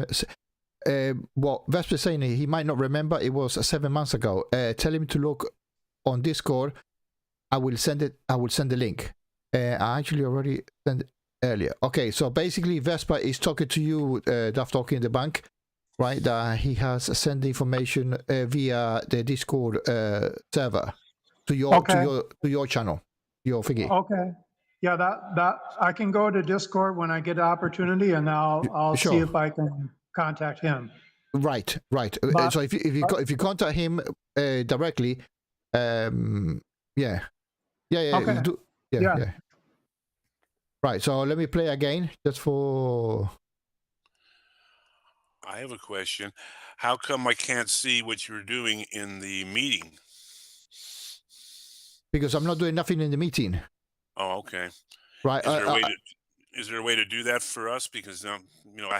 what Vesper's saying. He might not remember. It was 7 months ago. Tell him to look on Discord. I will send it. I will send the link. I actually already sent it earlier. Okay, so basically Vespa is talking to you, Darth Dawkins Debunked, right? That he has sent the information via the Discord server to your channel, your thingy. Okay. Yeah, that I can go to Discord when I get an opportunity, and I'll see Sure. if I can contact him. Right. But- So if you contact him directly, yeah. Okay. Yeah. Right. So let me play again, just for. I have a question. How come I can't see what you're doing in the meeting? Because I'm not doing nothing in the meeting. Oh, okay. Right. Is there a way to do that for us? Because I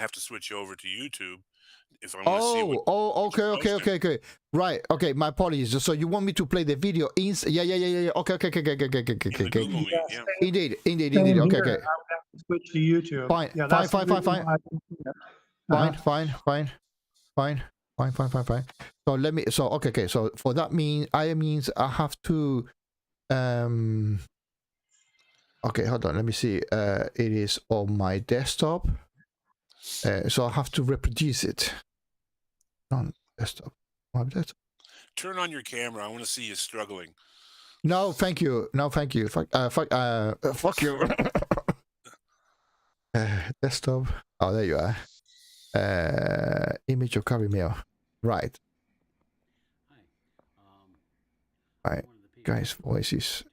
have to switch over to YouTube if I want to see what. Okay. Right. Okay. My apologies. So you want me to play the video in? Yeah. Okay. In the Google Meet, yeah. Indeed. Same Okay. here. I would have to switch to YouTube. Fine. Yeah, that's the reason Fine. why I can see it. Fine. So let me. So okay. So for that means I have to. Okay, hold on. Let me see. It is on my desktop. So I have to reproduce it. On desktop. My desktop. Turn on your camera. I want to see you struggling. No, thank you. Fuck you. Desktop. Oh, there you are. Image of carry mail. Right. Right. Guys, voices.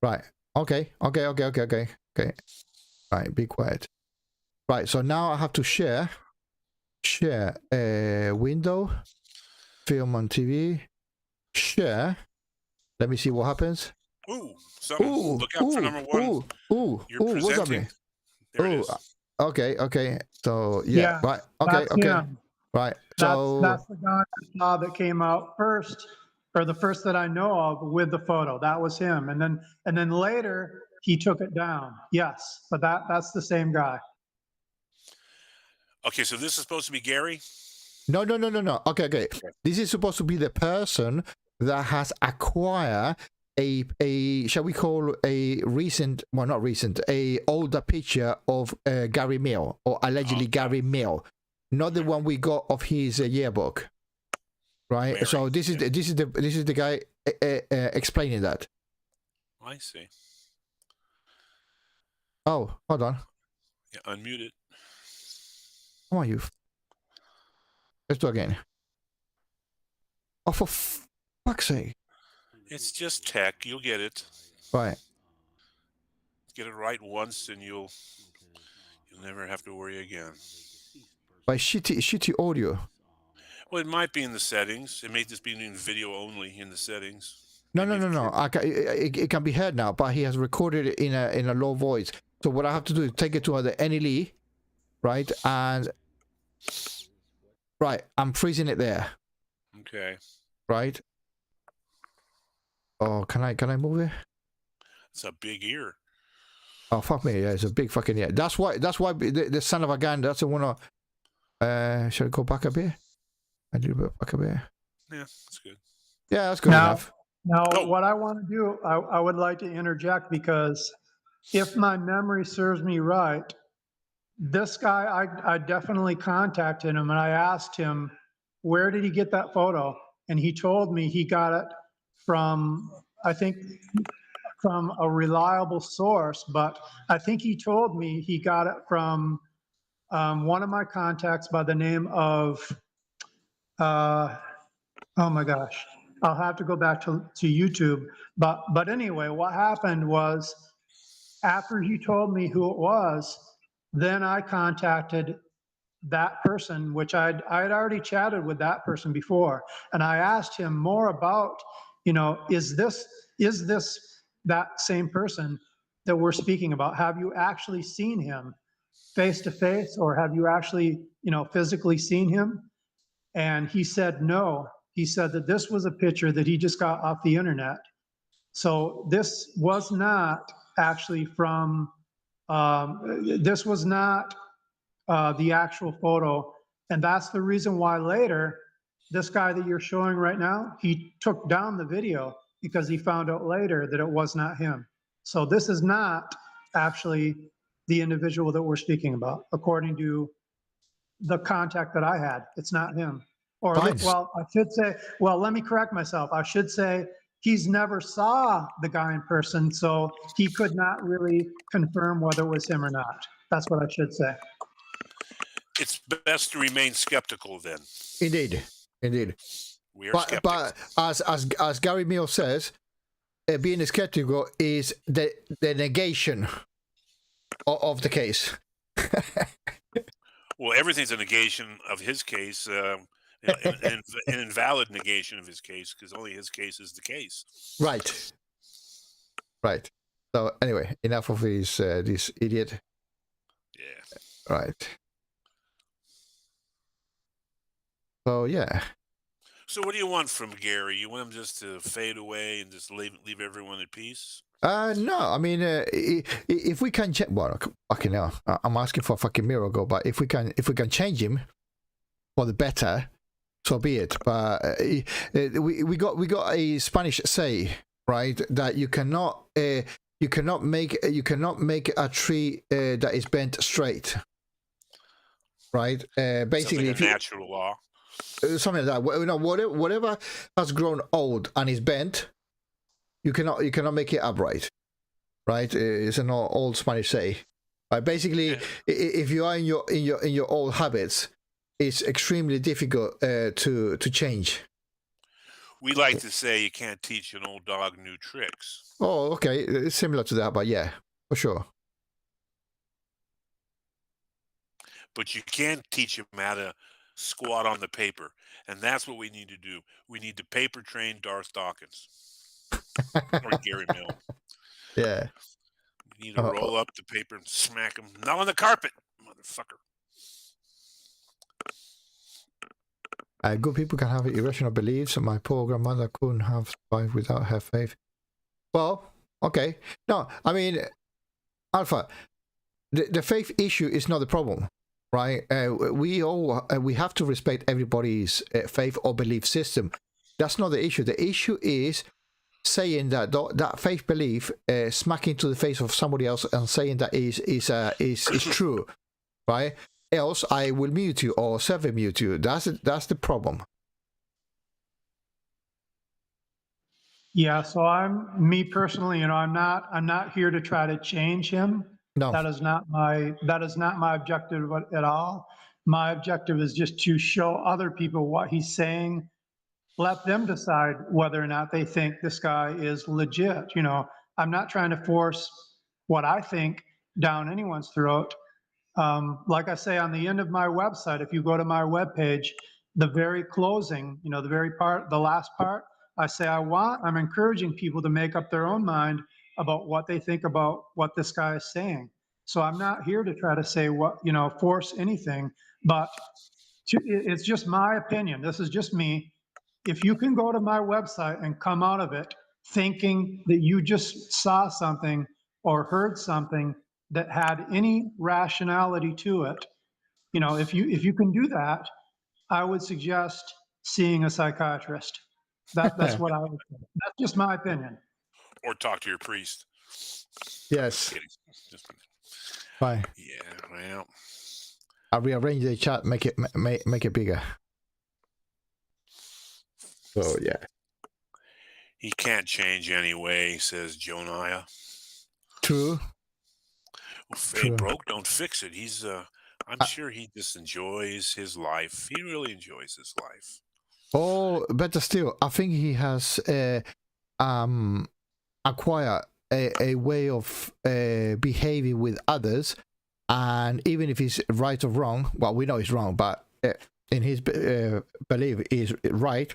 Right. Okay. Right. Be quiet. Right. So now I have to share a window, film on TV, share. Let me see what happens. Ooh, something. Look out for number one. You're presenting. What's happening? There it is. Okay. So yeah. Right. Okay. Him. Right. So that's the guy I saw that came out first, or the first that I know of with the photo. That was him, and then later he took it down. Yes, but that's the same guy. Okay, so this is supposed to be Gary? No. Okay. This is supposed to be the person that has acquired a shall we call a older picture of Gary Mill, or allegedly Gary Mill, not the one we got of his yearbook. Right. Mary, so this is the guy explaining that. I see. Oh, hold on. Yeah, unmute it. Come on, you. Let's do it again. Oh, for fuck's sake. It's just tech. You'll get it. Right. Get it right once, and you'll never have to worry again. By shitty audio. Well, it might be in the settings. It may just be in video only in the settings. No. It can be heard now, but he has recorded it in a low voice. So what I have to do is take it to the NLE, right? And right, I'm freezing it there. Okay. Right. Oh, can I move it? It's a big ear. Oh fuck me! Yeah, it's a big fucking ear. That's why the son of a gun. That's the one. Should I go back a bit? A little bit back a bit. Yeah, that's good. Yeah, that's good enough. Now, what I want to do, I would like to interject, because if my memory serves me right, this guy, I definitely contacted him and I asked him, where did he get that photo? And he told me he got it from, I think, from a reliable source, but I think he told me he got it from one of my contacts by the name of, oh my gosh, I'll have to go back to YouTube. But anyway, what happened was, after he told me who it was, then I contacted that person, which I had already chatted with that person before, and I asked him more about, is this that same person that we're speaking about? Have you actually seen him face to face, or have you actually, physically seen him? And he said no. He said that this was a picture that he just got off the internet. So this was not actually from, this was not the actual photo. And that's the reason why later, this guy that you're showing right now, he took down the video because he found out later that it was not him. So this is not actually the individual that we're speaking about, according to the contact that I had. It's not him. Or, Fine. well, I should say, well, let me correct myself. I should say he's never saw the guy in person, so he could not really confirm whether it was him or not. That's what I should say. It's best to remain skeptical then. Indeed. We are But skeptics. as Gary Mill says, being skeptical is the negation of the case. Well, everything's a negation of his case, an invalid negation of his case, because only his case is the case. Right. So anyway, enough of this idiot. Yeah. Right. So yeah. So what do you want from Gary? You want him just to fade away and just leave everyone at peace? No, I mean, if we can change, well, fucking hell, I'm asking for a fucking miracle, but if we can change him for the better, so be it. But we got a Spanish say, right, that you cannot make a tree that is bent straight, right? Basically, like a natural law. Something like that. You know, whatever has grown old and is bent, you cannot make it upright, right? It's an old Spanish say. Basically, if you are in your old habits, it's extremely difficult to change. We like to say you can't teach an old dog new tricks. Oh, okay, it's similar to that, but yeah, for sure. But you can teach him how to squat on the paper, and that's what we need to do. We need to paper train Darth Dawkins or Gary Mill. Yeah. We need to roll up the paper and smack him. Not on the carpet, motherfucker. Good people can have irrational beliefs, and my poor grandmother couldn't have survived without her faith. Well, okay. No, I mean, Alpha, the faith issue is not the problem, right? We have to respect everybody's faith or belief system. That's not the issue. The issue is saying that faith belief smack into the face of somebody else and saying that is true, right? Else I will mute you or server mute you. That's the problem. Yeah, so me personally, I'm not here to try to change him. No. That is not my objective at all. My objective is just to show other people what he's saying. Let them decide whether or not they think this guy is legit. I'm not trying to force what I think down anyone's throat. Like I say on the end of my website, if you go to my webpage, the very closing, the last part, I say I'm encouraging people to make up their own mind about what they think about what this guy is saying. So I'm not here to try to say force anything, but it's just my opinion. This is just me. If you can go to my website and come out of it thinking that you just saw something or heard something that had any rationality to it, if you can do that, I would suggest seeing a psychiatrist. That's what I would say. That's just my opinion. Or talk to your priest. Yes. Bye. Yeah, well. I'll rearrange the chat, make it bigger. So yeah. He can't change anyway, says Joniah. True. Well, fade broke, don't fix it. He's I'm sure he just enjoys his life. He really enjoys his life. Oh, better still, I think he has acquired a way of behaving with others, and even if he's right or wrong, well, we know he's wrong, but in his belief is right,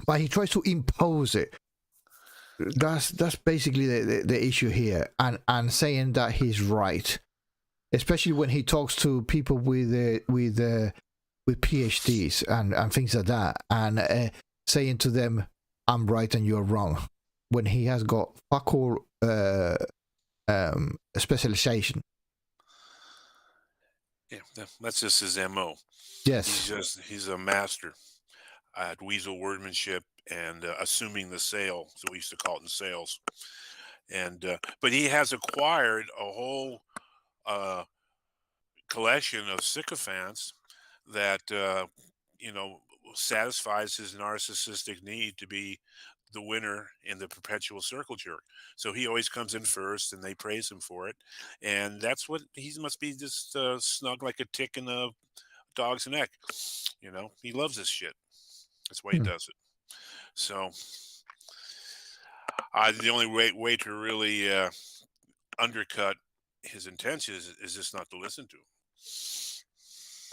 but he tries to impose it. That's basically the issue here, and saying that he's right, especially when he talks to people with PhDs and things like that, and saying to them, "I'm right and you're wrong," when he has got fuck all specialization. Yeah, that's just his MO. Yes, he's a master at weasel wordmanship and assuming the sale. So we used to call it in sales. And but he has acquired a whole collection of sycophants that you know satisfies his narcissistic need to be the winner in the perpetual circle jerk. So he always comes in first, and they praise him for it, and that's what he must be, just snug like a tick in a dog's neck. He loves this shit. That's why he Hmm. does it. So the only way to really undercut his intentions is just not to listen to him.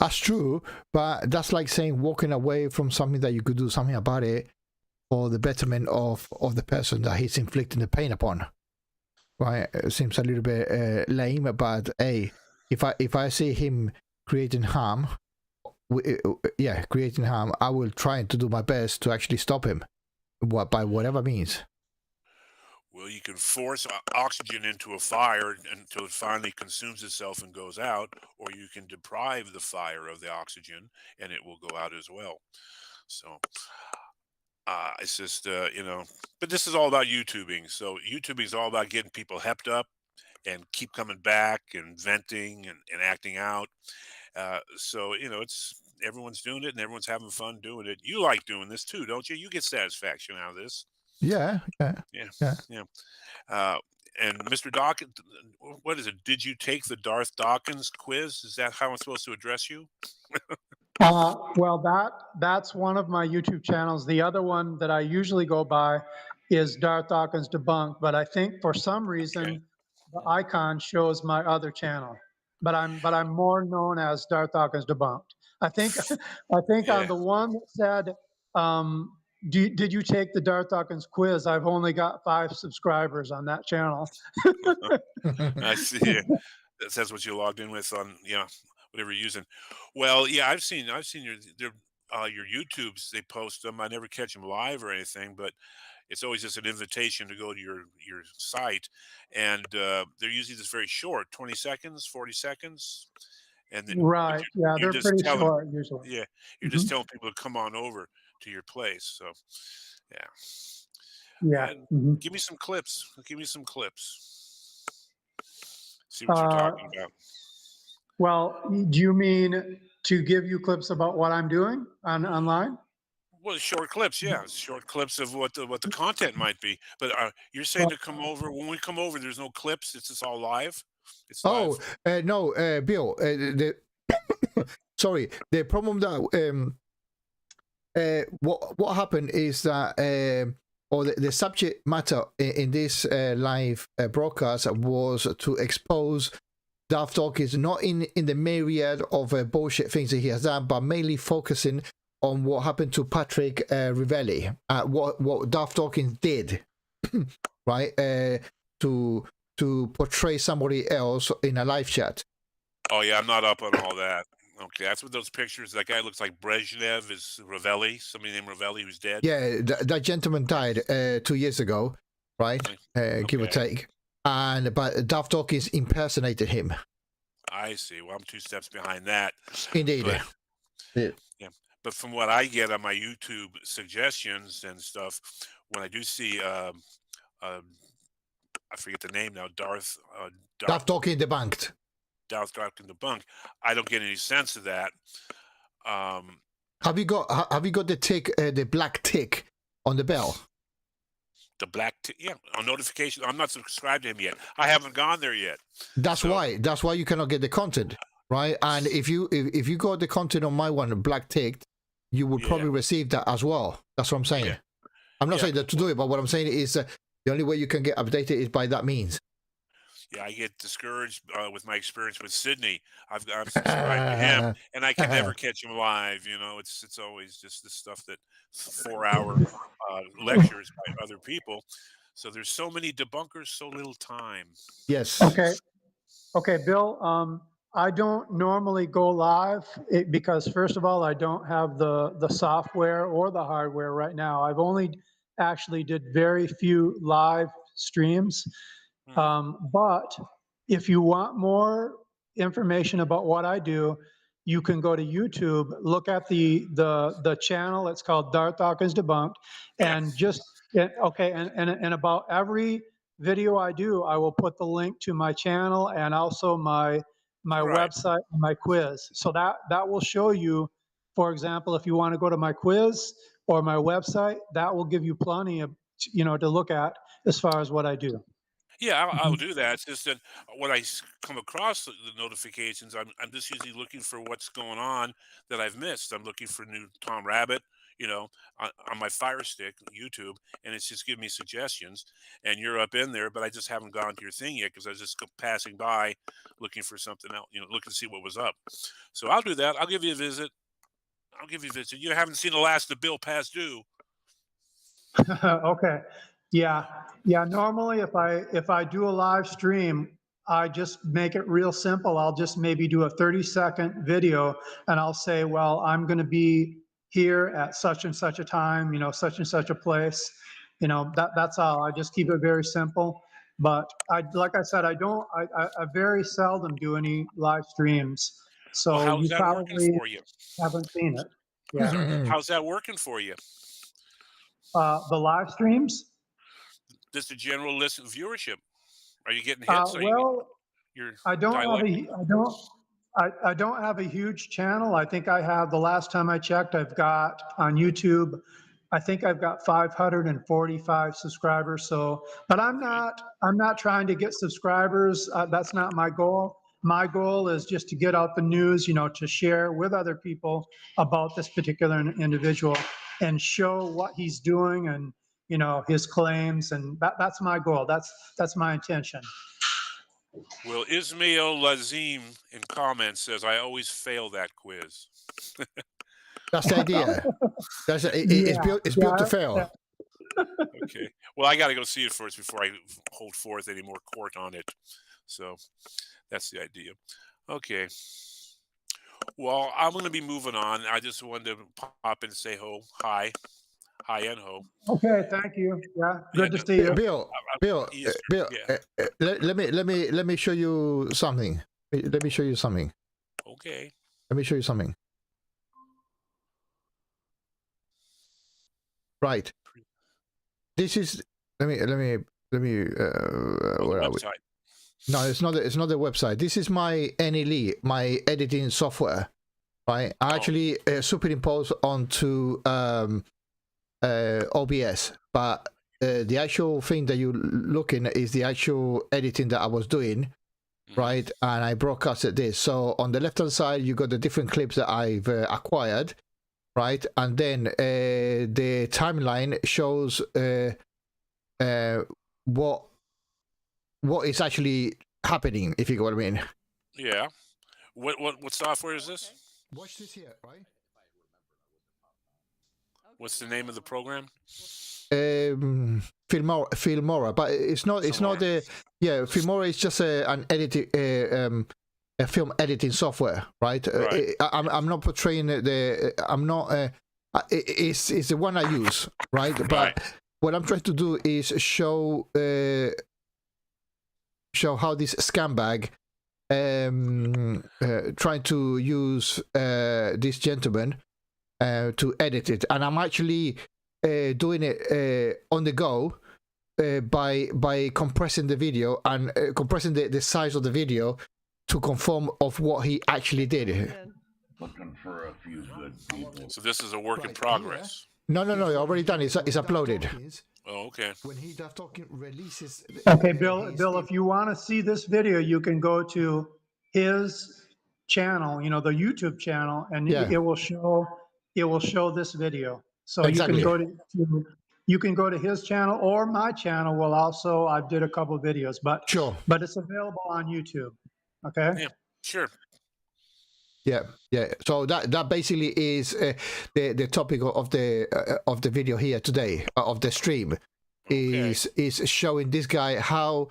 That's true, but that's like saying walking away from something that you could do something about it for the betterment of the person that he's inflicting the pain upon. Right? It seems a little bit lame, but hey, if I see him creating harm, creating harm, I will try to do my best to actually stop him, by whatever means. Well, you can force oxygen into a fire until it finally consumes itself and goes out, or you can deprive the fire of the oxygen and it will go out as well. So it's just, but this is all about YouTubing. So YouTubing is all about getting people hepped up and keep coming back and venting and acting out. So, it's everyone's doing it and everyone's having fun doing it. You like doing this too, don't you? You get satisfaction out of this. Yeah. And Mr. Dawkins, what is it? Did you take the Darth Dawkins quiz? Is that how I'm supposed to address you? Well, that's one of my YouTube channels. The other one that I usually go by is Darth Dawkins Debunked, but I think for some reason the icon shows my other channel. But I'm more known as Darth Dawkins Debunked. I think on the one that said, did you take the Darth Dawkins quiz? I've only got 5 subscribers on that channel. I see. That's what you logged in with on, whatever you're using. Well, yeah, I've seen your YouTubes. They post them. I never catch them live or anything, but it's always just an invitation to go to your site, and they're usually just very short, 20 seconds, 40 seconds, and then Right. Yeah, you're they're just pretty telling, short usually. yeah, you're just telling people to come on over to your place. So, yeah. Yeah. And give me some clips. See what you're talking about. Well, do you mean to give you clips about what I'm doing online? Well, short clips, yeah, short clips of what the content might be. But you're saying to come over. When we come over, there's no clips. It's just all live. It's live. No, Bill. Sorry. The problem that what happened is that or the subject matter in this live broadcast was to expose Darth Dawkins, not in the myriad of bullshit things that he has done, but mainly focusing on what happened to Patrick Rivelli, what Darth Dawkins did, right? To portray somebody else in a live chat. Oh yeah, I'm not up on all that. Okay, that's what those pictures. That guy looks like Brezhnev is Rivelli, somebody named Rivelli who's dead. Yeah, that gentleman died 2 years ago, right? Give or take. But Darth Dawkins impersonated him. I see. Well, I'm 2 steps behind that. Indeed. Yeah. But from what I get on my YouTube suggestions and stuff, when I do see, I forget the name now, Darth Dawkins Debunked. Darth Dawkins Debunked, I don't get any sense of that. Have you got the tick, the black tick on the bell? The black tick, yeah, on notification. I'm not subscribed to him yet. I haven't gone there yet. That's why you cannot get the content, right? And if you got the content on my one black ticked, you would probably receive that as well. That's what I'm saying. Yeah. I'm not saying that to do it, but what I'm saying is the only way you can get updated is by that means. Yeah, I get discouraged with my experience with Sydney. I've subscribed to him, and I can never catch him live. It's always just this stuff that 4-hour lectures by other people. So there's so many debunkers, so little time. Yes. Okay, Bill. I don't normally go live because, first of all, I don't have the software or the hardware right now. I've only actually did very few live streams. But if you want more information about what I do, you can go to YouTube, look at the channel. It's called Darth Dawkins Debunked, and and about every video I do, I will put the link to my channel and also my Right. website and my quiz. So that will show you, for example, if you want to go to my quiz or my website, that will give you plenty of, to look at as far as what I do. Yeah, I'll Mhm. do that. It's just that when I come across the notifications, I'm just usually looking for what's going on that I've missed. I'm looking for new Tom Rabbit, on my Fire Stick, YouTube, and it's just giving me suggestions. And you're up in there, but I just haven't gone to your thing yet because I was just passing by, looking for something else, looking to see what was up. So I'll do that. I'll give you a visit. I'll give you a visit. You haven't seen the last of Bill Past Due. Okay. Yeah. Yeah. Normally, if I do a live stream, I just make it real simple. I'll just maybe do a 30-second video and I'll say, well, I'm going to be here at such and such a time, such and such a place. That's all. I just keep it very simple. But like I said, I very seldom do any live streams. Well, So how's you that working probably for you? haven't seen it. Yeah. So, how's that working for you? The live streams. Just the general listen viewership. Are you getting hits? Are you Well, you're I don't have dialectic? a, I don't have a huge channel. I think I have, the last time I checked, I've got on YouTube, I think I've got 545 subscribers. So, but I'm not trying to get subscribers. That's not my goal. My goal is just to get out the news, to share with other people about this particular individual and show what he's doing and, his claims. And that's my goal. That's my intention. Well, Ismail Lazim in comments says I always fail that quiz. That's the idea. It's Yeah, built. It's built to yeah, fail. Okay. Well, I got to go see it first before I hold forth any more court on it. So that's the idea. Okay. Well, I'm going to be moving on. I just wanted to pop in and say hi and ho. Okay, thank you. Yeah, Yeah, good to see you. Bill, Yes, Bill. yeah. Let me show you something. Let me show you something. Okay. Let me show you something. Right. This is. Let me. Where are we? Website. No, it's not. It's not the website. This is my NLE, my editing software. Right. I actually superimpose onto OBS, but the actual thing that you're looking at is the actual editing that I was doing, right? And I broadcasted this. So on the left hand side, you got the different clips that I've acquired, right? And then the timeline shows what is actually happening, if you get what I mean. Yeah. What software is this? Watch this here, right? What's the name of the program? Filmora, but it's not the Filmora is just an editing a film editing software, right? Right. I'm not portraying I'm not it's the one I use, right? But what I'm trying to do is show how this scumbag trying to use this gentleman to edit it, and I'm actually doing it on the go by compressing the video and compressing the size of the video to conform of what he actually did. Looking for a few good people. So this is a work in progress. No, already done. It's uploaded. Oh, okay. When he Darth Dawkins releases. Okay, Bill, if you want to see this video, you can go to his channel, the YouTube channel, and Yeah. it will show this video. So Exactly. you can go to his channel, or my channel will also, I did a couple of videos, but Sure. but it's available on YouTube. Okay. Yeah, sure. Yeah. So that basically is the topic of the video here today, of the stream, is showing this guy how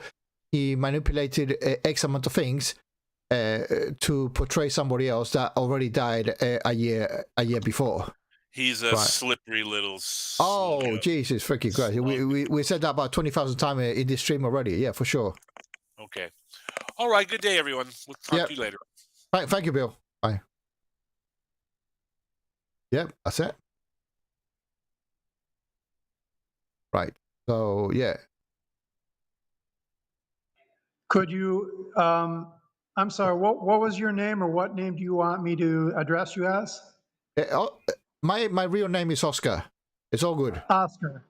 he manipulated X amount of things to portray somebody else that already died a year before. He's a slippery little. Oh, Jesus, freaking Christ! We said that about 20,000 times in this stream already. Yeah, for sure. Okay. All right. Good day, everyone. We'll talk to you later. Thank you, Bill. Bye. Yep, that's it. Right. So yeah. Could you, I'm sorry, what was your name, or what name do you want me to address you as? My real name is Oscar. It's all good. Oscar,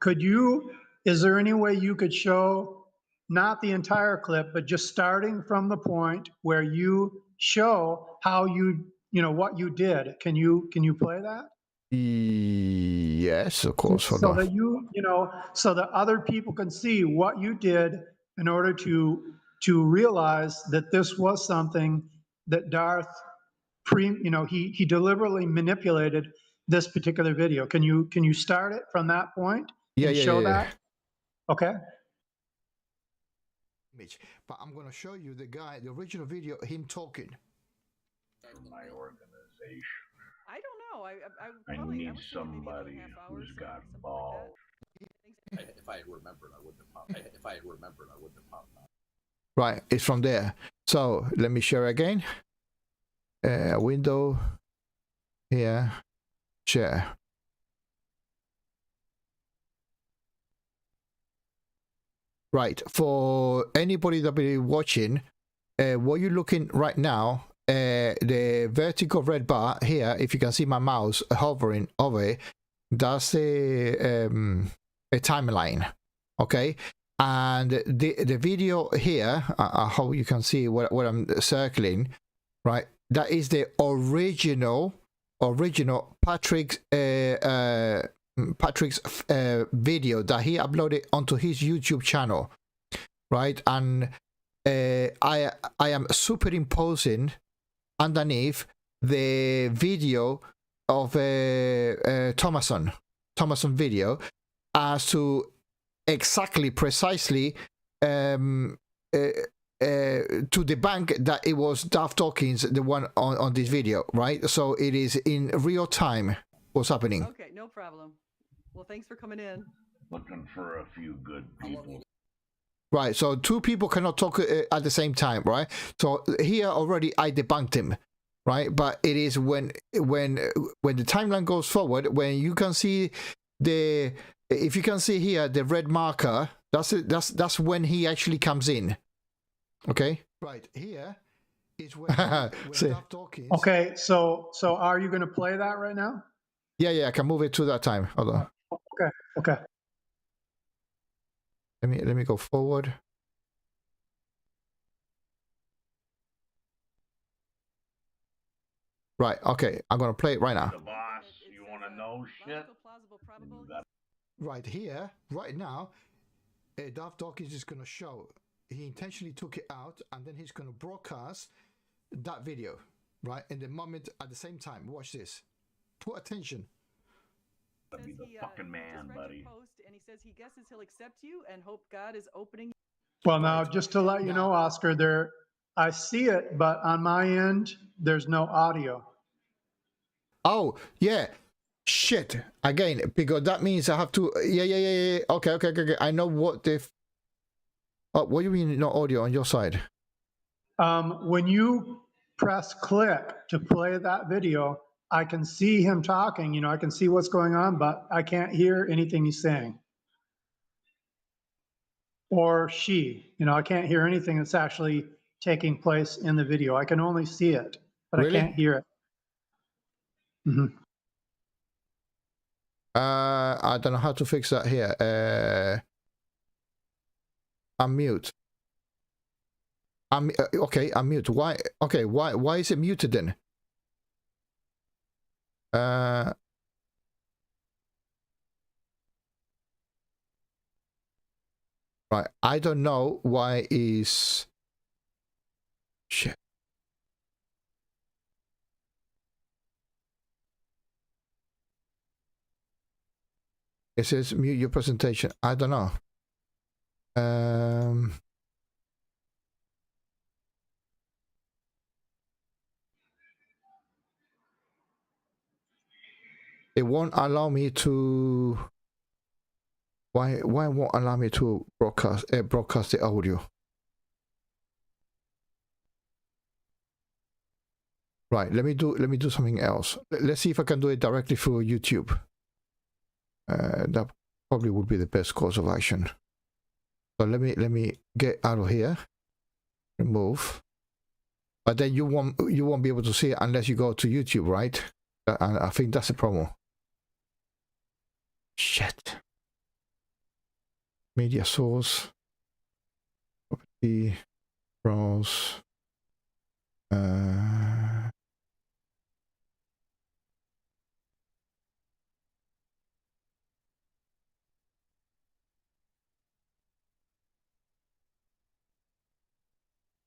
is there any way you could show, not the entire clip, but just starting from the point where you show how what you did? Can you play that? Yes, of course. Hold So on. that so that other people can see what you did in order to realize that this was something that Darth he deliberately manipulated this particular video. Can you start it from that point and show that? Okay. But I'm gonna show you the original video, him talking. For my organization, I don't know. I probably, need was thinking maybe somebody like a half hour, who's got something balls. Like that. If I had remembered, I wouldn't have popped. If I had remembered, I wouldn't have popped. Right, it's from there. So let me share again. Window here, share. Right, for anybody that be watching, what you're looking right now, the vertical red bar here, if you can see my mouse hovering over it, that's a timeline, okay? And the video here, I hope you can see what I'm circling, right? That is the original Patrick's video that he uploaded onto his YouTube channel, right? And I am superimposing underneath the video of Thomason video as to precisely to debunk that it was Darth Dawkins, the one on this video, right? So it is in real time what's happening. Okay, no problem. Well, thanks for coming in. Looking for a few good people. Right, so two people cannot talk at the same time, right? So here already I debunked him, right? But it is when the timeline goes forward, when you can see if you can see here the red marker, that's when he actually comes in. Okay, right here is when Darth Dawkins. Okay, so are you going to play that right now? Yeah, I can move it to that time. Hold on. Okay. Let me go forward. Right. Okay, I'm gonna play it right now. The boss, you want to know shit? Right here, right now, Darth Dawkins is gonna show. He intentionally took it out, and then he's gonna broadcast that video, right? In the moment, at the same time. Watch this. Put attention. Be the fucking man, buddy. And he says he guesses he'll accept you and hope God is opening. Well, now, just to let you know, Oscar, I see it, but on my end, there's no audio. Oh, yeah. Shit. Again, because that means I have to... Yeah. Okay. I know what the... Oh, what do you mean no audio on your side? When you press click to play that video, I can see him talking, I can see what's going on, but I can't hear anything he's saying. Or she, I can't hear anything that's actually taking place in the video. I can only see it, but Really? I can't hear it. Mm-hmm. I don't know how to fix that here. Unmute. Okay, unmute. Why? Okay, why is it muted then? Right, I don't know why is... Shit. It says mute your presentation. I don't know. It won't allow me to... Why won't allow me to broadcast the audio? Right, let me do something else. Let's see if I can do it directly through YouTube. That probably would be the best course of action. So let me get out of here. remove. But then you won't be able to see it unless you go to YouTube, right? And I think that's the problem. Shit. Media source. Property. Browse.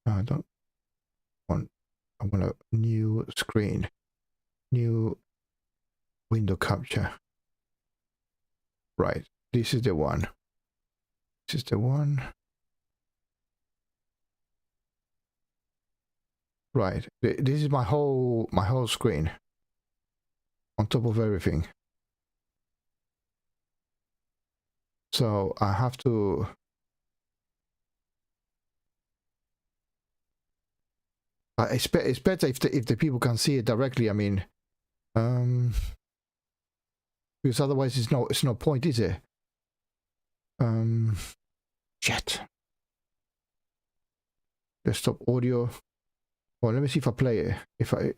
I don't want. I want a new screen, new window capture. Right, this is the one. This is the one. Right, this is my whole screen. On top of everything. So I have to. It's better if the people can see it directly. I mean, because otherwise it's no point, is it? Shit. Desktop audio. Well, let me see if I play it. If I.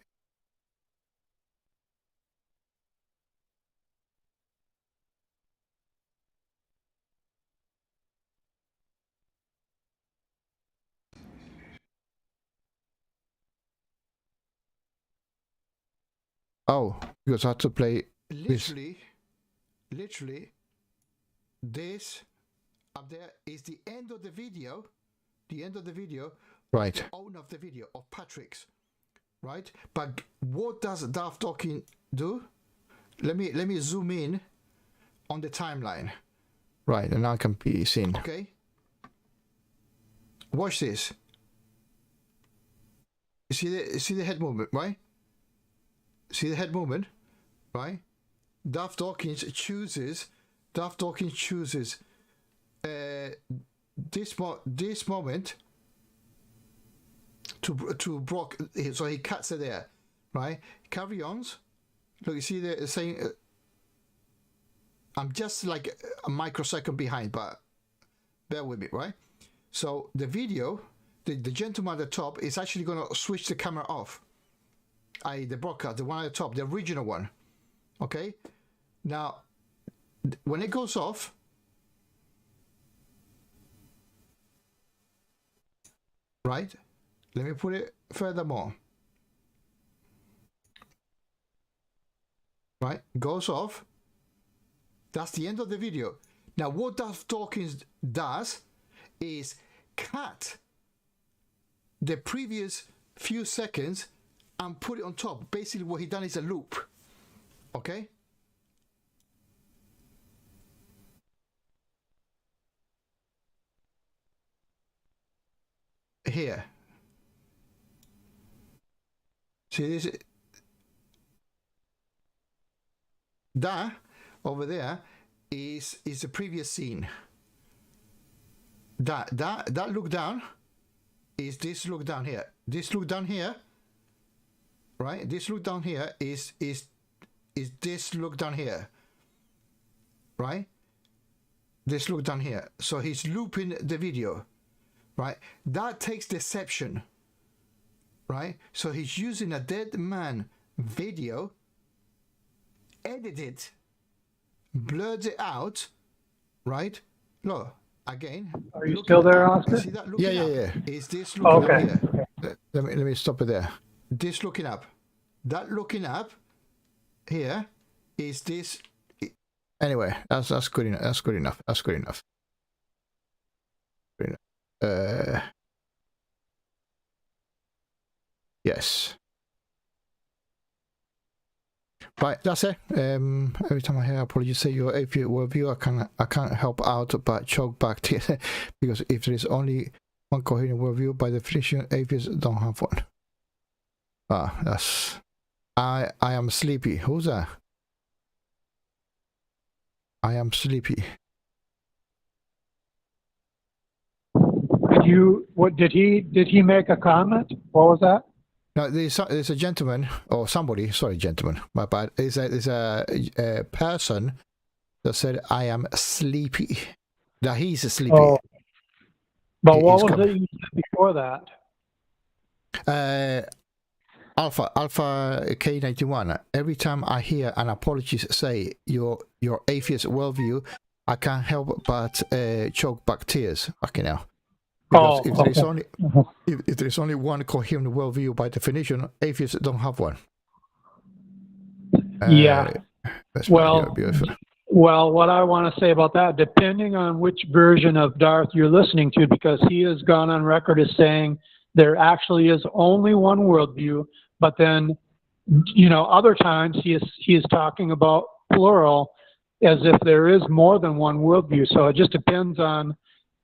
Oh, because I have to play literally this up there is the end of the video. The end of the video. Right. The owner of the video of Patrick's. Right? But what does Darth Dawkins do? Let me zoom in on the timeline. Right, and now I can be seen. Okay. Watch this. You see the head movement, right? See the head movement, right? Darth Dawkins chooses this moment to block, so he cuts it there, right? Carry on. Look, you see the saying. I'm just like a microsecond behind, but bear with me, right? So the video, the gentleman at the top is actually going to switch the camera off. The broadcast, the one at the top, the original one. Okay? Now, when it goes off, right? Let me put it furthermore. Right? Goes off. That's the end of the video. Now, what Darth Dawkins does is cut the previous few seconds and put it on top. Basically, what he done is a loop. Okay? Here. See this? That over there is the previous scene. That look down is this look down here. This look down here. Right, this look down here is this look down here, right? This look down here. So he's looping the video, right? That takes deception, right? So he's using a dead man video, edit it, blurs it out, right? Look again. Are you still there, Oscar? See that Yeah. Is this looking up here? Okay. Let me stop it there. This looking up. That looking up here is this. Anyway, that's good enough. That's good enough. That's good enough. Good enough. Yes. Right, that's it. Every time I hear apologies say your atheist worldview, I can't help out but choke back because if there is only one coherent worldview, by definition, atheists don't have one. Ah, that's. I am sleepy. Who's that? I am sleepy. Did he make a comment? What was that? No, there's a gentleman or somebody. Sorry, gentleman. My bad. There's a person that said I am sleepy. That he's sleepy. Oh. But what was it you said before that? Alpha K91. Every time I hear an apologist say your atheist worldview, I can't help but choke back tears. Fucking hell. Because if there's only if there's only one coherent worldview by definition, atheists don't have one. Yeah. That's Well, beautiful. Well, what I want to say about that, depending on which version of Darth you're listening to, because he has gone on record as saying there actually is only one worldview, but then, other times he is talking about plural as if there is more than one worldview. So it just depends on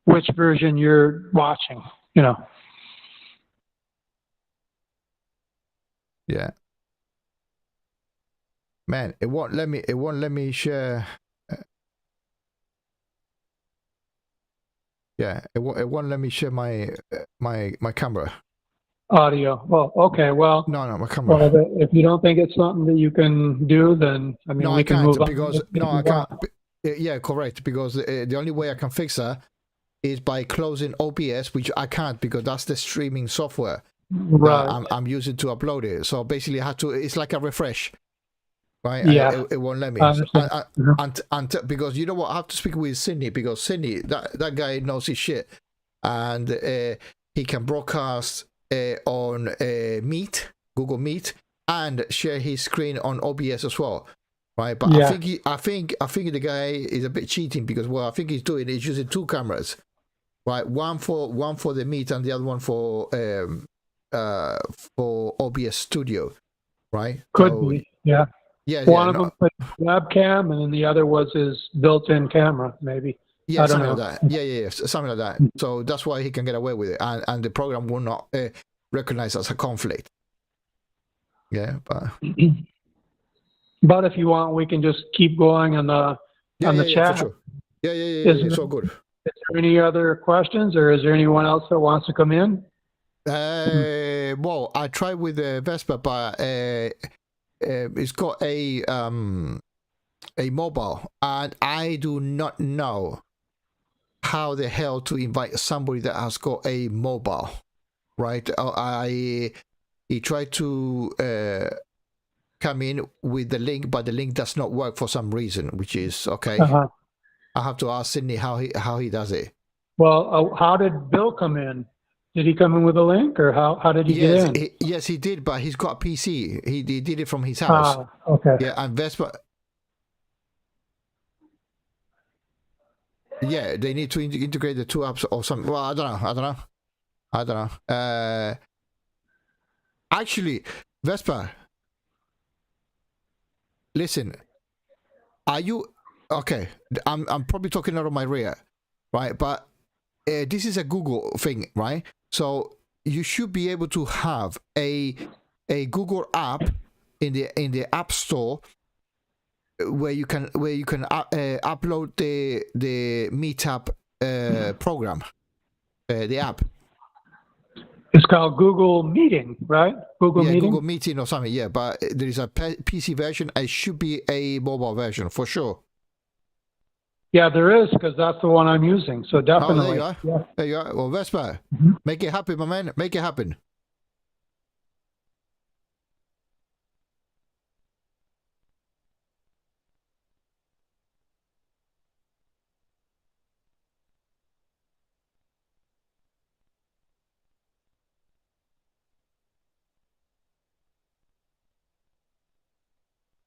which version you're watching, Yeah. Man, it won't let me share. Yeah, it won't let me share my camera. Audio. Well, okay. Well, No, my camera. Well, if you don't think it's something that you can do, then No, we can move on. because I can't. Yeah, correct. Because the only way I can fix that is by closing OBS, which I can't because that's the streaming software Right. I'm using to upload it. So basically, I have to. It's like a refresh, right? Yeah. It won't let me. I understand. And because you know what, I have to speak with Sydney because Sydney, that guy knows his shit, and he can broadcast on Google Meet, and share his screen on OBS as well, right? But Yeah. I think the guy is a bit cheating because what I think he's doing is using two cameras, right? One for the Meet and the other one for OBS Studio, right? Could be. Yeah. Yeah, One of them put webcam, and then the other was his built-in camera, maybe. yeah, I don't something know. like that. Yeah, something like that. So that's why he can get away with it, and the program will not recognize as a conflict. Yeah, but But if you want, we can just keep going on the chat. for sure. Yeah, it's all good. Is there any other questions, or is there anyone else that wants to come in? Well, I tried with Vespa, but it's got a mobile, and I do not know how the hell to invite somebody that has got a mobile, right? He tried to come in with the link, but the link does not work for some reason, which is okay. Uh-huh. I have to ask Sydney how he does it. Well, how did Bill come in? Did he come in with a link, or how did he get in? Yes, he did, but he's got a PC. He did it from his house. Okay. Yeah, and Vespa. Yeah, they need to integrate the two apps or something. Well, I don't know. Actually, Vespa, listen. Are you okay? I'm probably talking out of my rear, right? But this is a Google thing, right? So you should be able to have a Google app in the App Store where you can upload the Meetup program, the app. It's called Google Meeting, right? Google Meeting. Google Meeting or something. Yeah, but there is a PC version. It should be a mobile version for sure. Yeah, there is, because that's the one I'm using. So definitely. Oh, there you are. Yeah. There you are. Well, Vespa, make it happen, my man. Make it happen.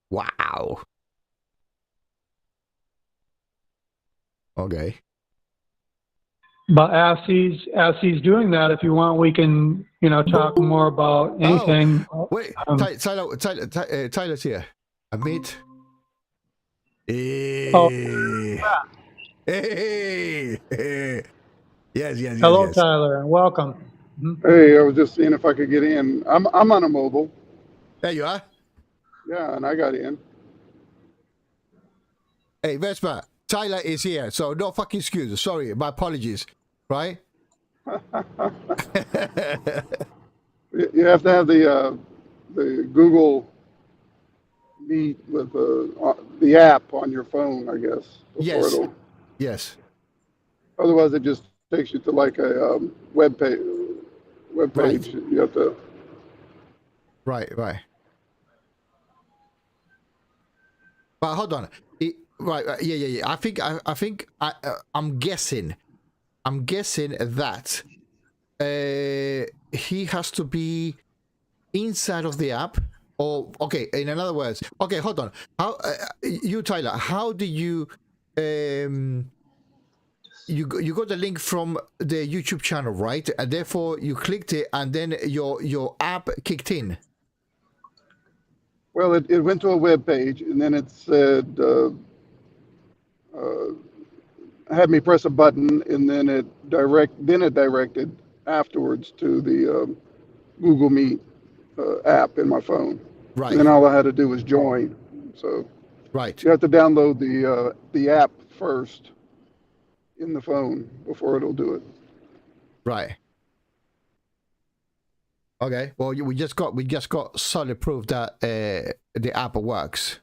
Wow. Okay. But as he's doing that, if you want, we can talk more about anything. Wait, Tyler's here. Amit. Hey. Oh. Hey. Yes. Hello, Tyler, and welcome. Hey, I was just seeing if I could get in. I'm on a mobile. There you are. Yeah, and I got in. Hey, Vespa, Tyler is here, so no fucking excuses. Sorry, my apologies. Right? You have to have the Google Meet with the app on your phone, I guess. Yes. Otherwise, it just takes you to like a web page. Right. You have to Right. But hold on. Yeah. I'm guessing that he has to be inside of the app. Or okay, in other words, okay, hold on. How you, Tyler? How do you you got the link from the YouTube channel, right? And therefore you clicked it, and then your app kicked in. Well, it went to a web page, and then it said, had me press a button, and then it directed afterwards to the Google Meet app in my phone. Right. And then all I had to do was join. So Right. you have to download the app first in the phone before it'll do it. Right. Okay. Well, we just got solid proof that the app works.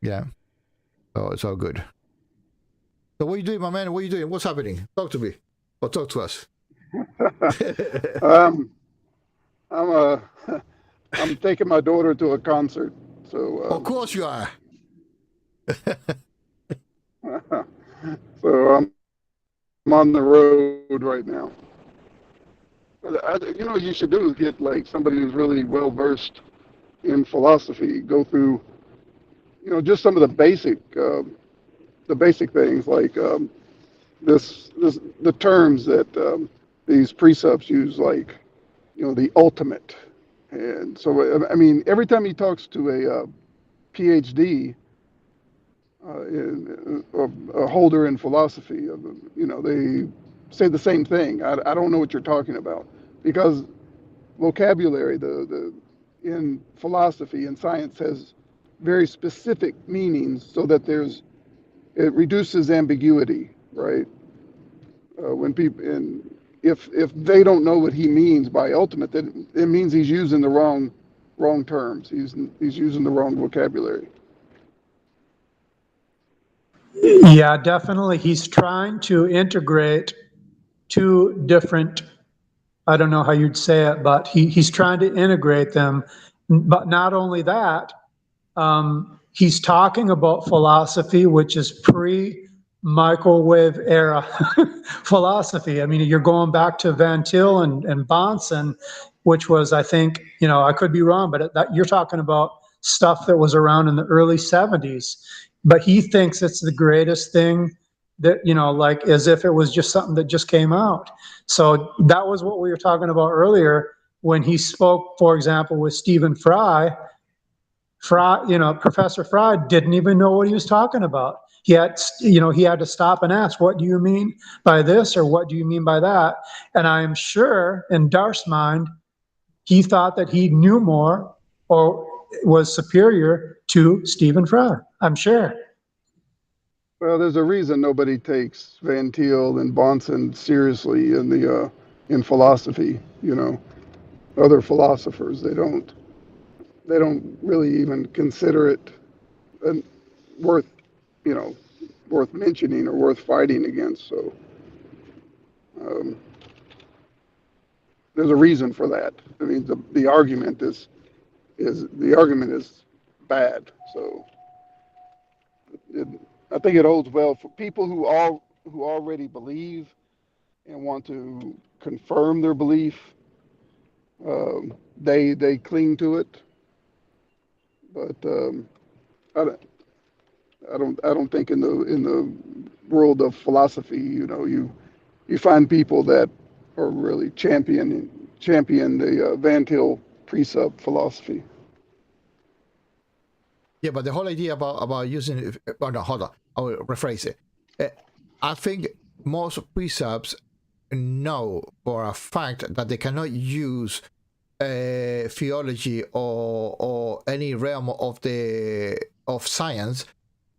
Yeah. So it's all good. So what are you doing, my man? What are you doing? What's happening? Talk to me, or talk to us. I'm taking my daughter to a concert. So Of course you are. so I'm on the road right now. You know what you should do is get like somebody who's really well versed in philosophy, go through, you know, just some of the basic things like the terms that these precepts use, like, you know, the ultimate. And so, I mean, every time he talks to a PhD, a holder in philosophy, you know, they say the same thing. I don't know what you're talking about, because vocabulary, in philosophy and science, has very specific meanings, so that it reduces ambiguity, right? When people, and if they don't know what he means by ultimate, then it means he's using the wrong terms. He's using the wrong vocabulary. Yeah, definitely. He's trying to integrate two different, I don't know how you'd say it, but he's trying to integrate them. But not only that, he's talking about philosophy, which is pre-microwave era philosophy. I mean, you're going back to Van Til and Bonson, which was, I think, you know, I could be wrong, but you're talking about stuff that was around in the early 70s. But he thinks it's the greatest thing, that, you know, like as if it was just something that just came out. So that was what we were talking about earlier when he spoke, for example, with Stephen Fry. You know, Professor Fry didn't even know what he was talking about. He had to stop and ask, what do you mean by this, or what do you mean by that? And I am sure in Darth's mind, he thought that he knew more or was superior to Stephen Fry. I'm sure. Well, there's a reason nobody takes Van Til and Bonson seriously in philosophy. You know, other philosophers, they don't really even consider it worth mentioning or worth fighting against. So there's a reason for that. I mean, the argument is bad. So I think it holds well for people who already believe and want to confirm their belief. They cling to it, but I don't think in the world of philosophy, you know, you find people that are really champion the Van Til precept philosophy. Yeah, but the whole idea about using, oh no, hold on, I will rephrase it. I think most precepts know for a fact that they cannot use theology or any realm of science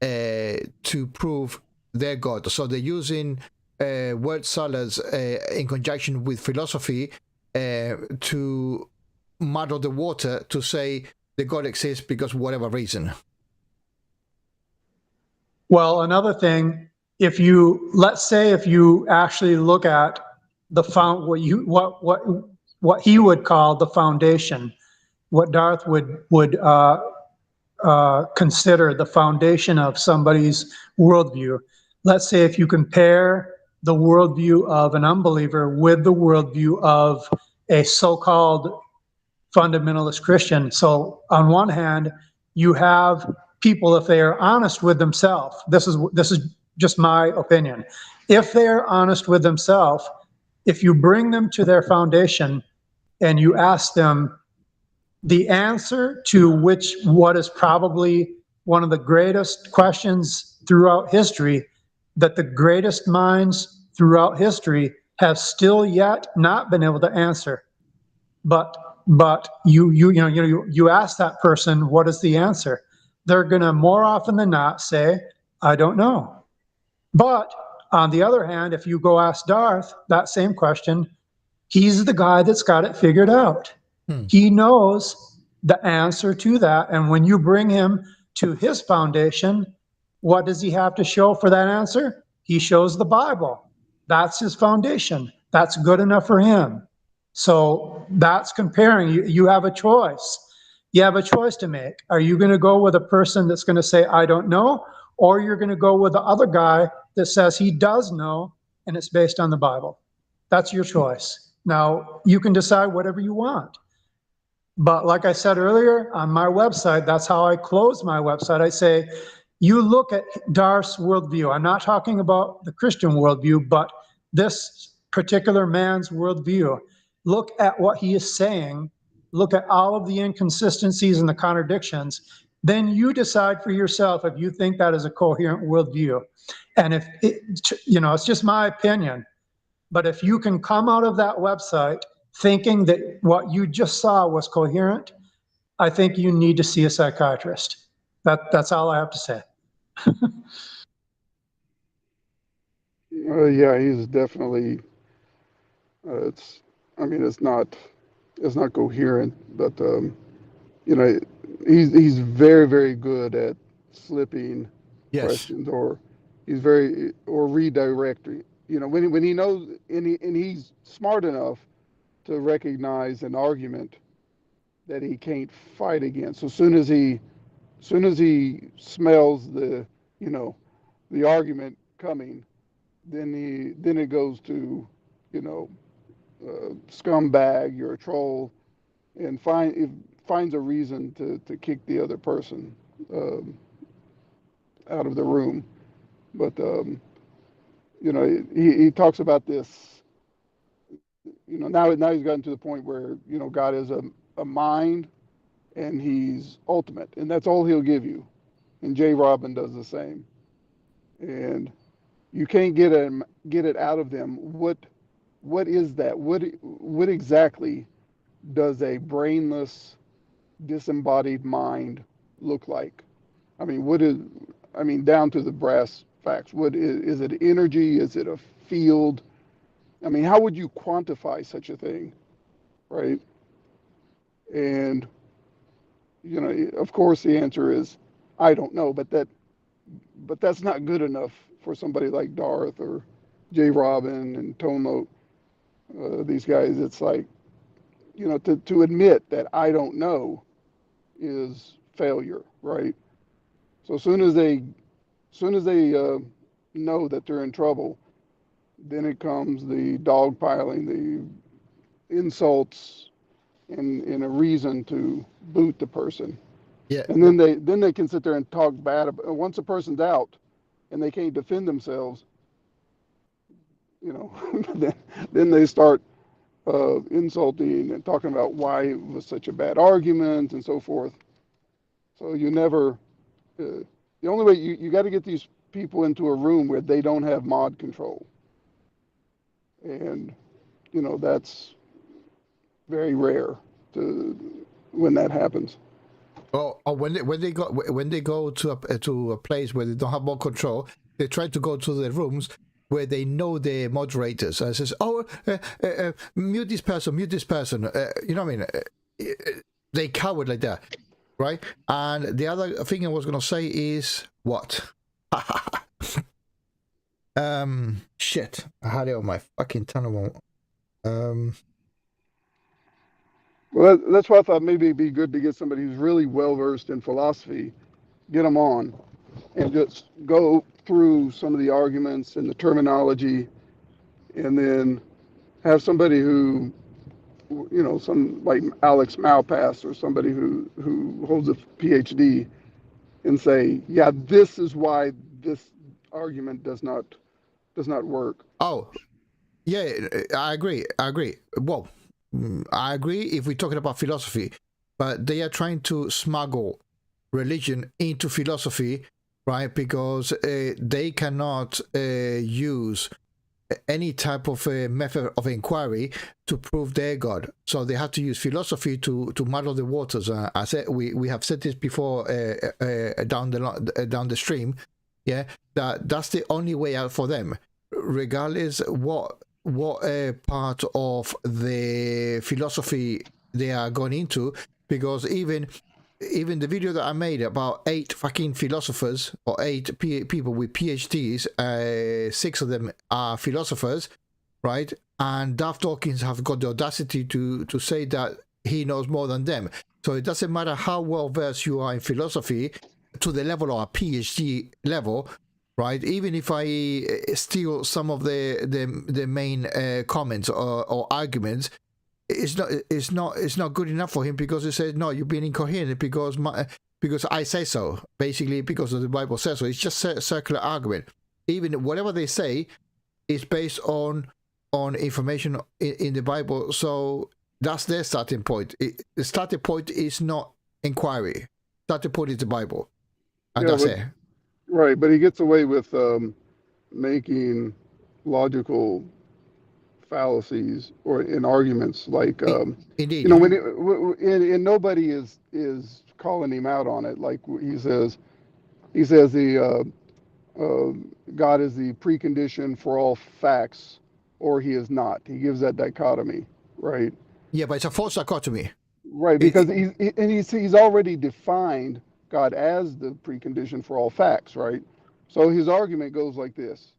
to prove their God. So they're using word salads in conjunction with philosophy to muddle the water to say the God exists because of whatever reason. Well, another thing, if you actually look at the fount, what he would call the foundation, what Darth would consider the foundation of somebody's worldview. Let's say if you compare the worldview of an unbeliever with the worldview of a so-called fundamentalist Christian. So on one hand, you have people, if they are honest with themselves, this is just my opinion. If they are honest with themselves, if you bring them to their foundation and you ask them the answer to what is probably one of the greatest questions throughout history, that the greatest minds throughout history have still yet not been able to answer. But you ask that person, what is the answer? They're going to more often than not say, I don't know. But on the other hand, if you go ask Darth that same question, he's the guy that's got it figured out. He knows the answer to that. And when you bring him to his foundation, what does he have to show for that answer? He shows the Bible. That's his foundation. That's good enough for him. So that's comparing. You have a choice. You have a choice to make. Are you going to go with a person that's going to say, I don't know? Or you're going to go with the other guy that says he does know, and it's based on the Bible. That's your choice. Now, you can decide whatever you want. But like I said earlier, on my website, that's how I close my website. I say, you look at Darth's worldview. I'm not talking about the Christian worldview, but this particular man's worldview. Look at what he is saying. Look at all of the inconsistencies and the contradictions. Then you decide for yourself if you think that is a coherent worldview. And if it's just my opinion. But if you can come out of that website thinking that what you just saw was coherent, I think you need to see a psychiatrist. That's all I have to say. Yeah, he's definitely. It's not coherent, but he's very, very good at slipping questions, or redirecting. When he knows, and he's smart enough to recognize an argument that he can't fight against. So soon as he smells the argument coming, then it goes to scumbag, you're a troll, and finds a reason to kick the other person out of the room. But he talks about this. Now he's gotten to the point where God is a mind, and he's ultimate, and that's all he'll give you. And J. Robin does the same, and you can't get it out of them. What is that? What exactly does a brainless, disembodied mind look like? Down to the brass facts. What is it? Energy? Is it a field? How would you quantify such a thing, right? And of course, the answer is I don't know. But that's not good enough for somebody like Darth or J. Robin and Tomo. These guys, it's like, to admit that I don't know is failure, right? So as soon as they know that they're in trouble, then it comes the dogpiling, the insults, and a reason to boot the person. Yeah. And then they can sit there and talk bad about. Once a person's out and they can't defend themselves, then they start insulting and talking about why it was such a bad argument and so forth. So you never. The only way you got to get these people into a room where they don't have mod control, and that's very rare when that happens. Or when they go to a place where they don't have more control, they try to go to the rooms where they know the moderators. And says, mute this person. They coward like that, right? And the other thing I was gonna say is what? Shit! I had it on my fucking tongue. Well, that's why I thought maybe it'd be good to get somebody who's really well versed in philosophy, get them on, and just go through some of the arguments and the terminology, and then have somebody who, some like Alex Malpass or somebody who holds a PhD, and say, yeah, this is why this argument does not work. Oh, yeah, I agree. Well, I agree if we're talking about philosophy, but they are trying to smuggle religion into philosophy, right? Because they cannot use any type of method of inquiry to prove their God. So they have to use philosophy to muddle the waters. I said we have said this before down the stream. Yeah, that's the only way out for them, regardless what part of the philosophy they are going into. Because even the video that I made about 8 fucking philosophers, or 8 people with PhDs, 6 of them are philosophers, right? And Darth Dawkins have got the audacity to say that he knows more than them. So it doesn't matter how well versed you are in philosophy to the level of a PhD level, right? Even if I steal some of the main comments or arguments, it's not good enough for him, because he says, no, you've been incoherent because I say so, basically, because of the Bible says so. It's just a circular argument. Even whatever they say is based on information in the Bible. So that's their starting point. The starting point is not inquiry. Starting point is the Bible, and that's it. Right, but he gets away with making logical fallacies or in arguments, like Indeed. and nobody is calling him out on it. Like he says the God is the precondition for all facts, or he is not. He gives that dichotomy, right? Yeah, but it's a false dichotomy. Right, because he's already defined God as the precondition for all facts, right? So his argument goes like this: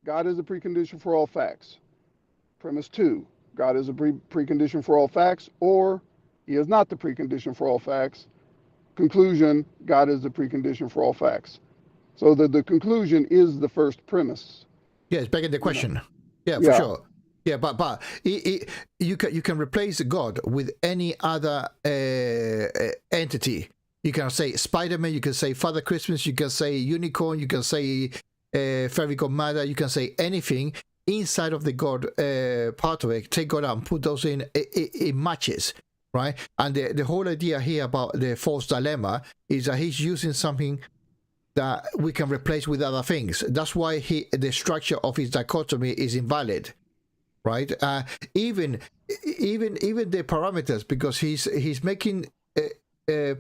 God is a precondition for all facts. Premise 2, God is a precondition for all facts, or he is not the precondition for all facts. Conclusion, God is the precondition for all facts. So the conclusion is the first premise. Yeah, it's begging the question. Yeah, for sure. Yeah, but you can replace God with any other entity. You can say Spider-Man, you can say Father Christmas, you can say unicorn, you can say fairy godmother, you can say anything inside of the God part of it. Take God out and put those in. It matches, right? And the whole idea here about the false dilemma is that he's using something that we can replace with other things. That's why the structure of his dichotomy is invalid, right? Even the parameters, because he's making the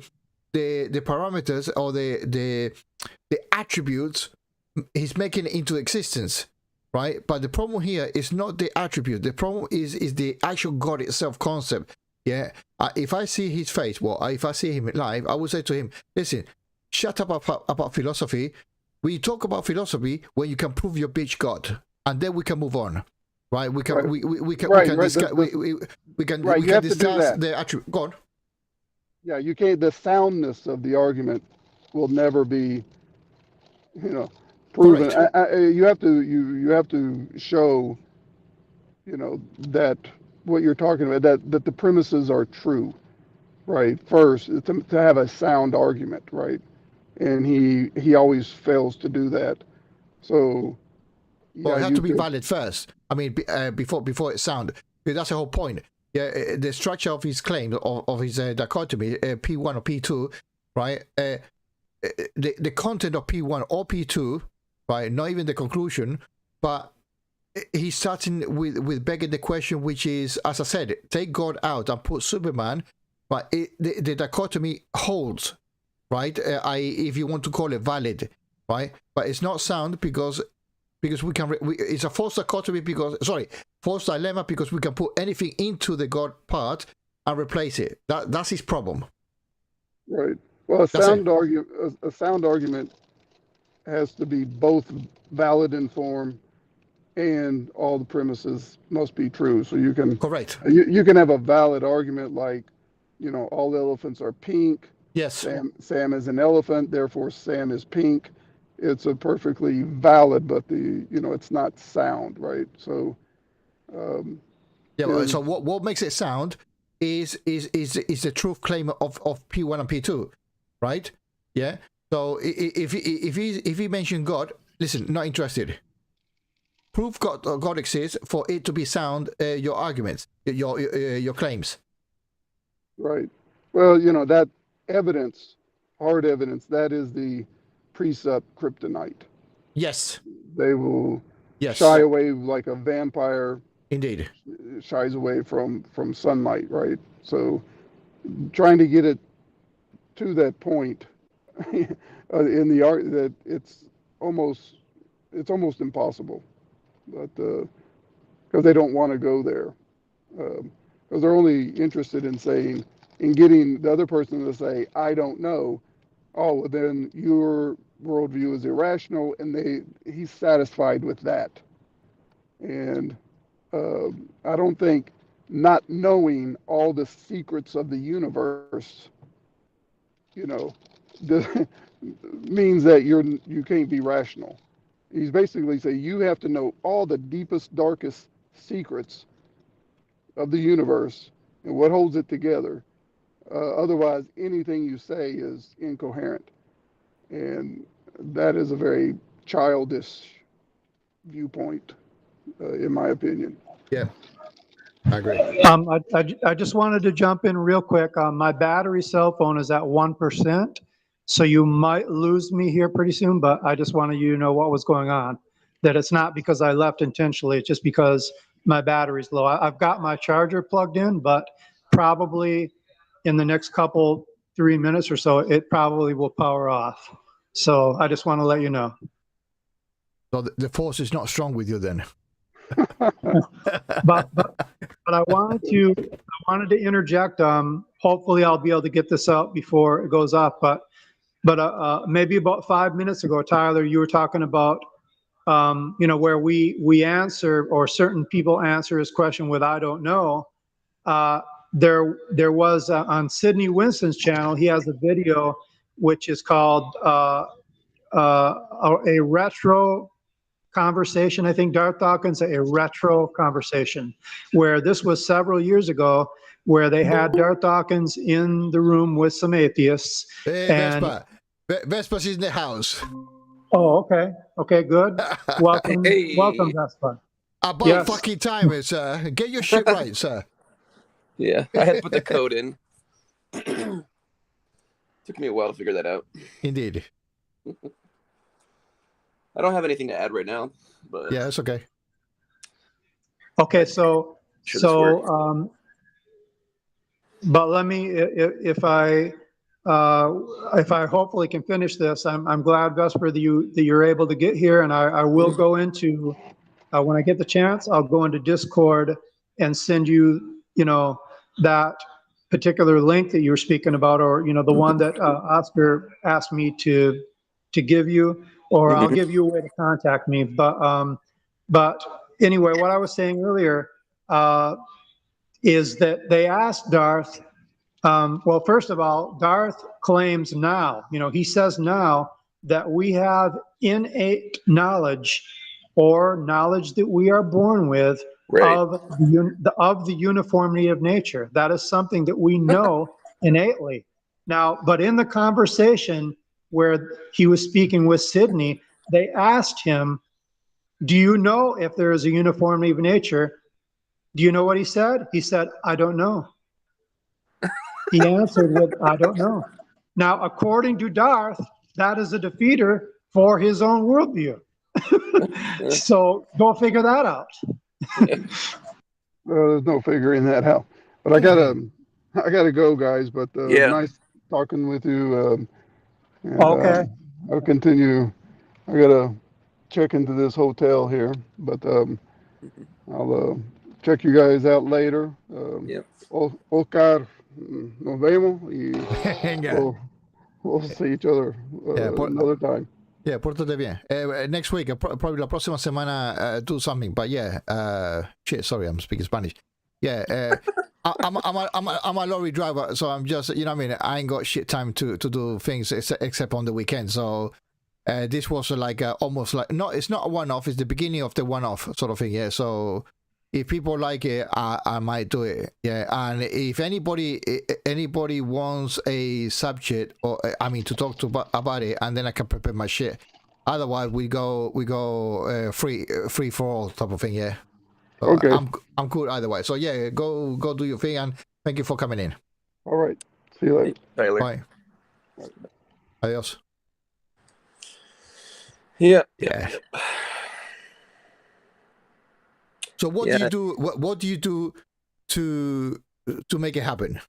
parameters or the attributes, he's making it into existence, right? But the problem here is not the attribute. The problem is the actual God itself concept. Yeah. If I see his face, if I see him live, I would say to him, listen, shut up about philosophy. We talk about philosophy when you can prove your bitch God, and then we can move on, right? We can discuss the attribute. God. Yeah, you can't. The soundness of the argument will never be, proven. You have to show, that what you're talking about, that the premises are true, right? First, to have a sound argument, right? And he always fails to do that. So, well, it has to be valid first. I mean, before it's sound, because that's the whole point. Yeah, the structure of his claim of his dichotomy, P1 or P2, right? The content of P1 or P2, right? Not even the conclusion, but he's starting with begging the question, which is, as I said, take God out and put Superman, right? The dichotomy holds, right? If you want to call it valid, right? But it's not sound because we can. It's a false dichotomy false dilemma, because we can put anything into the God part and replace it. That's his problem. Right. Well, a sound argument has to be both valid in form and all the premises must be true. So you can correct. You can have a valid argument like all elephants are pink. Yes. Sam is an elephant, therefore Sam is pink. It's a perfectly valid, but it's not sound, right? So, yeah. So what makes it sound is the truth claim of P1 and P2, right? Yeah. So if he mentioned God, listen, not interested. Prove God exists for it to be sound. Your arguments, your claims. Right. Well, that evidence, hard evidence, that is the precept kryptonite. Yes. They will Yes. shy away like a vampire. Indeed. Shies away from sunlight, right? So trying to get it to that point in the art that it's almost impossible, but because they don't want to go there, because they're only interested in getting the other person to say, I don't know. Oh, well, then your worldview is irrational, and he's satisfied with that. And I don't think not knowing all the secrets of the universe, means that you can't be rational. He's basically saying you have to know all the deepest, darkest secrets of the universe and what holds it together. Otherwise, anything you say is incoherent. And that is a very childish viewpoint, in my opinion. Yeah, I agree. I just wanted to jump in real quick. My battery cell phone is at 1%, so you might lose me here pretty soon, but I just wanted you to know what was going on. That it's not because I left intentionally, it's just because my battery's low. I've got my charger plugged in, but probably in the next 3 minutes or so, it probably will power off. So I just want to let you know. So the force is not strong with you then. but I wanted to interject. Hopefully I'll be able to get this out before it goes off. But maybe about 5 minutes ago, Tyler, you were talking about where we answer, or certain people answer his question with "I don't know." There was on Sidney Winston's channel. He has a video which is called a retro conversation. I think Darth Dawkins, a retro conversation, where this was several years ago, where they had Darth Dawkins in the room with some atheists. Hey, and Vespa's in the house. Oh, okay, good. Welcome, welcome, Vespa. About fucking time, sir. Get your shit right, sir. Yeah, I had to put the code in. Took me a while to figure that out. Indeed. I don't have anything to add right now, but yeah, it's okay. Okay, but let me, if I hopefully can finish this, I'm glad, Vesper, that you're able to get here, and I will go into when I get the chance, I'll go into Discord and send you, that particular link that you were speaking about, or the one that Oscar asked me to give you, or I'll give you a way to contact me. But anyway, what I was saying earlier is that they asked Darth. Well, first of all, Darth claims now, he says now that we have innate knowledge, or knowledge that we are born with, right, of the uniformity of nature. That is something that we know innately. Now, but in the conversation where he was speaking with Sidney, they asked him, do you know if there is a uniformity of nature? Do you know what he said? He said, I don't know. He answered with, I don't know. Now, according to Darth, that is a defeater for his own worldview. So go figure that out. There's no figuring that out. But I gotta go, guys. But nice talking with you. Okay. I'll continue. I gotta check into this hotel here, but I'll check you guys out later. Oscar, nos vemos y we'll see each other another time. Yeah, pórtate bien. Next week, probably la próxima semana, do something. But yeah, shit, sorry, I'm speaking Spanish. Yeah, I'm a lorry driver, so I'm just, you know what I mean? I ain't got shit time to do things except on the weekend. So this was like almost like, no, it's not a one-off. It's the beginning of the one-off sort of thing. Yeah. So if people like it, I might do it. Yeah. And if anybody wants a subject, or I mean, to talk to about it, and then I can prepare my shit. Otherwise, we go free for all type of thing. Yeah. So Okay. I'm cool either way. So yeah, go do your thing, and thank you for coming in. All right. See you later. Tyler. Bye. Adios. Yeah. Yeah. So what do you do? What do you do to make it happen?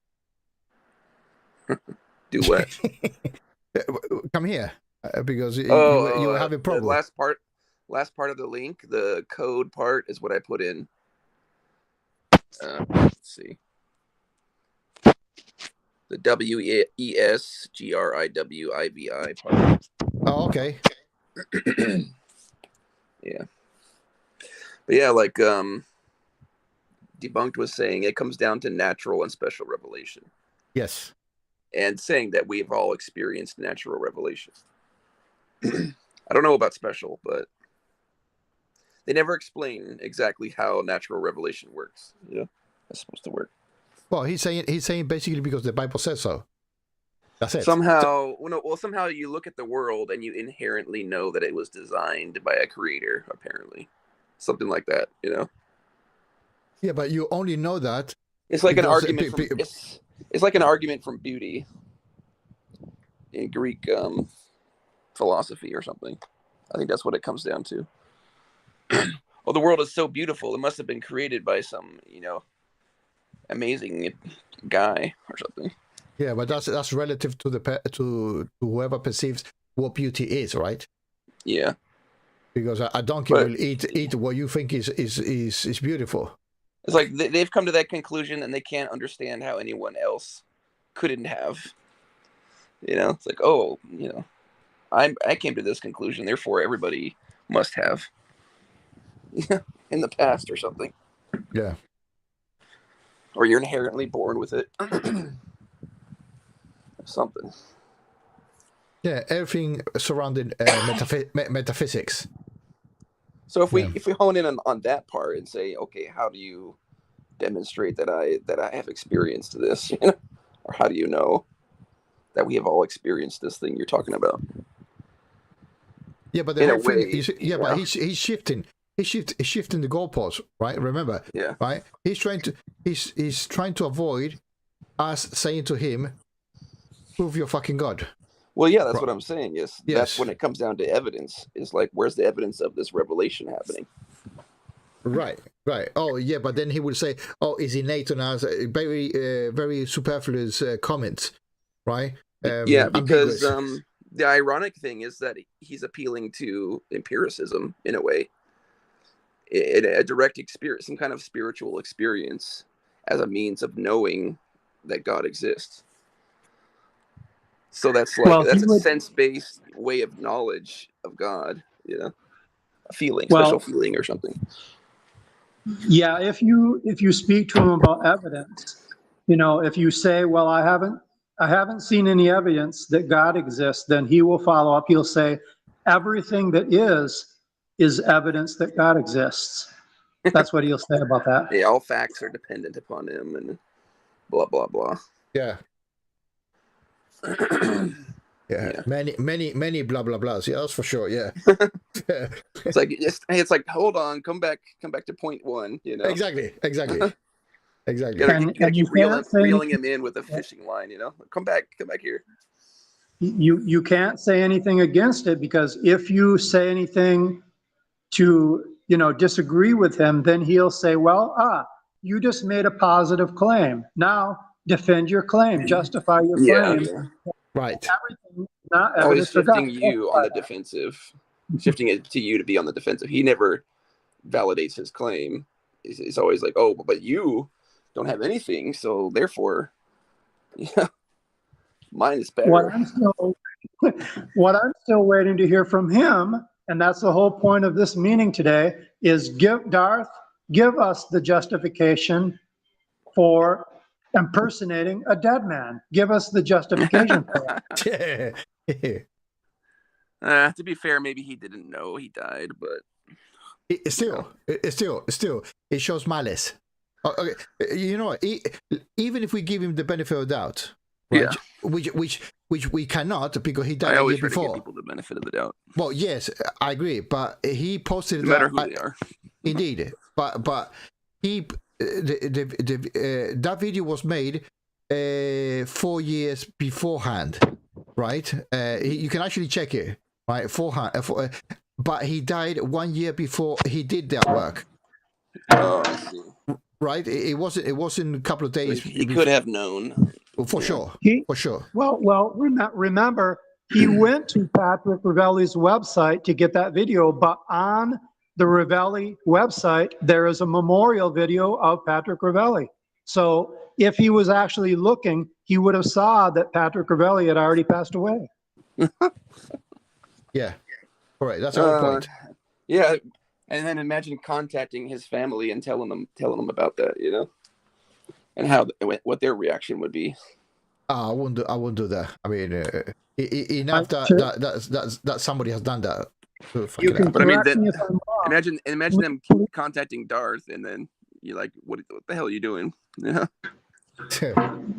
Do what? Come here, because you were having The problems. last part of the link, the code part is what I put in. Let's see. The WESGRIWIVI part. Oh, okay. Yeah. But yeah, like Debunked was saying, it comes down to natural and special revelation. Yes. And saying that we've all experienced natural revelation. I don't know about special, but they never explain exactly how natural revelation works. You know, it's supposed to work. Well, he's saying basically because the Bible says so. That's it. Somehow, somehow you look at the world and you inherently know that it was designed by a creator. Apparently, something like that. You know. Yeah, but you only know that. It's like an argument. It's like an argument from beauty in Greek philosophy or something. I think that's what it comes down to. Well, the world is so beautiful; it must have been created by some, amazing guy or something. Yeah, but that's relative to whoever perceives what beauty is, right? Yeah. Because a donkey will eat what you think is beautiful. It's like they've come to that conclusion, and they can't understand how anyone else couldn't have. It's like, I came to this conclusion, therefore everybody must have. In the past or something. Yeah. Or you're inherently born with it. Something. Yeah, everything surrounding metaphysics. So if we hone in on that part and say, okay, how do you demonstrate that I have experienced this? Or how do you know that we have all experienced this thing you're talking about? Yeah, but the whole thing, but he's shifting. He's shifting the goalposts, right? Remember? Yeah. Right? He's trying to avoid us saying to him, "Prove your fucking God." Well, yeah, that's what I'm saying. Yes, that's when it comes down to evidence. Is like, where's the evidence of this revelation happening? Right. Oh, yeah, but then he would say, "Oh, is innate on us?" Very superfluous comments, right? Yeah, because the ironic thing is that he's appealing to empiricism in a way. A direct experience, some kind of spiritual experience as a means of knowing that God exists. So that's like, that's a sense-based way of knowledge of God, a feeling, special feeling or something. Yeah, if you speak to him about evidence, if you say, well, I haven't seen any evidence that God exists, then he will follow up. He'll say, everything that is evidence that God exists. That's what he'll say about that. Yeah, all facts are dependent upon him and blah, blah, blah. Yeah. Yeah. Many blah, blah, blahs. Yeah, that's for sure. Yeah. It's like, hold on, come back to point one, Exactly. You gotta keep reeling him in with a fishing line, Come back here. You can't say anything against it, because if you say anything to disagree with him, then he'll say, well, you just made a positive claim. Now defend your claim, justify your claim. Yeah. Right. Everything not always shifting you you on the defensive, shifting it to you to be on the defensive. He never validates his claim. It's always like, oh, but you don't have anything, so therefore, mine is better. What I'm still waiting to hear from him, and that's the whole point of this meeting today, is give us the justification for impersonating a dead man. Give us the justification for that. To be fair, maybe he didn't know he died, but It still shows malice. Okay, you know, even if we give him the benefit of the doubt, right? Yeah. Which we cannot, because he died I a always year try to before. give people the benefit of the doubt, Well, yes, I agree, but he posted no matter that, who they are. Indeed, but he that video was made 4 years beforehand, right? You can actually check it, right? But he died 1 year before he did that work. Oh, I see. Right? It wasn't a couple of days. He could have known. For sure. For sure. Well, remember, he went to Patrick Ravelli's website to get that video, but on the Ravelli website, there is a memorial video of Patrick Ravelli. So if he was actually looking, he would have saw that Patrick Ravelli had already passed away. Yeah. All right. That's the whole point. Yeah. And then imagine contacting his family and telling them about that, you know, and what their reaction would be. I wouldn't do that. I mean, enough that somebody has done that. But I mean, imagine them contacting Darth, and then you're like, what the hell are you doing? Yeah.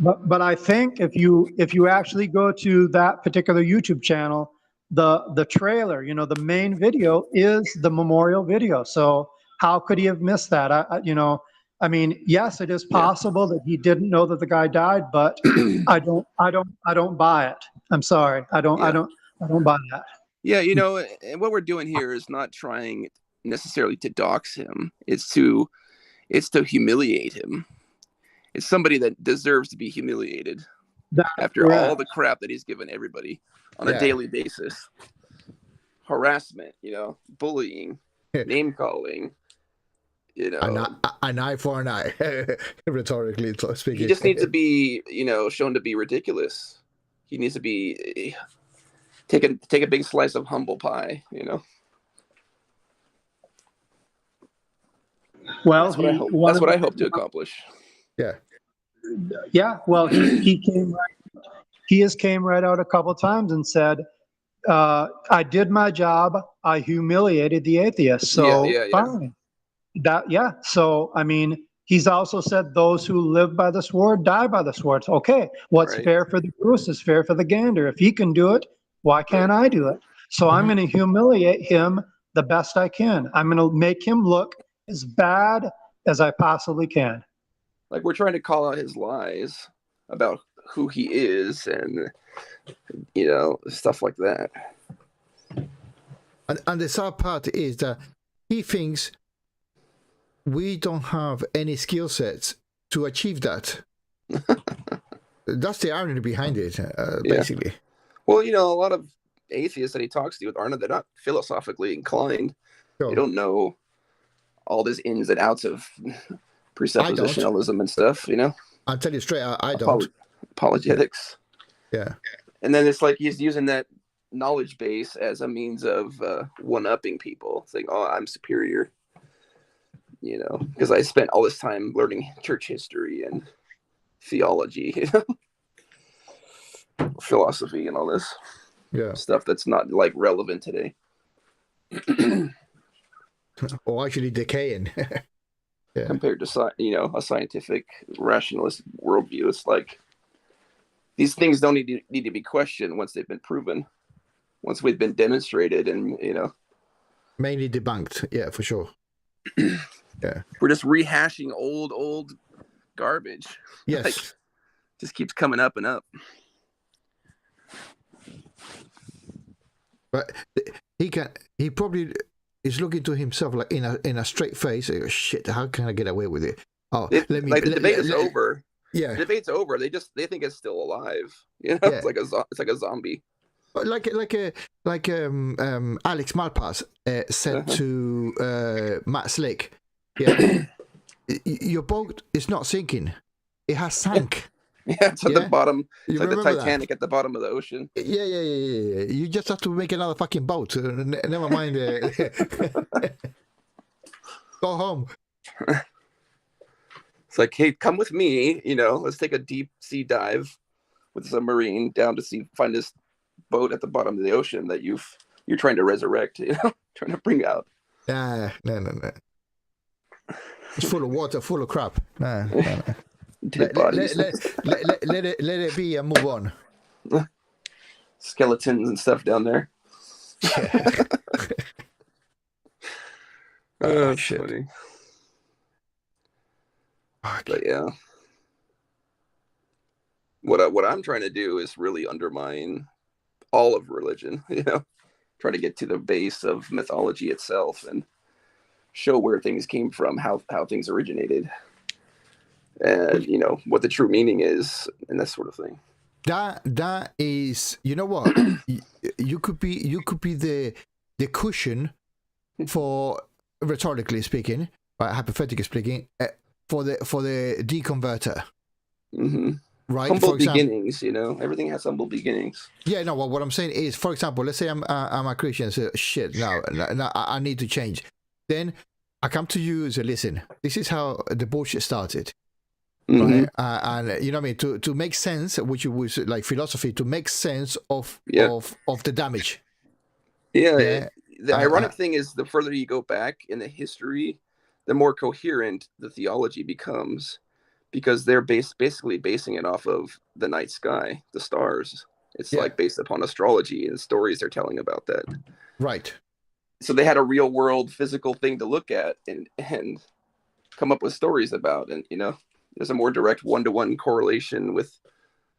But I think if you actually go to that particular YouTube channel, the trailer, you know, the main video is the memorial video. So how could he have missed that? I mean, yes, it is possible that he didn't know that the guy died, but I don't buy it. I'm sorry. I don't buy that. Yeah, you know, and what we're doing here is not trying necessarily to dox him. It's to humiliate him. It's somebody that deserves to be humiliated after all the crap that he's given everybody on a daily basis. Harassment, you know, bullying, name calling, you know. An eye for an eye, rhetorically speaking. He just needs to be, you know, shown to be ridiculous. He needs to be take a big slice of humble pie, you know. Well, that's what I hope to accomplish. Yeah. Yeah. Well, he has came right out a couple of times and said, I did my job. I humiliated the atheists. So fine. So, I mean, he's also said those who live by the sword die by the sword. Okay. What's fair for the goose is fair for the gander. If he can do it, why can't I do it? So I'm going to humiliate him the best I can. I'm going to make him look as bad as I possibly can. Like, we're trying to call out his lies about who he is and, you know, stuff like that. And the sad part is that he thinks we don't have any skill sets to achieve that. That's the irony behind it, basically. Yeah. Well, you know, a lot of atheists that he talks to they're not philosophically inclined. Sure. They don't know all these ins and outs of presuppositionalism and stuff, you know. I'll tell you straight, I don't. Apologetics. Yeah. And then it's like he's using that knowledge base as a means of one-upping people, saying, oh, I'm superior, you know, because I spent all this time learning church history and theology, you know, philosophy and all this stuff that's not, like, relevant today. Or actually decaying. Compared to, you know, a scientific rationalist worldview. It's like these things don't need to be questioned once they've been proven, once we've been demonstrated, and, you know, mainly debunked. Yeah, for sure. Yeah, we're just rehashing old garbage. Yes, like, just keeps coming up and up. But he probably is looking to himself like in a straight face. Like, shit, how can I get away with it? Oh, the debate is over. Yeah, the debate's over. They think it's still alive. You know, it's like a zombie. Like Alex Malpass said to Matt Slick, your boat is not sinking; it has sank. Yeah, it's at the bottom. It's like the Titanic at the bottom of the ocean. Yeah. You just have to make another fucking boat. Never mind. Go home. It's like, hey, come with me. Let's take a deep sea dive with a submarine down to find this boat at the bottom of the ocean that you're trying to resurrect. Trying to bring out. No. It's full of water, full of crap. No. Dead bodies. Let it be and move on. Skeletons and stuff down there. Yeah. Oh, shit. Funny. But yeah, what I'm trying to do is really undermine all of religion. Try to get to the base of mythology itself and show where things came from, how things originated, and what the true meaning is, and that sort of thing. That is, you know what? you could be the cushion for, rhetorically speaking, hypothetically speaking, for the deconverter. Mm-hmm. Right. Humble beginnings, everything has humble beginnings. Yeah, no. Well, what I'm saying is, for example, let's say I'm a Christian. So shit, no, I need to change. Then I come to you and say, listen, this is how the bullshit started. Mm-hmm. Right, and you know what I mean, to make sense, which was like philosophy, to make sense of the damage. Yeah. The ironic thing is, the further you go back in the history, the more coherent the theology becomes, because they're basically basing it off of the night sky, the stars. It's like based upon astrology and stories they're telling about that. Right. So they had a real world physical thing to look at and come up with stories about, and there's a more direct one-to-one correlation with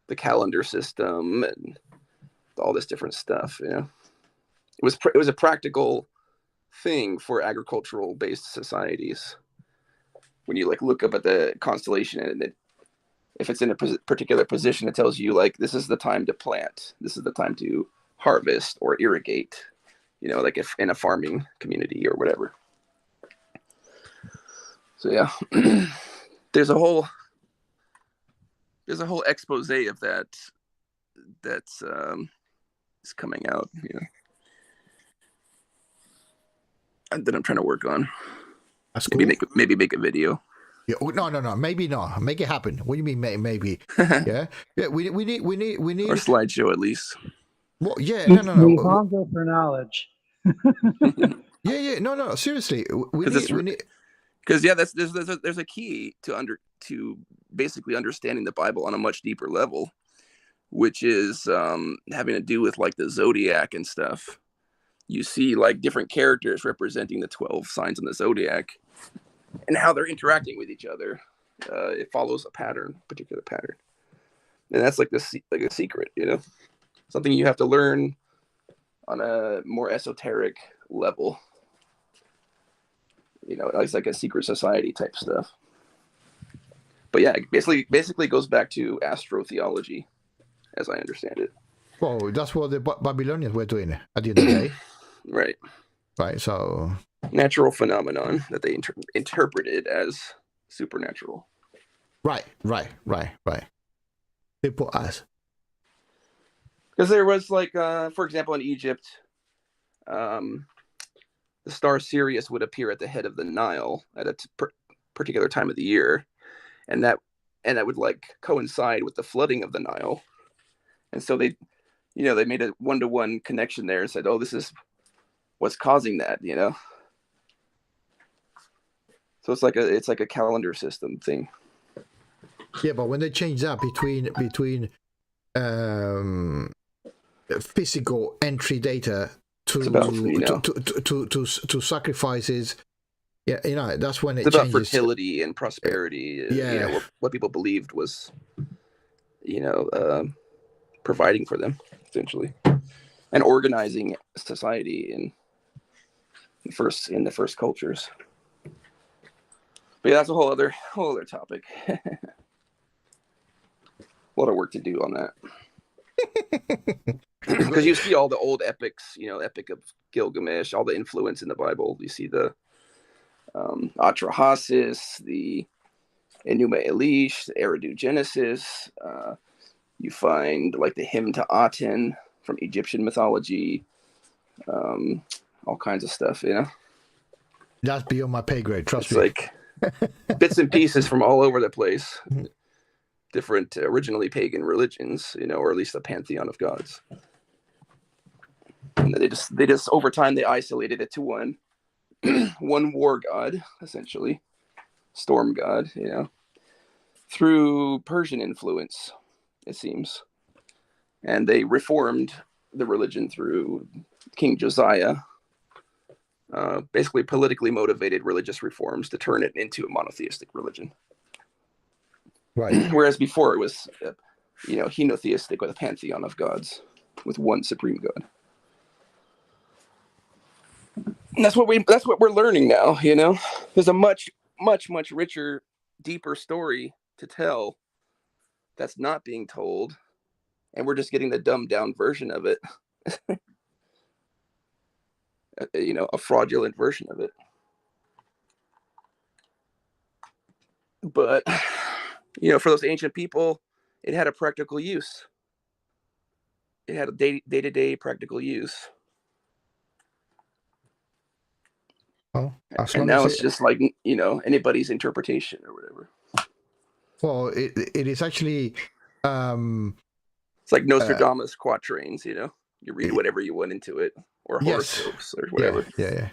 the calendar system and all this different stuff. It was a practical thing for agricultural based societies. When you look up at the constellation, and if it's in a particular position, it tells you this is the time to plant, this is the time to harvest or irrigate, if in a farming community or whatever. So yeah. There's a whole expose of that's is coming out, and that I'm trying to work on. That's maybe cool. make a video. Yeah, no, maybe not. Make it happen. What do you mean, maybe? Yeah. We need or slideshow at least. Well, yeah, no. We hunger for knowledge. Yeah, no. Seriously, we need. Because there's a key to basically understanding the Bible on a much deeper level, which is having to do with the zodiac and stuff. You see different characters representing the 12 signs in the zodiac and how they're interacting with each other. It follows a particular pattern, and that's a secret, something you have to learn on a more esoteric level. It's like a secret society type stuff. But yeah, basically goes back to astrotheology, as I understand it. Well, that's what the Babylonians were doing at the end of the day. Right. So natural phenomenon that they interpreted as supernatural. Right. Simple as. Because there was for example, in Egypt, the star Sirius would appear at the head of the Nile at a particular time of the year, and that would coincide with the flooding of the Nile, and so they made a one-to-one connection there and said, oh, this is what's causing that, So it's like a calendar system thing. Yeah, but when they change that between physical entry data to sacrifices, that's when it it's about changes. Fertility and prosperity. What people believed was, providing for them essentially, and organizing society in the first cultures. But yeah, that's a whole other topic. A lot of work to do on that. Because you see all the old epics, Epic of Gilgamesh, all the influence in the Bible. You see the Atrahasis, the Enuma Elish, the Eridu Genesis. You find the hymn to Aten from Egyptian mythology. All kinds of stuff, That's beyond my pay grade. Trust me. bits and pieces from all over the place. Different originally pagan religions, or at least a pantheon of gods. And they just over time they isolated it to one war god, essentially, storm god, through Persian influence, it seems. And they reformed the religion through King Josiah, basically politically motivated religious reforms to turn it into a monotheistic religion. Right. Whereas before it was, henotheistic with a pantheon of gods, with one supreme god. And that's what we're learning now. There's a much richer, deeper story to tell that's not being told, and we're just getting the dumbed down version of it. A fraudulent version of it. But for those ancient people, it had a practical use. It had a day-to-day practical use. Well, and now it's just like, anybody's interpretation or whatever. Well, it is actually... it's like Nostradamus quatrains, you read whatever you want into it, or horoscopes or whatever. Yeah.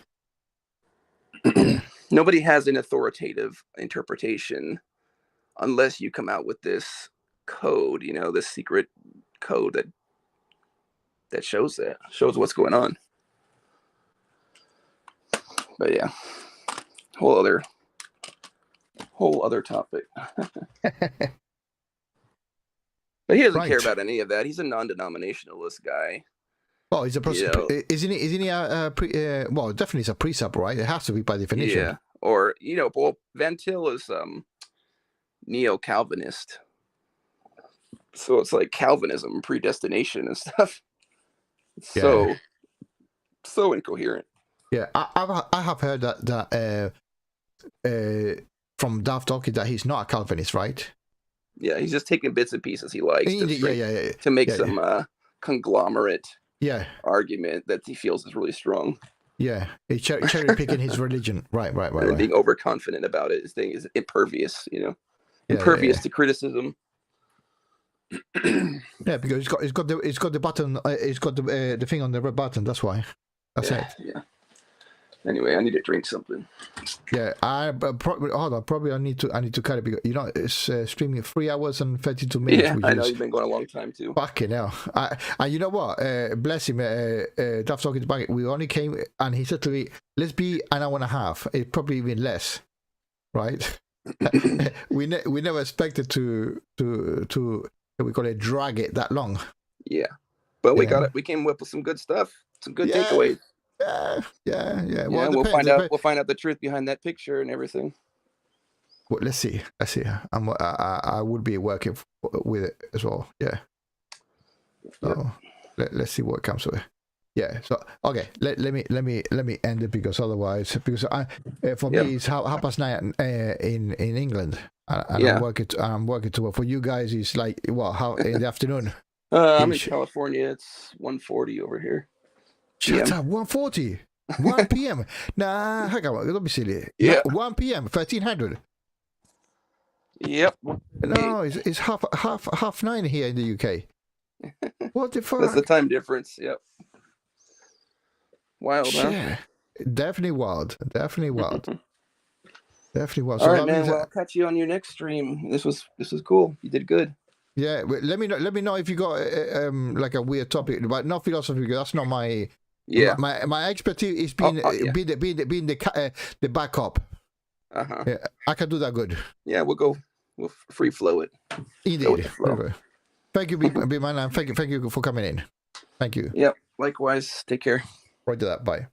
Nobody has an authoritative interpretation unless you come out with this code, this secret code that shows what's going on. But yeah, whole other topic. But he doesn't care about any of that. He's a non-denominationalist guy. Well, he's a isn't he well, definitely it's a precept, right? It has to be by definition. Yeah. Or, well, Van Til is neo-Calvinist. So it's like Calvinism, predestination and stuff. So incoherent. Yeah, I have heard that from Darth Dawkins that he's not a Calvinist, right? Yeah, he's just taking bits and pieces he likes to make some conglomerate argument that he feels is really strong. Yeah, he's cherry picking his religion. Right. And being overconfident about it. His thing is impervious, impervious to criticism. Yeah, because it's got the button. It's got the thing on the red button. That's why. That's it. Yeah. Anyway, I need to drink something. Yeah, probably I need to cut it because it's streaming 3 hours and 32 minutes. Yeah, I know you've been going a long time too. Fucking hell! And you know what? Bless him. Darth Dawkins back. We only came, and he said to me, "Let's be an hour and a half. It probably even less, right?" we never expected to we call it drag it that long. Yeah, but we got it. We came up with some good stuff, some good takeaways. Yeah. Well, we'll find out. We'll find out the truth behind that picture and everything. Well, let's see. I would be working with it as well. Yeah. So let's see what comes with it. Yeah. So okay, let me end it because otherwise, for me it's 9:30 in England, and I'm working to work. For you guys, it's like how in the afternoon. I'm in California. It's 1:40 over here. Shut up, 1:40, 1 p.m. Nah, hang on, don't be silly. Yeah, 1 p.m, 1300. Yep. No, it's half 9 here in the UK. What the fuck? That's the time difference. Yep. Wild, huh? Definitely wild. Definitely wild. All right, man. Well, I'll catch you on your next stream. This was cool. You did good. Yeah, let me know if you got like a weird topic, but not philosophy. Because that's not my my expertise is being the backup. Yeah, I can do that good. Yeah, we'll free flow it. Indeed. Thank you, B-Man, and thank you for coming in. Thank you. Yep. Likewise. Take care. Right to that. Bye.